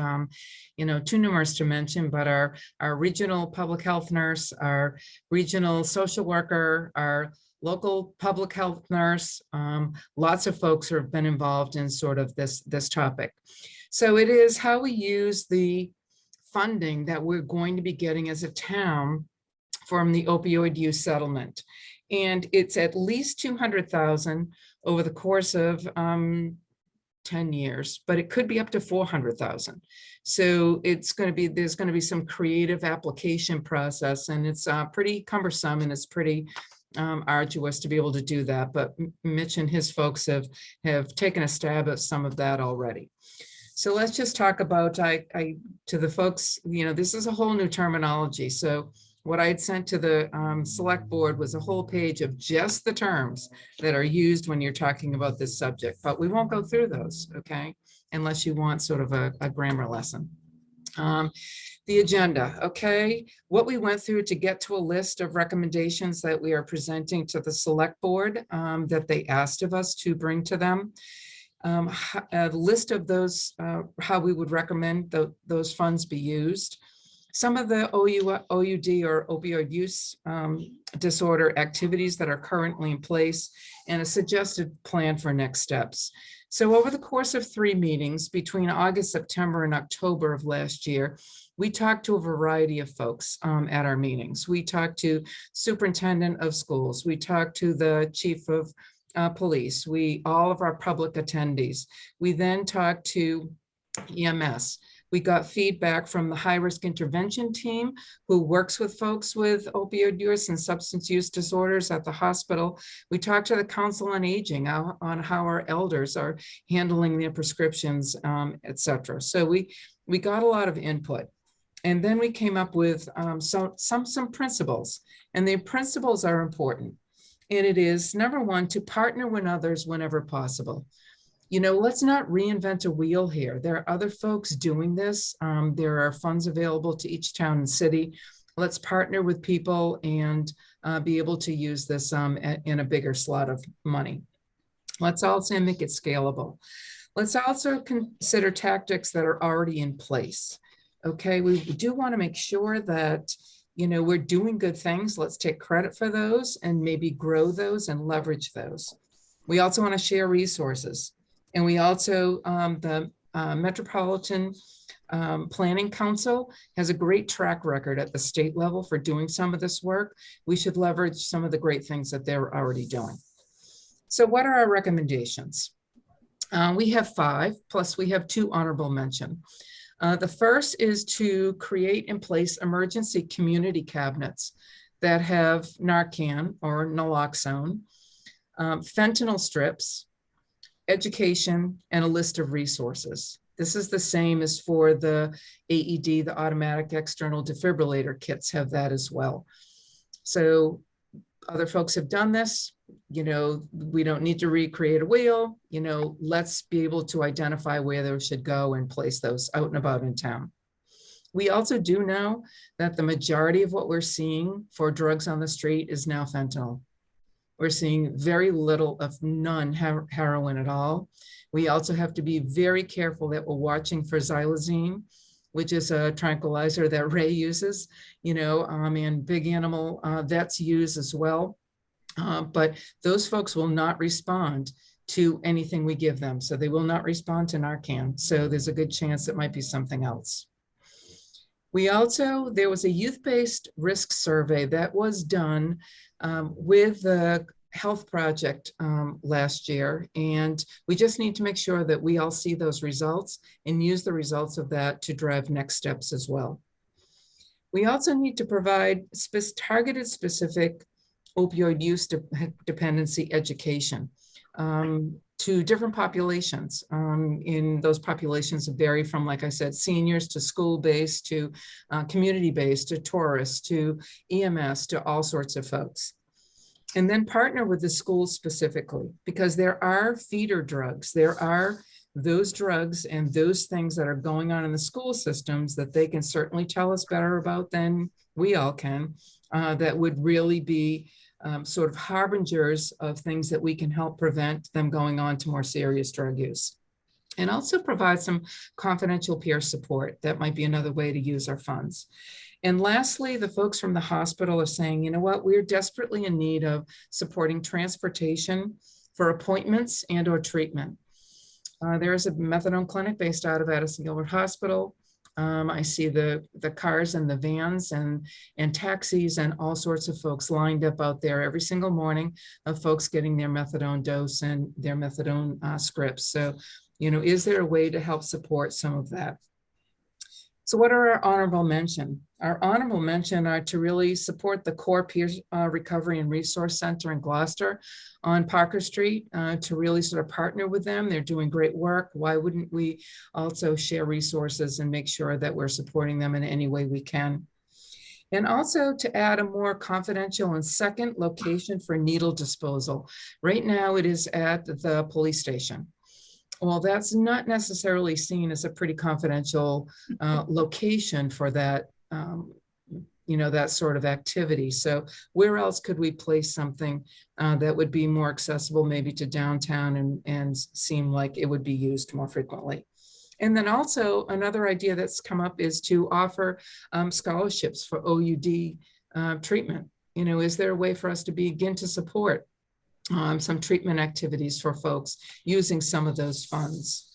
too numerous to mention, but our regional public health nurse, our regional social worker, our local public health nurse, lots of folks who have been involved in sort of this topic. So it is how we use the funding that we're going to be getting as a town from the opioid use settlement. And it's at least $200,000 over the course of 10 10 years, but it could be up to 400,000. So it's going to be, there's going to be some creative application process, and it's pretty cumbersome, and it's pretty arduous to be able to do that. But Mitch and his folks have taken a stab at some of that already. So let's just talk about, to the folks, you know, this is a whole new terminology. So what I had sent to the select board was a whole page of just the terms that are used when you're talking about this subject, but we won't go through those, okay? Unless you want sort of a grammar lesson. The agenda, okay? What we went through to get to a list of recommendations that we are presenting to the select board that they asked of us to bring to them. A list of those, how we would recommend those funds be used. Some of the OUD or opioid use disorder activities that are currently in place, and a suggested plan for next steps. So over the course of 3 meetings between August, September, and October of last year, we talked to a variety of folks at our meetings. We talked to superintendent of schools. We talked to the chief of police. All of our public attendees. We then talked to EMS. We got feedback from the high-risk intervention team who works with folks with opioid use and substance use disorders at the hospital. We talked to the Council on Aging on how our elders are handling their prescriptions, et cetera. So we got a lot of input. And then we came up with some principles, and the principles are important. And it is, number one, to partner with others whenever possible. You know, let's not reinvent a wheel here. There are other folks doing this. There are funds available to each town and city. Let's partner with people and be able to use this in a bigger slot of money. Let's also make it scalable. Let's also consider tactics that are already in place. Okay, we do want to make sure that, you know, we're doing good things. Let's take credit for those and maybe grow those and leverage those. We also want to share resources. And we also, the Metropolitan Planning Council has a great track record at the state level for doing some of this work. We should leverage some of the great things that they're already doing. So what are our recommendations? We have 5, plus we have 2 honorable mention. The first is to create in place emergency community cabinets that have Narcan or naloxone, fentanyl strips, education, and a list of resources. This is the same as for the AED, the automatic external defibrillator kits have that as well. So other folks have done this. You know, we don't need to recreate a wheel. You know, let's be able to identify where those should go and place those out and about in town. We also do know that the majority of what we're seeing for drugs on the street is now fentanyl. We're seeing very little of none heroin at all. We also have to be very careful that we're watching for xylazine, which is a tranquilizer that Ray uses, you know, and big animal vets use as well. But those folks will not respond to anything we give them. So they will not respond to Narcan. So there's a good chance it might be something else. We also, there was a youth-based risk survey that was done with the Health Project last year. And we just need to make sure that we all see those results and use the results of that to drive next steps as well. We also need to provide targeted specific opioid use dependency education to different populations. In those populations vary from, like I said, seniors to school-based to community-based to tourists to EMS to all sorts of folks. And then partner with the schools specifically, because there are feeder drugs. There are those drugs and those things that are going on in the school systems that they can certainly tell us better about than we all can, that would really be sort of harbingers of things that we can help prevent them going on to more serious drug use. And also provide some confidential peer support. That might be another way to use our funds. And lastly, the folks from the hospital are saying, you know what, we're desperately in need of supporting transportation for appointments and or treatment. There is a methadone clinic based out of Addison Gilbert Hospital. I see the cars and the vans and taxis and all sorts of folks lined up out there every single morning of folks getting their methadone dose and their methadone scripts. So Is there a way to help support some of that? So what are our honorable mention? Our honorable mention are to really support the core peer recovery and resource center in Gloucester on Parker Street, to really sort of partner with them. They're doing great work. Why wouldn't we also share resources and make sure that we're supporting them in any way we can? And also to add a more confidential and second location for needle disposal. Right now it is at the police station. Well, that's not necessarily seen as a pretty confidential location for that, that sort of activity. So where else could we place something that would be more accessible, maybe to downtown and seem like it would be used more frequently? And then also another idea that's come up is to offer scholarships for OUD treatment. Is there a way for us to begin to support some treatment activities for folks using some of those funds?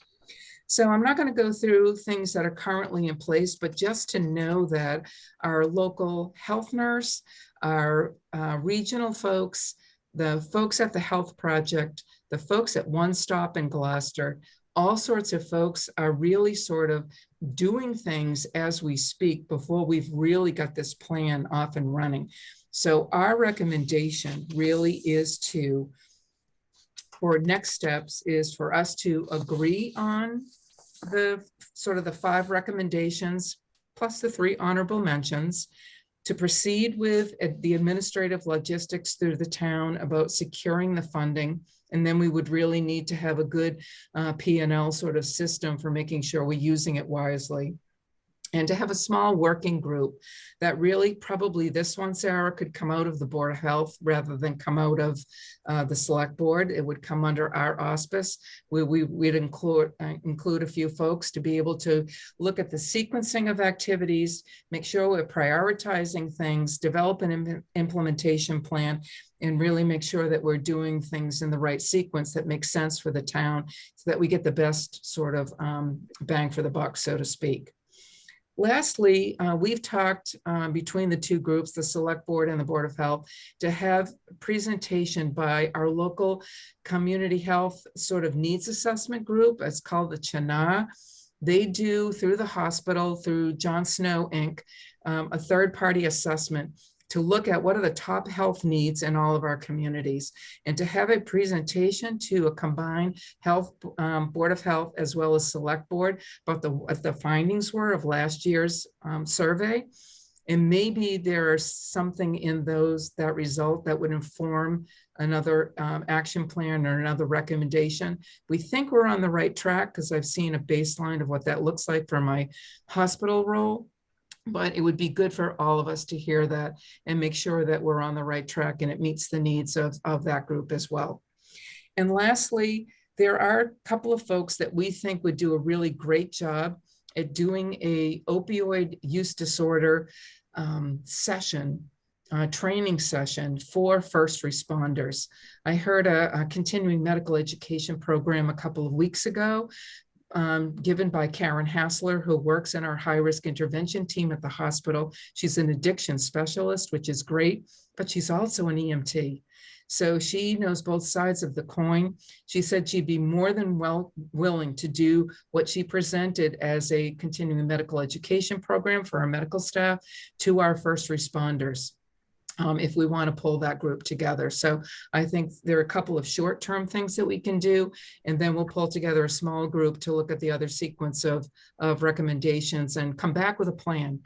So I'm not going to go through things that are currently in place, but just to know that our local health nurse, our regional folks, the folks at the Health Project, the folks at One Stop in Gloucester, all sorts of folks are really sort of doing things as we speak before we've really got this plan off and running. So our recommendation really is for next steps is for us to agree on the sort of the 5 recommendations plus the 3 honorable mentions, to proceed with the administrative logistics through the town about securing the funding. And then we would really need to have a good P&L sort of system for making sure we're using it wisely. And to have a small working group that really probably this one, Sarah, could come out of the Board of Health rather than come out of the Select Board. It would come under our auspice. We'd include a few folks to be able to look at the sequencing of activities, make sure we're prioritizing things, develop an implementation plan, and really make sure that we're doing things in the right sequence that makes sense for the town so that we get the best sort of bang for the buck, so to speak. Lastly, we've talked between the 2 groups, the Select Board and the Board of Health, to have a presentation by our local community health sort of needs assessment group. It's called the CHNA. They do, through the hospital, through John Snow Inc., a third-party assessment to look at what are the top health needs in all of our communities, and to have a presentation to a combined health Board of Health as well as Select Board about what the findings were of last year's survey. And maybe there's something in that result that would inform another action plan or another recommendation. We think we're on the right track because I've seen a baseline of what that looks like for my hospital role. But it would be good for all of us to hear that and make sure that we're on the right track and it meets the needs of that group as well. And lastly, there are a couple of folks that we think would do a really great job at doing a opioid use disorder session, training session for first responders. I heard a continuing medical education program a couple of weeks ago given by Karen Hassler, who works in our high-risk intervention team at the hospital. She's an addiction specialist, which is great, but she's also an EMT. So she knows both sides of the coin. She said she'd be more than willing to do what she presented as a continuing medical education program for our medical staff to our first responders. If we want to pull that group together. So I think there are a couple of short-term things that we can do, and then we'll pull together a small group to look at the other sequence of recommendations and come back with a plan.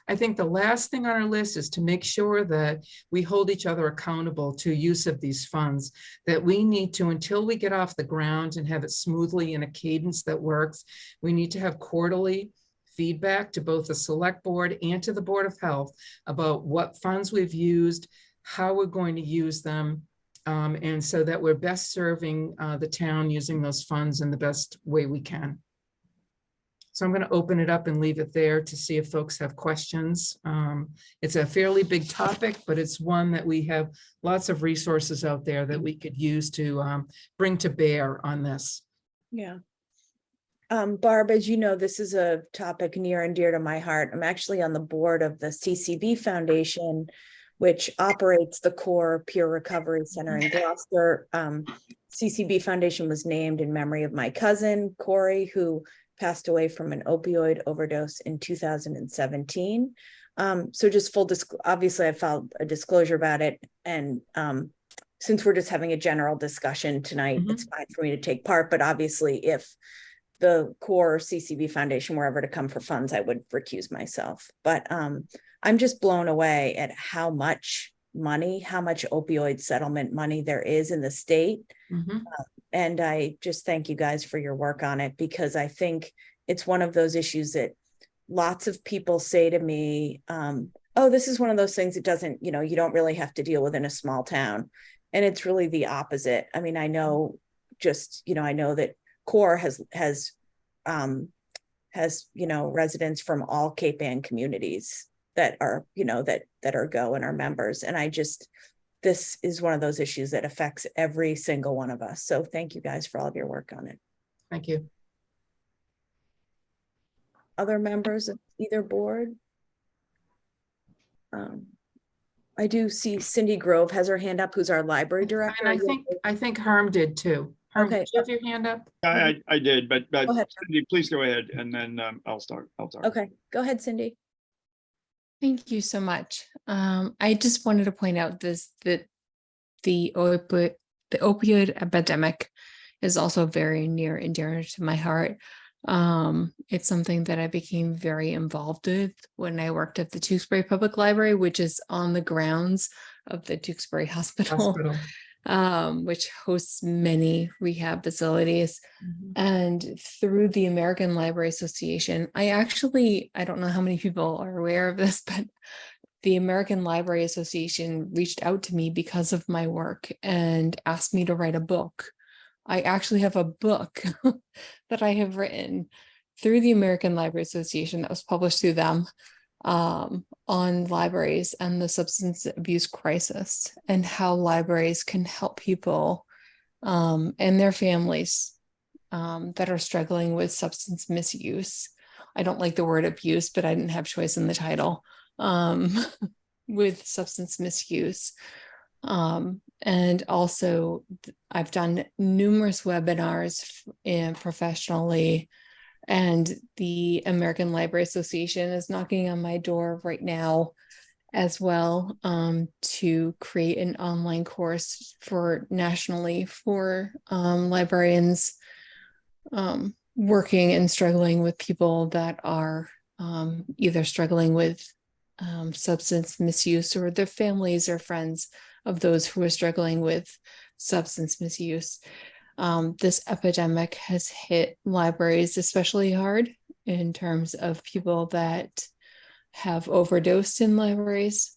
I think the last thing on our list is to make sure that we hold each other accountable to use of these funds, that we need to, until we get off the ground and have it smoothly in a cadence that works, we need to have quarterly feedback to both the Select Board and to the Board of Health about what funds we've used, how we're going to use them, and so that we're best serving the town using those funds in the best way we can. So I'm going to open it up and leave it there to see if folks have questions. It's a fairly big topic, but it's one that we have lots of resources out there that we could use to bring to bear on this. Yeah. Barb, as you know, this is a topic near and dear to my heart. I'm actually on the board of the CCB Foundation, which operates the core Peer Recovery Center in Gloucester. CCB Foundation was named in memory of my cousin, Corey, who passed away from an opioid overdose in 2017. So just obviously I filed a disclosure about it. And since we're just having a general discussion tonight, it's fine for me to take part, but obviously if the core CCB Foundation were ever to come for funds, I would recuse myself. But I'm just blown away at how much money, how much opioid settlement money there is in the state. And I just thank you guys for your work on it, because I think it's one of those issues that lots of people say to me, oh, this is one of those things that doesn't, you don't really have to deal with in a small town. And it's really the opposite. I mean, I know I know that CORE has residents from all Cape Ann communities that are, that are GO and are members. And this is one of those issues that affects every single one of us. So thank you guys for all of your work on it. Thank you. Other members of either board? I do see Cindy Grove has her hand up, who's our library director. And I think Herm did too. Herm, Okay. did you have your hand up? I did, but Go ahead. Cindy, please go ahead, and then I'll start. Okay, go ahead, Cindy. Thank you so much. I just wanted to point out that the opioid epidemic is also very near and dear to my heart. It's something that I became very involved with when I worked at the Tewksbury Public Library, which is on the grounds of the Tewksbury Hospital. Which hosts many rehab facilities. And through the American Library Association, I don't know how many people are aware of this, but the American Library Association reached out to me because of my work and asked me to write a book. I actually have a book that I have written through the American Library Association that was published through them, on libraries and the substance abuse crisis, and how libraries can help people and their families that are struggling with substance misuse. I don't like the word abuse, but I didn't have choice in the title. With substance misuse. And also I've done numerous webinars professionally, and the American Library Association is knocking on my door right now as well, to create an online course nationally for librarians working and struggling with people that are either struggling with substance misuse, or their families or friends of those who are struggling with substance misuse. This epidemic has hit libraries especially hard in terms of people that have overdosed in libraries.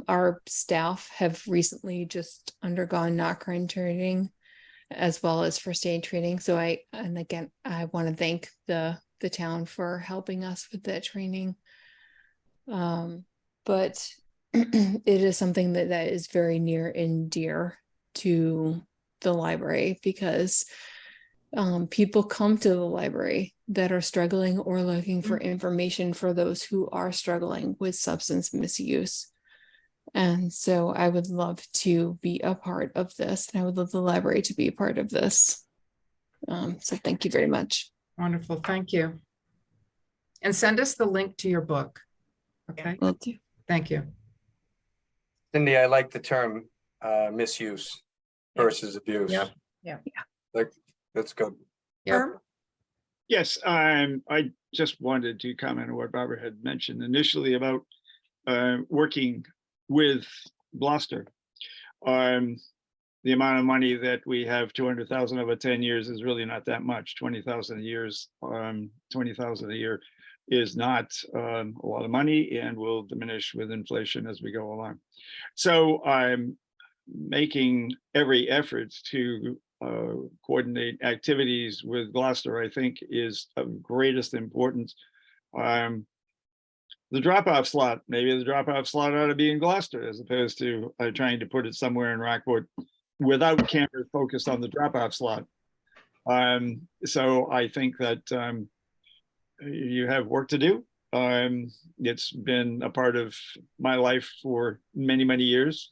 Our staff have recently just undergone NOCRN training as well as first aid training. So I want to thank the town for helping us with that training. But it is something that is very near and dear to the library, because people come to the library that are struggling or looking for information for those who are struggling with substance misuse. And so I would love to be a part of this, and I would love the library to be a part of this. So thank you very much. Wonderful, thank you. And send us the link to your book. Okay, will do. Thank you. Cindy, I like the term misuse versus abuse. Yeah. Like, that's good. Yes, I just wanted to comment on what Barbara had mentioned initially about working with Gloucester. The amount of money that we have, 200,000 over 10 years, is really not that much. 20,000 a year, 20,000 a year is not a lot of money, and will diminish with inflation as we go along. So I'm making every effort to coordinate activities with Gloucester. I think is of greatest importance. The drop-off slot, maybe the drop-off slot ought to be in Gloucester, as opposed to trying to put it somewhere in Rockport without cameras focused on the drop-off slot. So I think that you have work to do, It's been a part of my life for many, many years.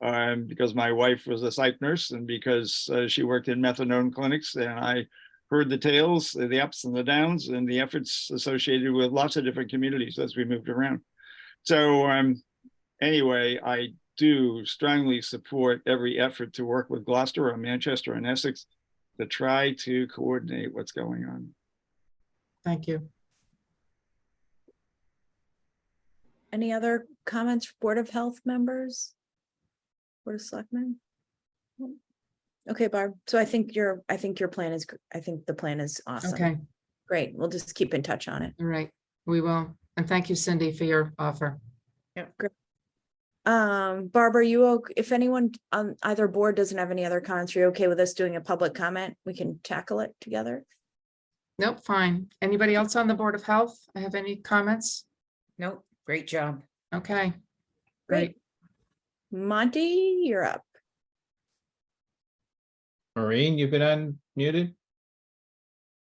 Because my wife was a psych nurse and because she worked in methadone clinics, and I heard the tales, the ups and the downs, and the efforts associated with lots of different communities as we moved around. So anyway, I do strongly support every effort to work with Gloucester or Manchester and Essex to try to coordinate what's going on. Thank you. Any other comments, Board of Health members? Board of Selectmen? Okay, Barb. So I think your plan is, I think the plan is awesome. Okay. Great. We'll just keep in touch on it. All right. We will. And thank you, Cindy, for your offer. Yeah. Great. Barbara, if anyone on either board doesn't have any other comments, are you okay with us doing a public comment? We can tackle it together. Nope, fine. Anybody else on the Board of Health have any comments? Nope, great job. Okay. Great. Monty, you're up. Maureen, you've been unmuted.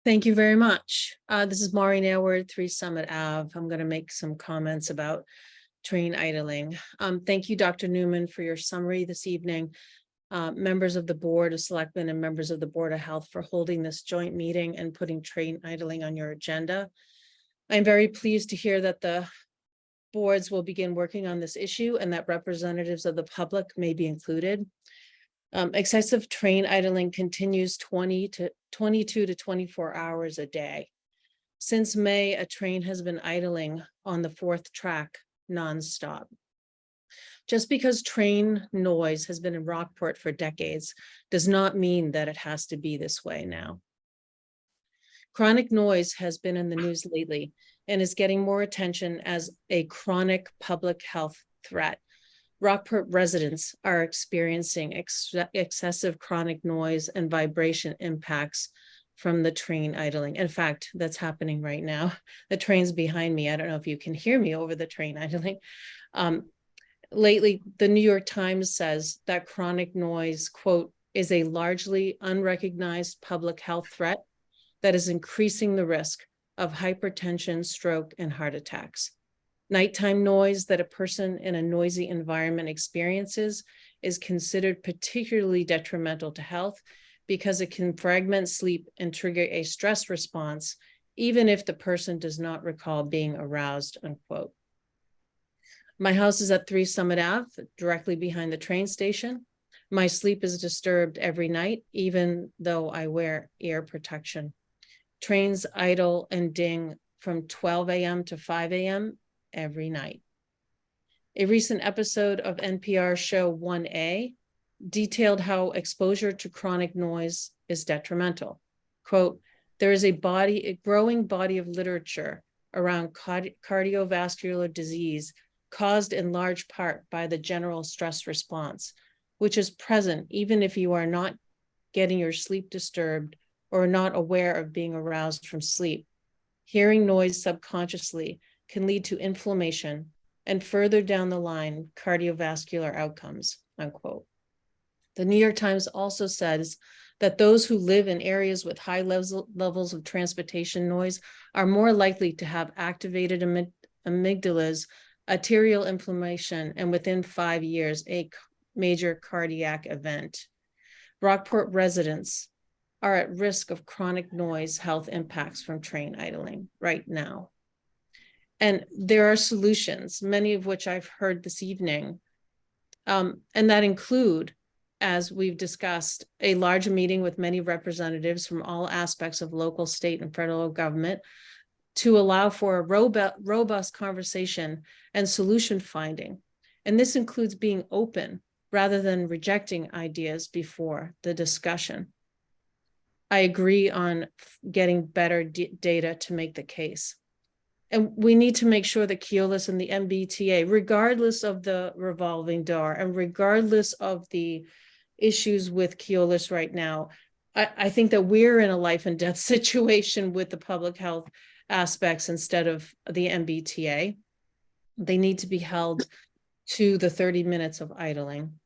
Thank you very much. This is Maureen Aylward, 3 Summit Ave. I'm going to make some comments about train idling. Thank you, Dr. Newman, for your summary this evening. Members of the Board of Selectmen and members of the Board of Health for holding this joint meeting and putting train idling on your agenda. I'm very pleased to hear that the boards will begin working on this issue and that representatives of the public may be included. Excessive train idling continues 22 to 24 hours a day. Since May, a train has been idling on the 4th track nonstop. Just because train noise has been in Rockport for decades does not mean that it has to be this way now. Chronic noise has been in the news lately and is getting more attention as a chronic public health threat. Rockport residents are experiencing excessive chronic noise and vibration impacts from the train idling. In fact, that's happening right now. The train's behind me. I don't know if you can hear me over the train idling. Lately, the New York Times says that chronic noise, quote, is a largely unrecognized public health threat that is increasing the risk of hypertension, stroke, and heart attacks. Nighttime noise that a person in a noisy environment experiences is considered particularly detrimental to health because it can fragment sleep and trigger a stress response, even if the person does not recall being aroused, unquote. My house is at 3 Summit Ave, directly behind the train station. My sleep is disturbed every night, even though I wear ear protection. Trains idle and ding from 12 a.m. to 5 a.m. every night. A recent episode of NPR show 1A detailed how exposure to chronic noise is detrimental. Quote, there is a growing body of literature around cardiovascular disease caused in large part by the general stress response, which is present even if you are not getting your sleep disturbed or not aware of being aroused from sleep. Hearing noise subconsciously can lead to inflammation and further down the line, cardiovascular outcomes, unquote. The New York Times also says that those who live in areas with high levels of transportation noise are more likely to have activated amygdalas, arterial inflammation, and within 5 years, a major cardiac event. Rockport residents are at risk of chronic noise health impacts from train idling right now. And there are solutions, many of which I've heard this evening, and that include, as we've discussed, a large meeting with many representatives from all aspects of local, state, and federal government to allow for a robust conversation and solution finding. And this includes being open rather than rejecting ideas before the discussion. I agree on getting better data to make the case. And we need to make sure that Keolis and the MBTA, regardless of the revolving door and regardless of the issues with Keolis right now, I think that we're in a life and death situation with the public health aspects instead of the MBTA. They need to be held to the 30 minutes of idling.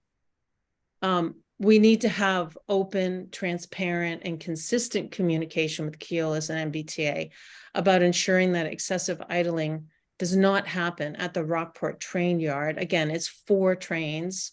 we need to have open, transparent, and consistent communication with Keolis and MBTA about ensuring that excessive idling does not happen at the Rockport train yard. Again, it's 4 trains.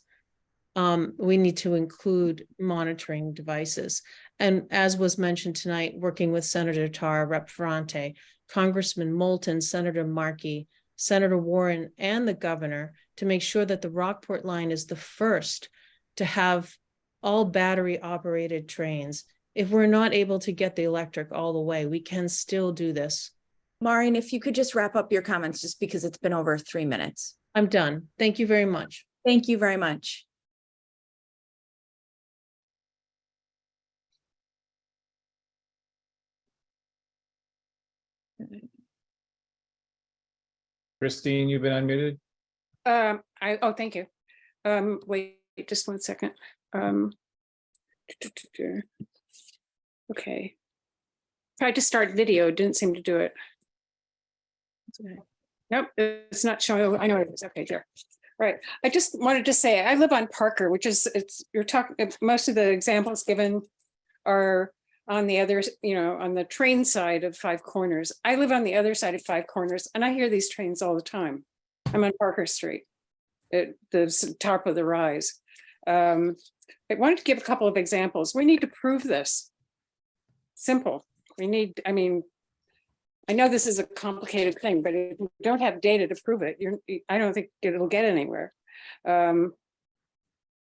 We need to include monitoring devices. And as was mentioned tonight, working with Senator Tar, Rep. Ferrante, Congressman Moulton, Senator Markey, Senator Warren, and the governor to make sure that the Rockport line is the first to have all battery operated trains. If we're not able to get the electric all the way, we can still do this. Maureen, if you could just wrap up your comments, just because it's been over 3 minutes. I'm done. Thank you very much. Thank you very much. Christine, you've been unmuted. Thank you. Wait just 1 second. Okay. Tried to start video, didn't seem to do it. Nope, it's not showing. I know it is. Okay, there. Right. I just wanted to say I live on Parker, which is you're talking. Most of the examples given are on the other, on the train side of Five Corners. I live on the other side of Five Corners, and I hear these trains all the time. I'm on Parker Street, at the top of the rise. I wanted to give a couple of examples. We need to prove this. Simple. We need, I know this is a complicated thing, but if you don't have data to prove it, I don't think it'll get anywhere.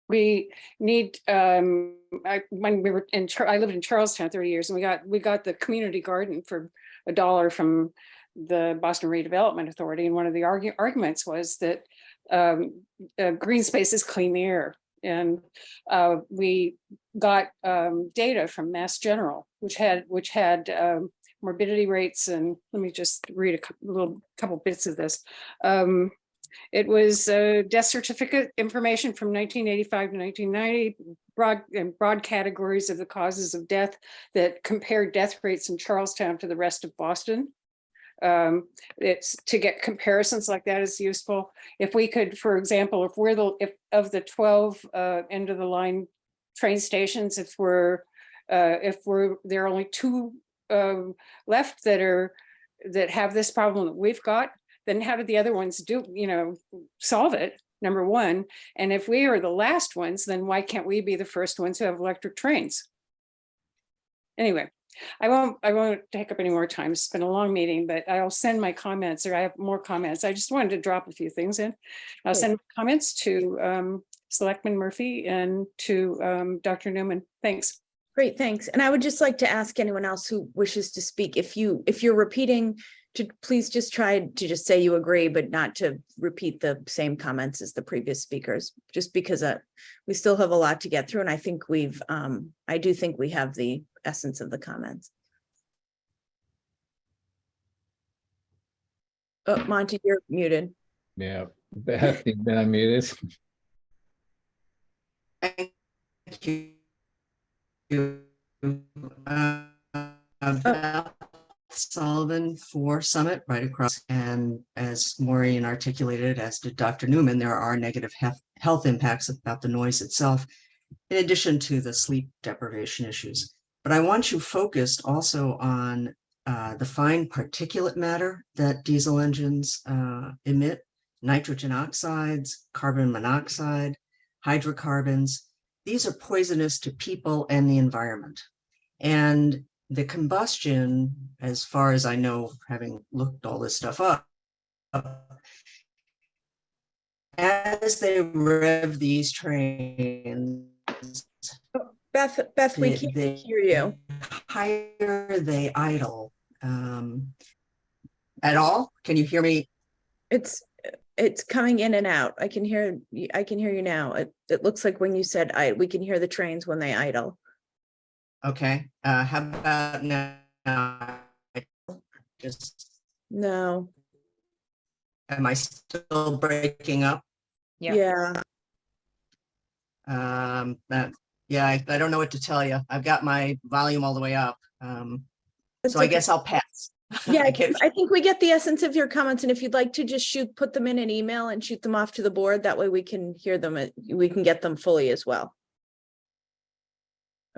We need, when we were in, I lived in Charlestown 30 years, and we got the community garden for $1 from the Boston Redevelopment Authority. And one of the arguments was that green space is clean air. And we got data from Mass General, which had morbidity rates, and let me just read a couple bits of this. It was death certificate information from 1985 to 1990, broad categories of the causes of death that compared death rates in Charlestown to the rest of Boston. It's to get comparisons like that is useful. If we could, for example, if of the 12 end of the line train stations, if there are only 2 left that have this problem that we've got, then how did the other ones solve it? Number one. And if we are the last ones, then why can't we be the first ones who have electric trains? Anyway, I won't take up any more time. It's been a long meeting, but I'll send my comments, or I have more comments. I just wanted to drop a few things in. I'll send my comments to Selectman Murphy and to Dr. Newman. Thanks. Great, thanks. And I would just like to ask anyone else who wishes to speak, if you're repeating, to please just try to just say you agree, but not to repeat the same comments as the previous speakers, just because we still have a lot to get through. And I think I do think we have the essence of the comments. Oh, Monty, you're muted. Yeah, Beth, you've been unmuted. Thank you. Sullivan for Summit right across, and as Maureen articulated, as did Dr. Newman, there are negative health impacts about the noise itself, in addition to the sleep deprivation issues. But I want you focused also on the fine particulate matter that diesel engines emit, nitrogen oxides, carbon monoxide, hydrocarbons. These are poisonous to people and the environment. And the combustion, as far as I know, having looked all this stuff up, as they rev these trains, Beth, we can't hear you. Higher they idle. At all? Can you hear me? It's coming in and out. I can hear you now. It looks like when you said we can hear the trains when they idle. Okay. How about now? No. Am I still breaking up? Yeah. I don't know what to tell you. I've got my volume all the way up. So I guess I'll pass. Yeah, I think we get the essence of your comments, and if you'd like to just put them in an email and shoot them off to the board, that way we can hear them. We can get them fully as well.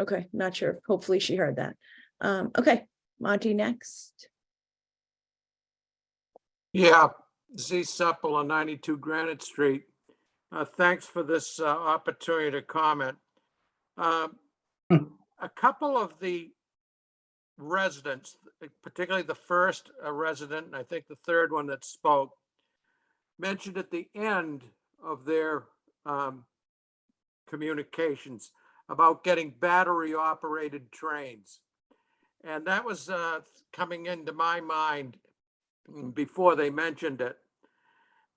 Okay, not sure. Hopefully she heard that. Okay, Monty next. Yeah, Z Supple on 92 Granite Street. Thanks for this opportunity to comment. A couple of the residents, particularly the first resident, and I think the third one that spoke, mentioned at the end of their communications about getting battery operated trains. And that was coming into my mind before they mentioned it.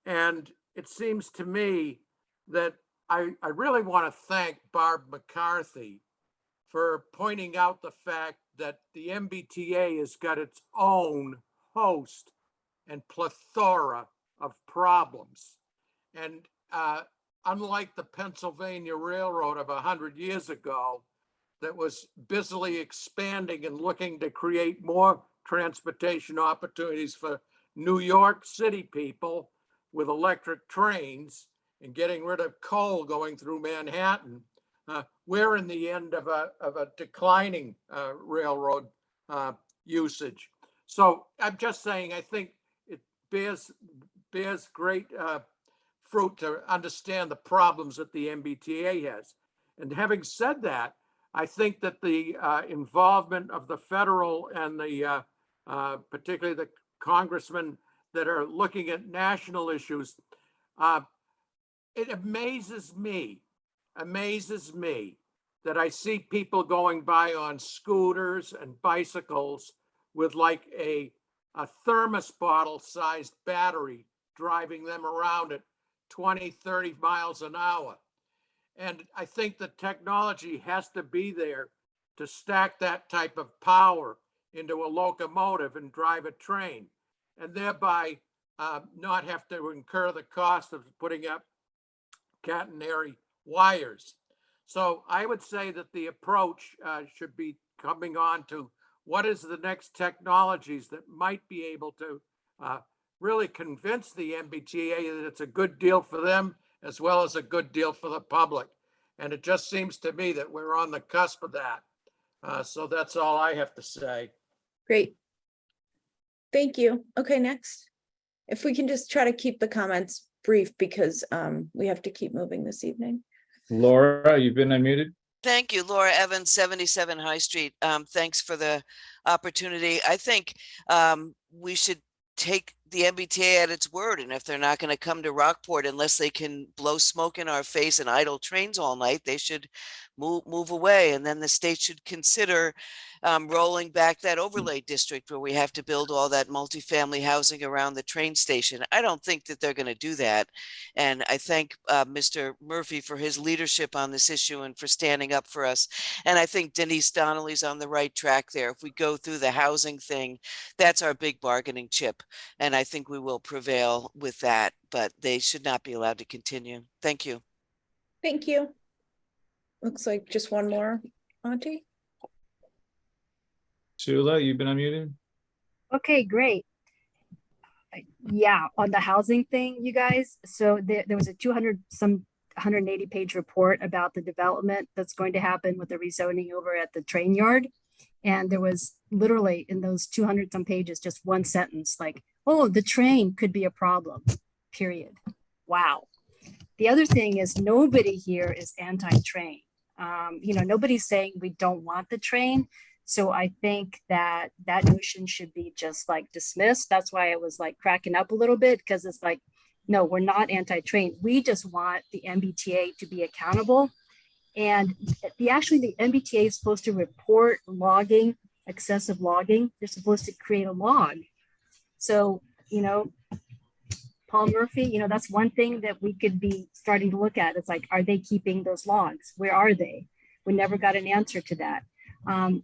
And it seems to me that I really want to thank Barb McCarthy for pointing out the fact that the MBTA has got its own host and plethora of problems. And unlike the Pennsylvania Railroad of 100 years ago, that was busily expanding and looking to create more transportation opportunities for New York City people with electric trains and getting rid of coal going through Manhattan, we're in the end of a declining railroad usage. So I'm just saying, I think it bears great fruit to understand the problems that the MBTA has. And having said that, I think that the involvement of the federal and the particularly the congressmen that are looking at national issues, it amazes me that I see people going by on scooters and bicycles with like a thermos bottle sized battery driving them around at 20, 30 miles an hour. And I think the technology has to be there to stack that type of power into a locomotive and drive a train, and thereby not have to incur the cost of putting up catenary wires. So I would say that the approach should be coming on to what is the next technologies that might be able to really convince the MBTA that it's a good deal for them as well as a good deal for the public. And it just seems to me that we're on the cusp of that. So that's all I have to say. Great. Thank you. Okay, next. If we can just try to keep the comments brief because we have to keep moving this evening. Laura, you've been unmuted. Thank you, Laura Evans, 77 High Street. Thanks for the opportunity. I think we should take the MBTA at its word. And if they're not going to come to Rockport unless they can blow smoke in our face and idle trains all night, they should move away. And then the state should consider rolling back that overlay district where we have to build all that multifamily housing around the train station. I don't think that they're going to do that. And I thank Mr. Murphy for his leadership on this issue and for standing up for us. And I think Denise Donnelly's on the right track there. If we go through the housing thing, that's our big bargaining chip. And I think we will prevail with that, but they should not be allowed to continue. Thank you. Thank you. Looks like just one more, Auntie. Shula, you've been unmuted. Okay, great. Yeah, on the housing thing, you guys. So there was a 180 page report about the development that's going to happen with the rezoning over at the train yard. And there was literally in those 200 some pages, just one sentence like, oh, the train could be a problem, period. Wow. The other thing is nobody here is anti-train. Nobody's saying we don't want the train. So I think that notion should be just like dismissed. That's why I was like cracking up a little bit, because it's like, no, we're not anti-train. We just want the MBTA to be accountable. And the MBTA is supposed to report logging, excessive logging. They're supposed to create a log. So, Paul Murphy, that's one thing that we could be starting to look at. It's like, are they keeping those logs? Where are they? We never got an answer to that.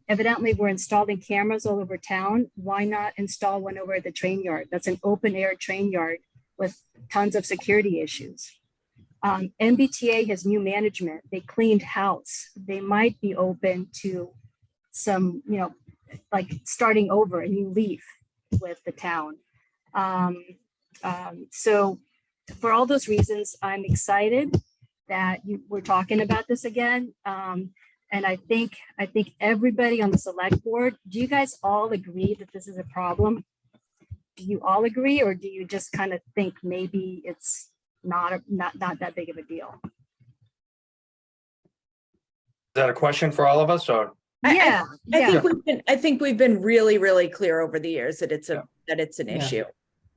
Evidently, we're installing cameras all over town. Why not install one over at the train yard? That's an open air train yard with tons of security issues. MBTA has new management. They cleaned house. They might be open to some, like starting over a new leaf with the town. So for all those reasons, I'm excited that we're talking about this again. And I think everybody on the select board, do you guys all agree that this is a problem? Do you all agree, or do you just kind of think maybe it's not that big of a deal? Is that a question for all of us, or? Yeah, I think we've been really, really clear over the years that it's an Yeah. issue.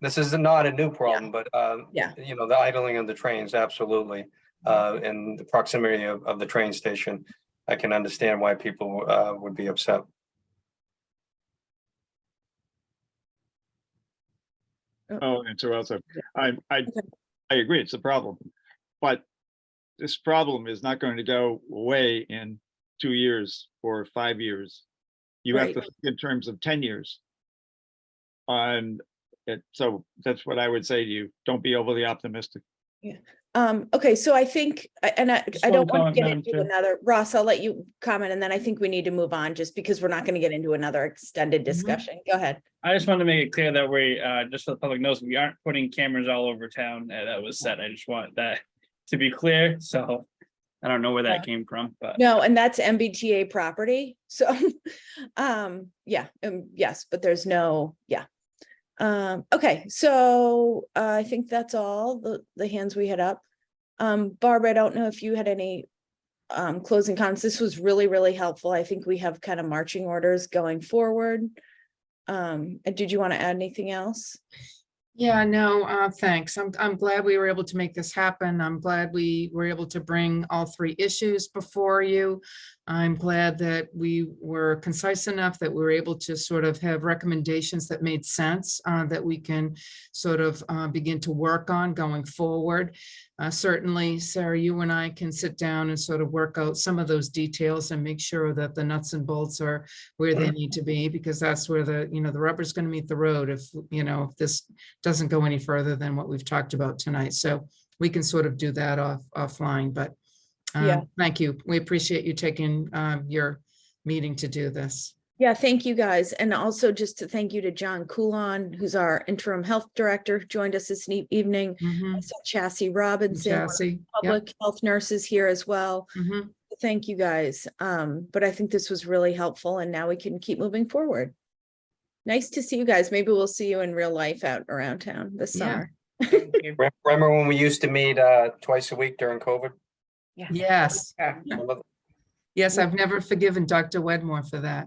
This is not a new problem, but, Yeah. you know, the idling of the trains, absolutely. And the proximity of the train station, I can understand why people, would be upset. Oh, and so also, I agree, it's a problem. But this problem is not going to go away in 2 years or 5 years. You have to think in terms of 10 years. And so that's what I would say to you. Don't be overly optimistic. Yeah. Okay, so I think, and I don't want to get Madam into Chair. another, Ross, I'll let you comment, and then I think we need to move on just because we're not going to get into another extended discussion. Go ahead. I just want to make it clear that we, just so the public knows, we aren't putting cameras all over town. That was said. I just want that to be clear. So I don't know where that came from, but. No, and that's MBTA property. So, yeah, yes, but there's no, yeah. Okay, so I think that's all the hands we had up. Barbara, I don't know if you had any closing comments. This was really, really helpful. I think we have kind of marching orders going forward. And did you want to add anything else? Yeah, no, thanks. I'm glad we were able to make this happen. I'm glad we were able to bring all three issues before you. I'm glad that we were concise enough that we were able to sort of have recommendations that made sense, that we can sort of begin to work on going forward. Certainly, Sarah, you and I can sit down and sort of work out some of those details and make sure that the nuts and bolts are where they need to be, because that's where the rubber's going to meet the road if this doesn't go any further than what we've talked about tonight. So we can sort of do that offline, but thank you. We appreciate you taking your meeting to do this. Yeah, thank you guys. And also just to thank you to John Coulon, who's our interim health director, who joined us this evening. I saw Chassie Robinson, one of the public health nurses here as well. Thank you guys. But I think this was really helpful, and now we can keep moving forward. Nice to see you guys. Maybe we'll see you in real life out around town this summer. Remember when we used to meet twice a week during COVID? Yes. Yes, I've never forgiven Dr. Wedmore for that.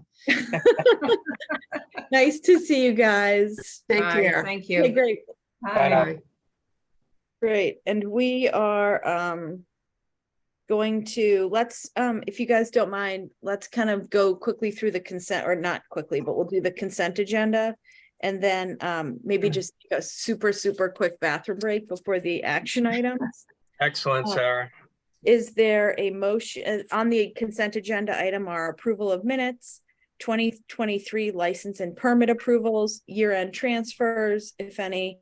Nice to see you guys. Take care. Thank you. Okay, great. Bye. Great. And we are going to, let's, if you guys don't mind, let's kind of go quickly through the consent, or not quickly, but we'll do the consent agenda. And then maybe just take a super, super quick bathroom break before the action items. Excellent, Sarah. Is there a motion on the consent agenda item? Are approval of minutes, 2023 license and permit approvals, year-end transfers, if any,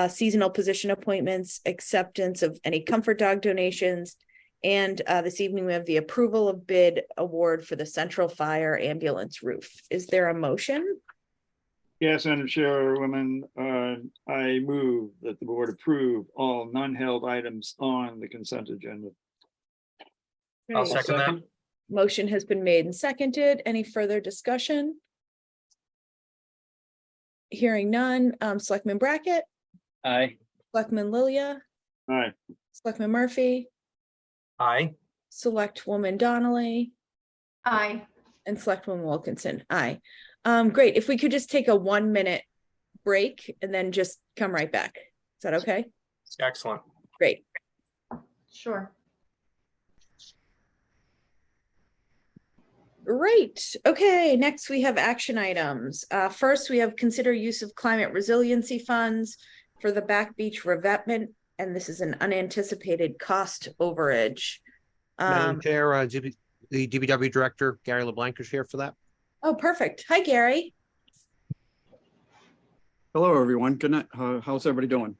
seasonal position appointments, acceptance of any comfort dog donations, and this evening we have the approval of bid award for the Central Fire Ambulance roof. Is there a motion? Yes, Madam Chairwoman, I move that the board approve all non-held items on the consent agenda. I'll second that. Motion has been made and seconded. Any further discussion? Hearing none. Selectman Brackett, Aye. Selectman Lilia, Aye. Selectman Murphy, Aye. Selectwoman Donnelly, Aye. and Selectwoman Wilkinson. Aye. Great. If we could just take a 1-minute break and then just come right back. Is that okay? Excellent. Great. Sure. Great. Okay, next we have action items. First, we have consider use of climate resiliency funds for the Back Beach revetment, and this is an unanticipated cost overage. Madam Chair, the DPW Director, Gary LeBlanc, is here for that. Oh, perfect. Hi, Gary. Hello, everyone. Good night. How's everybody doing?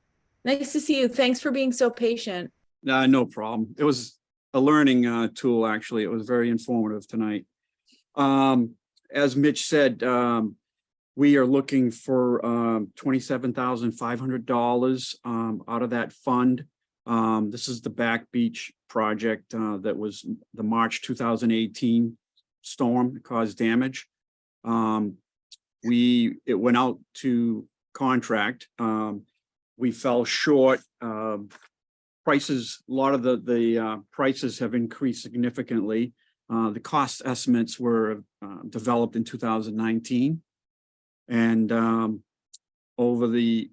Nice to see you. Thanks for being so patient. No problem. It was a learning tool, actually. It was very informative tonight. As Mitch said, we are looking for $27,500 out of that fund This is the Back Beach project that was the March 2018 storm that caused damage. It went out to contract. We fell short. Prices, a lot of the prices have increased significantly. The cost estimates were developed in 2019. And over the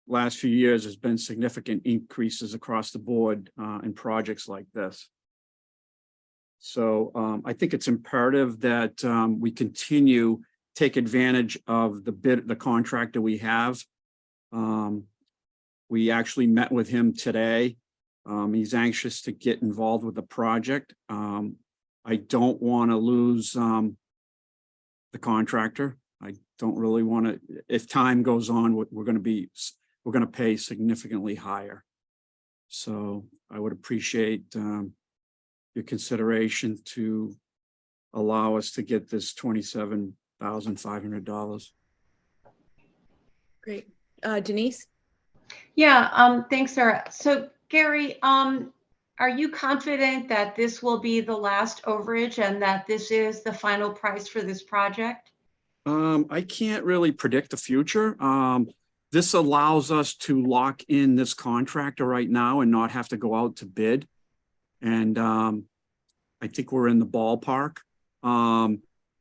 last few years, there's been significant increases across the board in projects like this. So I think it's imperative that we continue take advantage of the contractor we have. We actually met with him today. He's anxious to get involved with the project. I don't want to lose the contractor. I don't really want to, if time goes on, we're going to pay significantly higher. So I would appreciate your consideration to allow us to get this $27,500. Great. Denise? Yeah, thanks, Sarah. So Gary, are you confident that this will be the last overage and that this is the final price for this project? I can't really predict the future. This allows us to lock in this contractor right now and not have to go out to bid. And I think we're in the ballpark.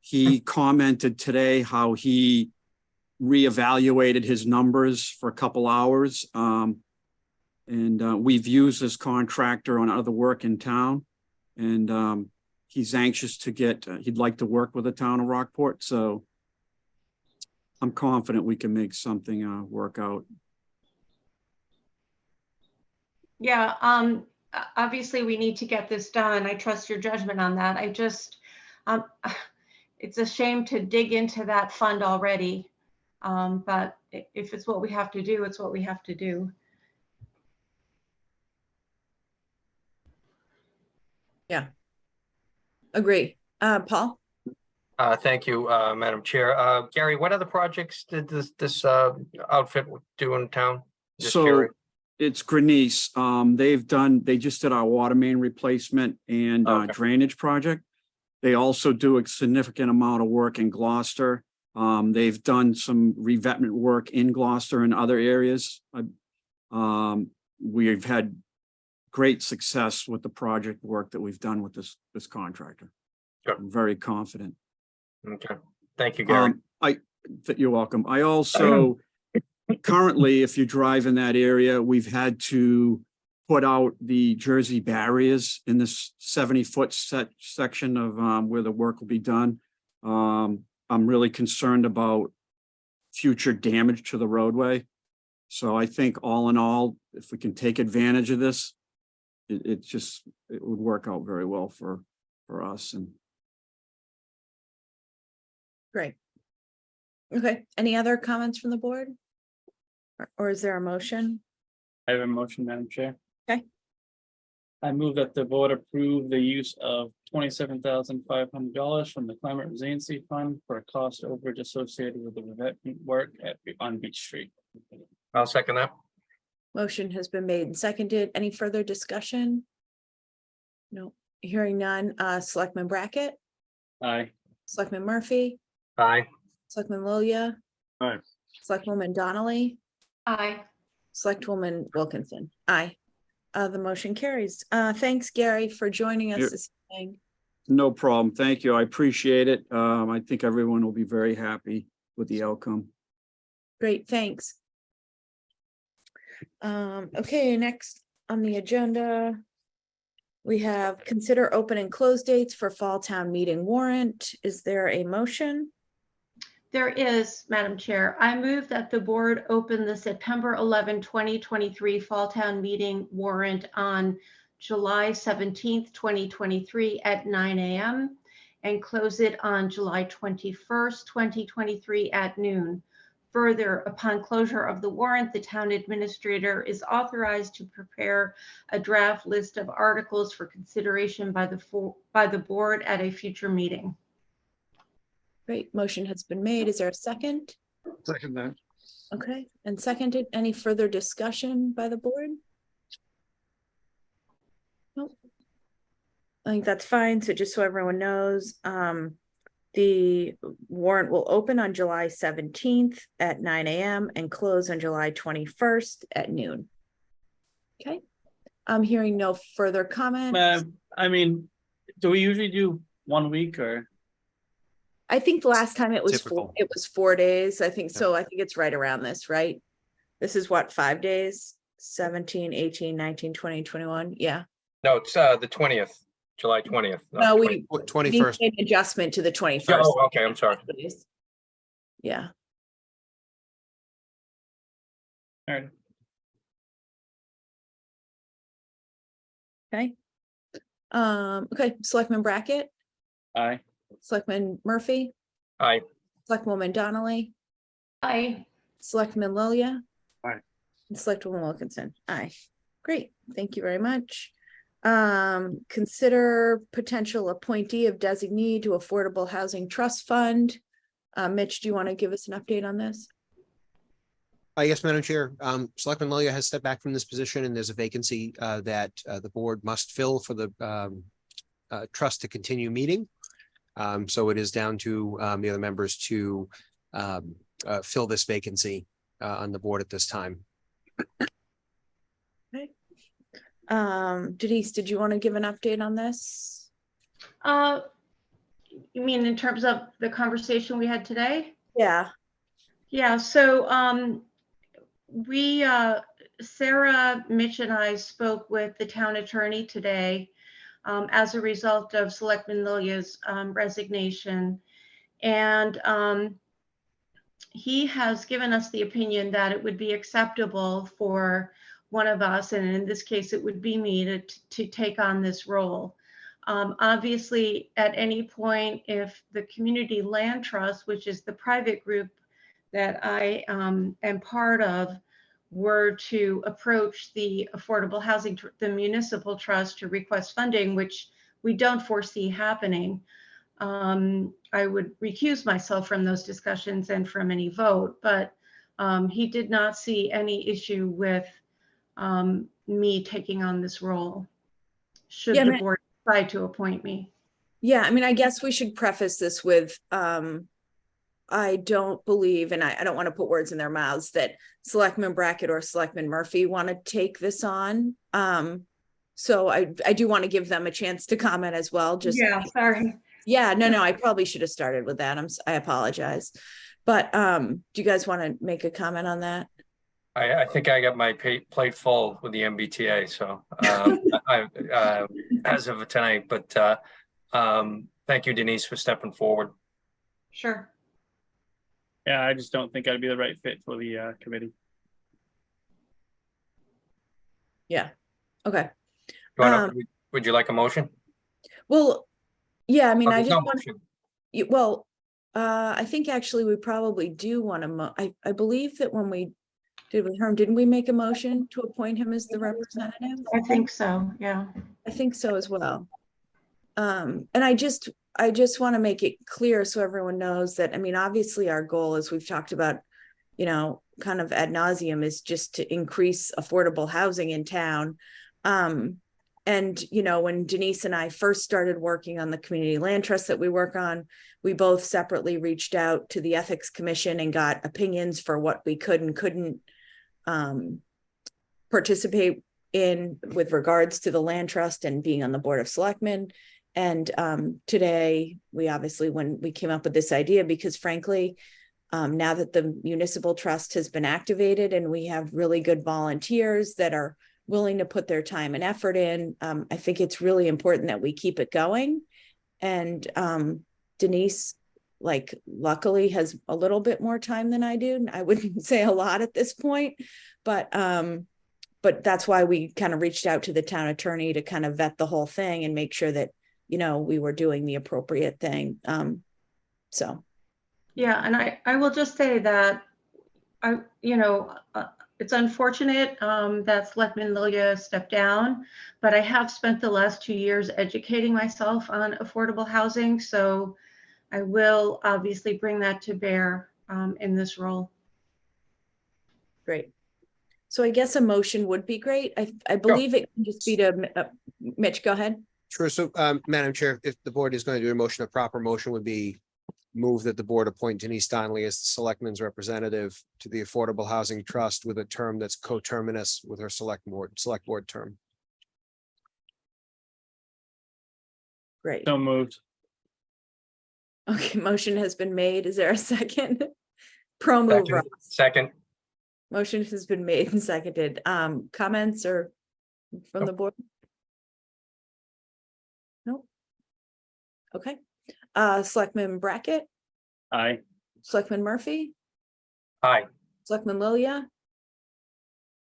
He commented today how he reevaluated his numbers for a couple hours. We've used this contractor on other work in town. And he's anxious to he'd like to work with the town of Rockport. So I'm confident we can make something work out. Yeah, obviously we need to get this done. I trust your judgment on that. I just, it's a shame to dig into that fund already. But if it's what we have to do, it's what we have to do. Yeah. Agree. Paul? Thank you, Madam Chair. Gary, what other projects did this outfit do in town? Just So curious. it's Grenice. They just did our water main replacement and drainage project. They also do a significant amount of work in Gloucester. They've done some revetment work in Gloucester and other areas. We've had great success with the project work that we've done with this contractor. Sure. I'm very confident. Okay. Thank you, Gary. You're welcome. I also currently, if you drive in that area, we've had to put out the Jersey barriers in this 70-foot section of where the work will be done. I'm really concerned about future damage to the roadway. So I think all in all, if we can take advantage of this, it would work out very well for us. And Great. Okay. Any other comments from the board? Or is there a motion? I have a motion, Madam Chair. Okay. I move that the board approve the use of $27,500 from the Climate Resiliency Fund for a cost overage associated with the revetment work on Beach Street. I'll second that. Motion has been made and seconded. Any further discussion? No. Hearing none. Selectman Brackett? Aye. Selectman Murphy? Aye. Selectman Lilia? Aye. Selectwoman Donnelly? Aye. Selectwoman Wilkinson? Aye. The motion carries. Thanks, Gary, for joining us this evening. no problem. Thank you. I appreciate it. I think everyone will be very happy with the outcome. Great, thanks. Okay, next on the agenda, we have consider open and close dates for fall town meeting warrant. Is there a motion? There is, Madam Chair. I move that the board open the September 11, 2023 Fall Town Meeting warrant on July 17th, 2023 at 9 a.m. and close it on July 21st, 2023 at noon. Further, upon closure of the warrant, the town administrator is authorized to prepare a draft list of articles for consideration by the board at a future meeting. Great, motion has been made. Is there a second? Second that. Okay, and seconded. Any further discussion by the board? I think that's fine. So just so everyone knows, the warrant will open on July 17th at 9 a.m. and close on July 21st at noon. Okay. I'm hearing no further comments. I mean, do we usually do 1 week or? I think the last time it was Typical. it was 4 days. I think so. I think it's right around this, right? This is what, 5 days? 17, 18, 19, 20, 21. Yeah. No, it's the 20th, July 20th. No, we 21st. made an adjustment to the 21st. Oh, okay, I'm sorry. Yeah. All right. Okay. Okay, Selectman Brackett, Aye. Selectman Murphy, Aye. Selectwoman Donnelly, Aye. Selectman Lilia. Aye. And Selectwoman Wilkinson. Aye. Great. Thank you very much. Consider potential appointee of designee to Affordable Housing Trust Fund. Mitch, do you want to give us an update on this? Yes, Madam Chair. Selectman Lilia has stepped back from this position, and there's a vacancy that the board must fill for the trust to continue meeting. So it is down to the other members to fill this vacancy on the board at this time. Okay. Denise, did you want to give an update on this? You mean in terms of the conversation we had today? Yeah. Yeah, so Sarah, Mitch and I spoke with the town attorney today as a result of Selectman Lilia's resignation. And he has given us the opinion that it would be acceptable for one of us, and in this case, it would be me, to take on this role. Obviously, at any point, if the Community Land Trust, which is the private group that I am part of, were to approach the Affordable Housing, the Municipal Trust, to request funding, which we don't foresee happening, I would recuse myself from those discussions and from any vote, but he did not see any issue with me taking on this role, should the board decide to appoint me. Yeah, I mean, I guess we should preface this with, I don't believe, and I don't want to put words in their mouths, that Selectman Brackett or Selectman Murphy want to take this on. So I do want to give them a chance to comment as well. Just yeah, sorry. Yeah, no, I probably should have started with that. I apologize. But do you guys want to make a comment on that? I think I got my plate full with the MBTA, so as of tonight, but thank you, Denise, for stepping forward. Sure. Yeah, I just don't think I'd be the right fit for the committee. Yeah. Okay. Would you like a motion? Well, yeah, I mean, I There's just no want motion. well, I think actually we probably do want to, I believe that when we did with Herm, didn't we make a motion to appoint him as the representative? I think so, yeah. I think so as well. And I just want to make it clear so everyone knows that, I mean, obviously our goal, as we've talked about, you know, kind of ad nauseum, is just to increase affordable housing in town. And, you know, when Denise and I first started working on the community land trust that we work on, we both separately reached out to the Ethics Commission and got opinions for what we could and couldn't participate in with regards to the land trust and being on the Board of Selectmen. And today, we obviously, when we came up with this idea, because frankly, now that the municipal trust has been activated and we have really good volunteers that are willing to put their time and effort in, I think it's really important that we keep it going. And Denise, like, luckily has a little bit more time than I do. I wouldn't say a lot at this point, but that's why we kind of reached out to the town attorney to kind of vet the whole thing and make sure that, you know, we were doing the appropriate thing. So. Yeah, and I will just say that it's unfortunate that Selectman Lilia stepped down, but I have spent the last 2 years educating myself on affordable housing. So I will obviously bring that to bear in this role. Great. So I guess a motion would be great. I believe it can just be to, Mitch, go ahead. Sure. So, Madam Chair, if the board is going to do a motion, a proper motion would be move that the board appoint Denise Donnelly as the selectman's representative to the Affordable Housing Trust with a term that's coterminous with her select board term. Great. So moved. Okay, motion has been made. Is there a second? Pro move, Ross. Second. Motion has been made and seconded. Comments or from the board? Nope. Okay. Selectman Brackett, Aye. Selectman Murphy, Aye. Selectman Lilia,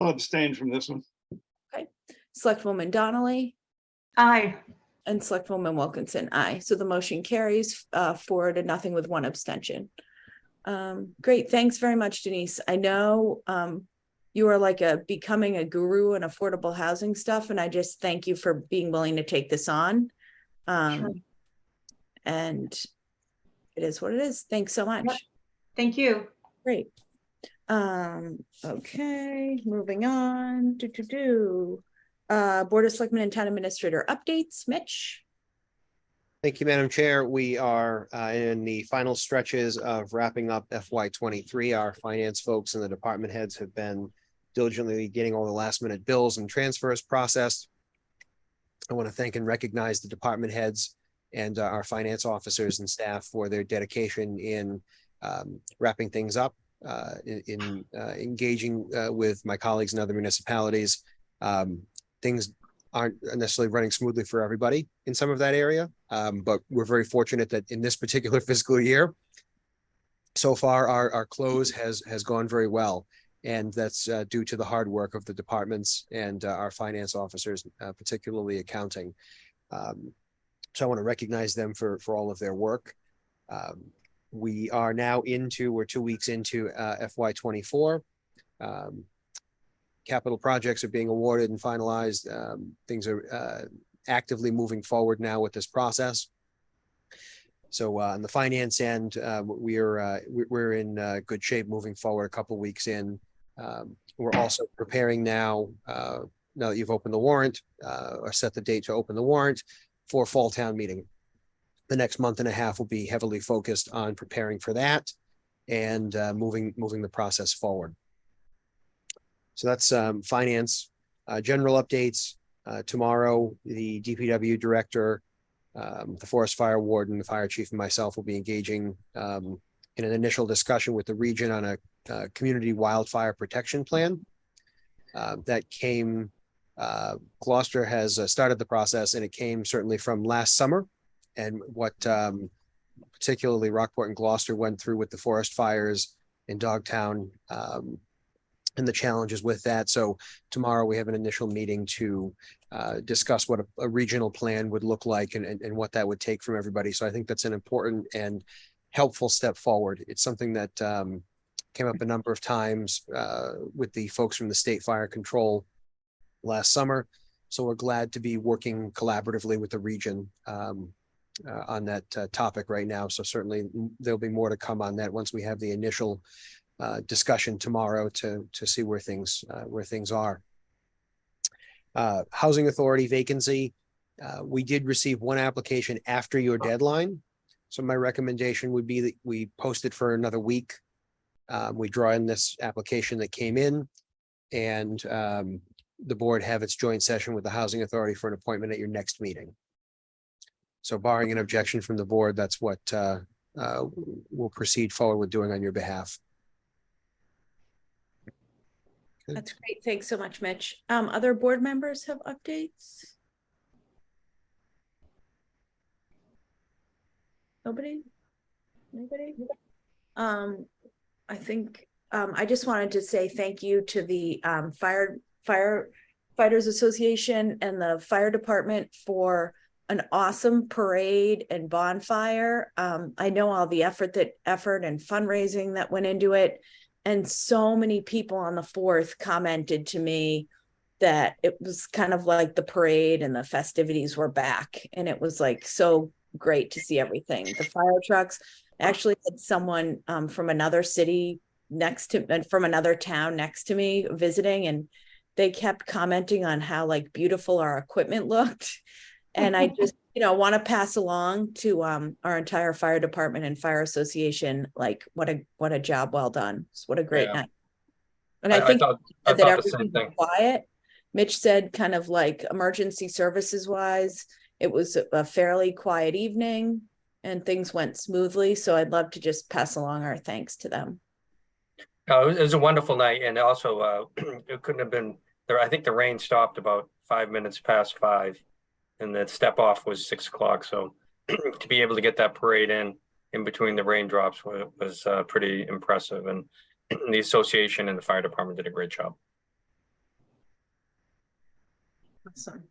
I'll abstain from this one. Selectwoman Donnelly, Aye. and Selectwoman Wilkinson. Aye. So the motion carries 4-0 with 1 abstention. Great. Thanks very much, Denise. I know you are like becoming a guru in affordable housing stuff, and I just thank you for being willing to take this on. Sure. And it is what it is. Thanks so much. Yep. Thank you. Great. Okay, moving on. Board of Selectmen and Town Administrator updates. Mitch. Thank you, Madam Chair. We are in the final stretches of wrapping up FY23. Our finance folks and the department heads have been diligently getting all the last minute bills and transfers processed. I want to thank and recognize the department heads and our finance officers and staff for their dedication in wrapping things up, in engaging with my colleagues in other municipalities. Things aren't necessarily running smoothly for everybody in some of that area, but we're very fortunate that in this particular fiscal year, so far our close has gone very well. And that's due to the hard work of the departments and our finance officers, particularly accounting. So I want to recognize them for all of their work. We are now we're 2 weeks into FY24. Capital projects are being awarded and finalized. Things are actively moving forward now with this process. So on the finance end, we're in good shape moving forward a couple of weeks in. We're also preparing now that you've opened the warrant or set the date to open the warrant for fall town meeting. The next month and a half will be heavily focused on preparing for that and moving the process forward. So that's finance. General updates. Tomorrow, the DPW director, the forest fire warden, the fire chief, and myself will be engaging in an initial discussion with the region on a community wildfire protection plan. That came, Gloucester has started the process, and it came certainly from last summer, and what particularly Rockport and Gloucester went through with the forest fires in Dogtown, and the challenges with that. So tomorrow we have an initial meeting to discuss what a regional plan would look like and what that would take from everybody. So I think that's an important and helpful step forward. It's something that came up a number of times with the folks from the State Fire Control last summer. So we're glad to be working collaboratively with the region on that topic right now. So certainly there'll be more to come on that once we have the initial discussion tomorrow to see where things are. Housing Authority vacancy. We did receive one application after your deadline. So my recommendation would be that we post it for another week. We draw in this application that came in, and the board have its joint session with the Housing Authority for an appointment at your next meeting. So barring an objection from the board, that's what we'll proceed forward with doing on your behalf. That's great. Thanks so much, Mitch. Other board members have updates? Nobody? Anybody? I think I just wanted to say thank you to the Firefighters Association and the fire department for an awesome parade and bonfire. I know all the effort and fundraising that went into it. And so many people on the 4th commented to me that it was kind of like the parade and the festivities were back. And it was like so great to see everything. The fire trucks actually had someone from another city from another town next to me visiting, and they kept commenting on how like beautiful our equipment looked. And I just, want to pass along to our entire fire department and fire association, like what a job well done. What a great Yeah. night. And I I think thought that the same everything was thing. quiet. Mitch said kind of like emergency services wise, it was a fairly quiet evening and things went smoothly. So I'd love to just pass along our thanks to them. It was a wonderful night, and also it couldn't have been there. I think the rain stopped about 5 minutes past 5, and the step off was 6 o'clock. So to be able to get that parade in between the raindrops was pretty impressive, and the association and the fire department did a great job. Awesome.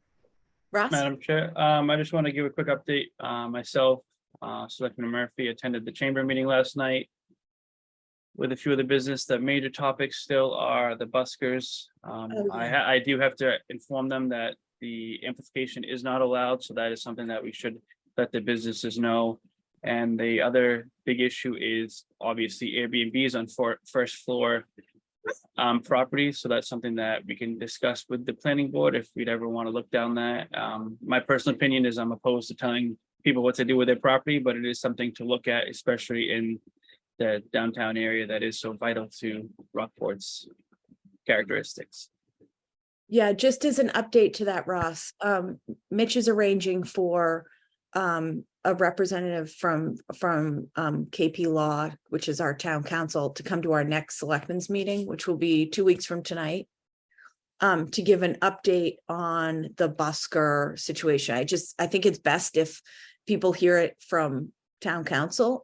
Ross? Madam Chair, I just want to give a quick update. Myself, Selectman Murphy attended the chamber meeting last night with a few of the business. The major topics still are the buskers. I do have to inform them that the amplification is not allowed, so that is something that we should let the businesses know. And the other big issue is obviously Airbnbs on first floor properties. So that's something that we can discuss with the planning board if we'd ever want to look down that. My personal opinion is I'm opposed to telling people what to do with their property, but it is something to look at, especially in the downtown area that is so vital to Rockport's characteristics. Yeah, just as an update to that, Ross, Mitch is arranging for a representative from KP Law, which is our town council, to come to our next selectmen's meeting, which will be 2 weeks from tonight, to give an update on the busker situation. I think it's best if people hear it from town council,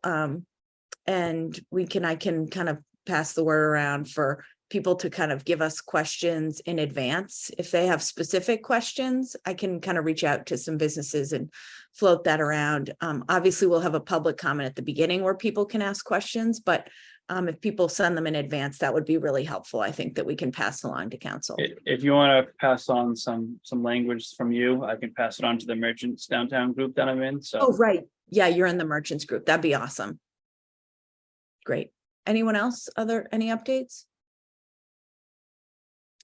and I can kind of pass the word around for people to kind of give us questions in advance. If they have specific questions, I can kind of reach out to some businesses and float that around. Obviously, we'll have a public comment at the beginning where people can ask questions, but if people send them in advance, that would be really helpful. I think that we can pass along to council. If you want to pass on some language from you, I can pass it on to the merchants downtown group that I'm in. So. Oh, right. Yeah, you're in the merchants group. That'd be awesome. Great. Anyone else? Any updates?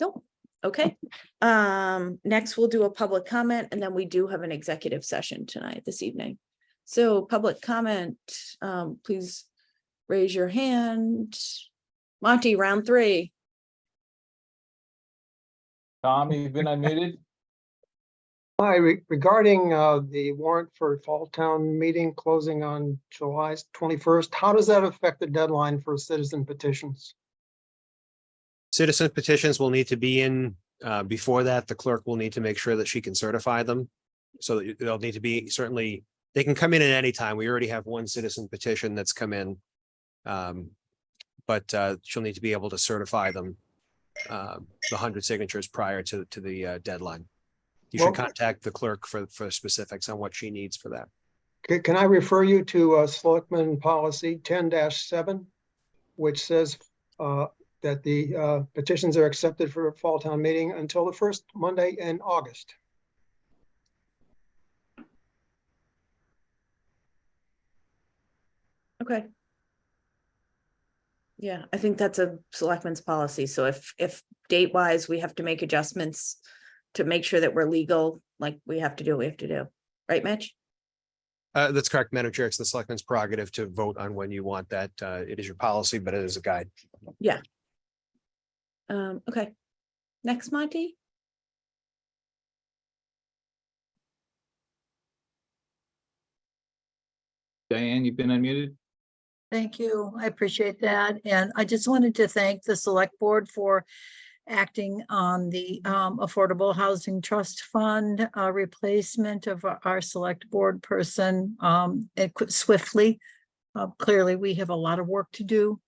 Nope. Okay. Next we'll do a public comment, and then we do have an executive session this evening. So public comment, please raise your hand. Monty, round 3. Tom, you've been unmuted. Hi, regarding the warrant for Fall Town meeting closing on July 21st, how does that affect the deadline for citizen petitions? Citizen petitions will need to be in before that. The clerk will need to make sure that she can certify them. So that they'll need to be they can come in at any time. We already have one citizen petition that's come in. But she'll need to be able to certify them, the 100 signatures prior to the deadline. You should contact the clerk for specifics on what she needs for that. Can I refer you to Selectmen Policy 10-7, which says that the petitions are accepted for a Fall Town meeting until the first Monday in August. Okay. Yeah, I think that's a selectmen's policy. So if date wise, we have to make adjustments to make sure that we're legal, like we have to do, right, Mitch? That's correct, Madam Chair. It's the selectmen's prerogative to vote on when you want that. It is your policy, but it is a guide. Yeah. Okay. Next, Monty. Diane, you've been unmuted. Thank you. I appreciate that. And I just wanted to thank the select board for acting on the Affordable Housing Trust Fund replacement of our select board person swiftly. Clearly, we have a lot of work to do.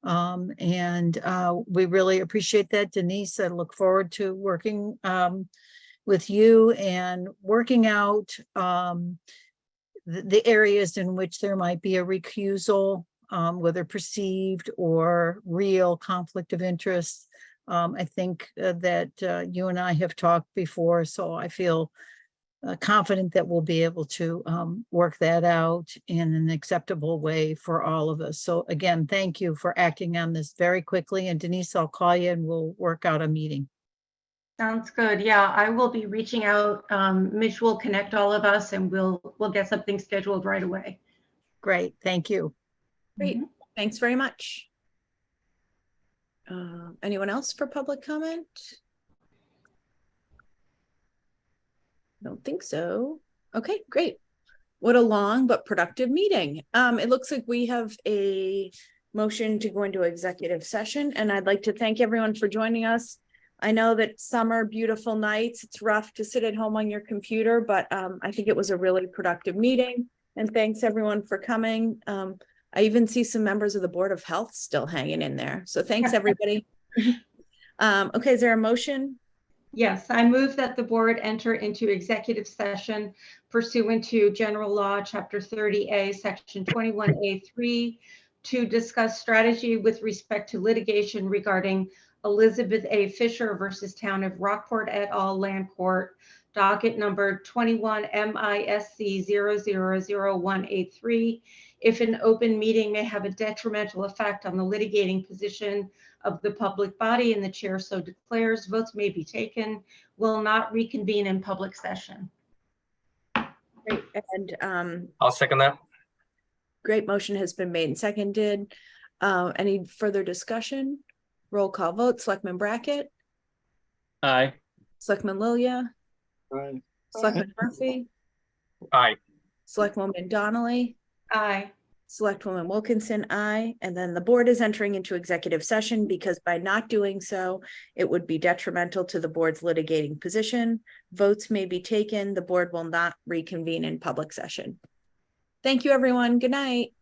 And we really appreciate that. Denise, I look forward to working with you and working out the areas in which there might be a recusal, whether perceived or real conflict of interest. I think that you and I have talked before, so I feel confident that we'll be able to work that out in an acceptable way for all of us. So again, thank you for acting on this very quickly. And Denise, I'll call you and we'll work out a meeting. Sounds good. Yeah, I will be reaching out. Mitch will connect all of us and we'll get something scheduled right away. Great, thank you. Great, thanks very much. Anyone else for public comment? Don't think so. Okay, great. What a long but productive meeting. It looks like we have a motion to go into executive session, and I'd like to thank everyone for joining us. I know that summer, beautiful nights, it's rough to sit at home on your computer, but I think it was a really productive meeting. And thanks everyone for coming. I even see some members of the Board of Health still hanging in there. So thanks everybody. Okay, is there a motion? Yes, I move that the board enter into executive session pursuant to General Law, Chapter 30A, Section 21A3, to discuss strategy with respect to litigation regarding Elizabeth A. Fisher versus Town of Rockport et al. Land Court, docket number 21 MISC 000183. If an open meeting may have a detrimental effect on the litigating position of the public body and the chair so declares, votes may be taken, will not reconvene in public session. Great, and I'll second that. great, motion has been made and seconded. Any further discussion? Roll call vote. Selectman Brackett. Aye. Selectman Lilia. Aye. Selectman Murphy. Aye. Selectwoman Donnelly. Aye. Selectwoman Wilkinson, aye. And then the board is entering into executive session because by not doing so, it would be detrimental to the board's litigating position. Votes may be taken. The board will not reconvene in public session. Thank you, everyone. Good night.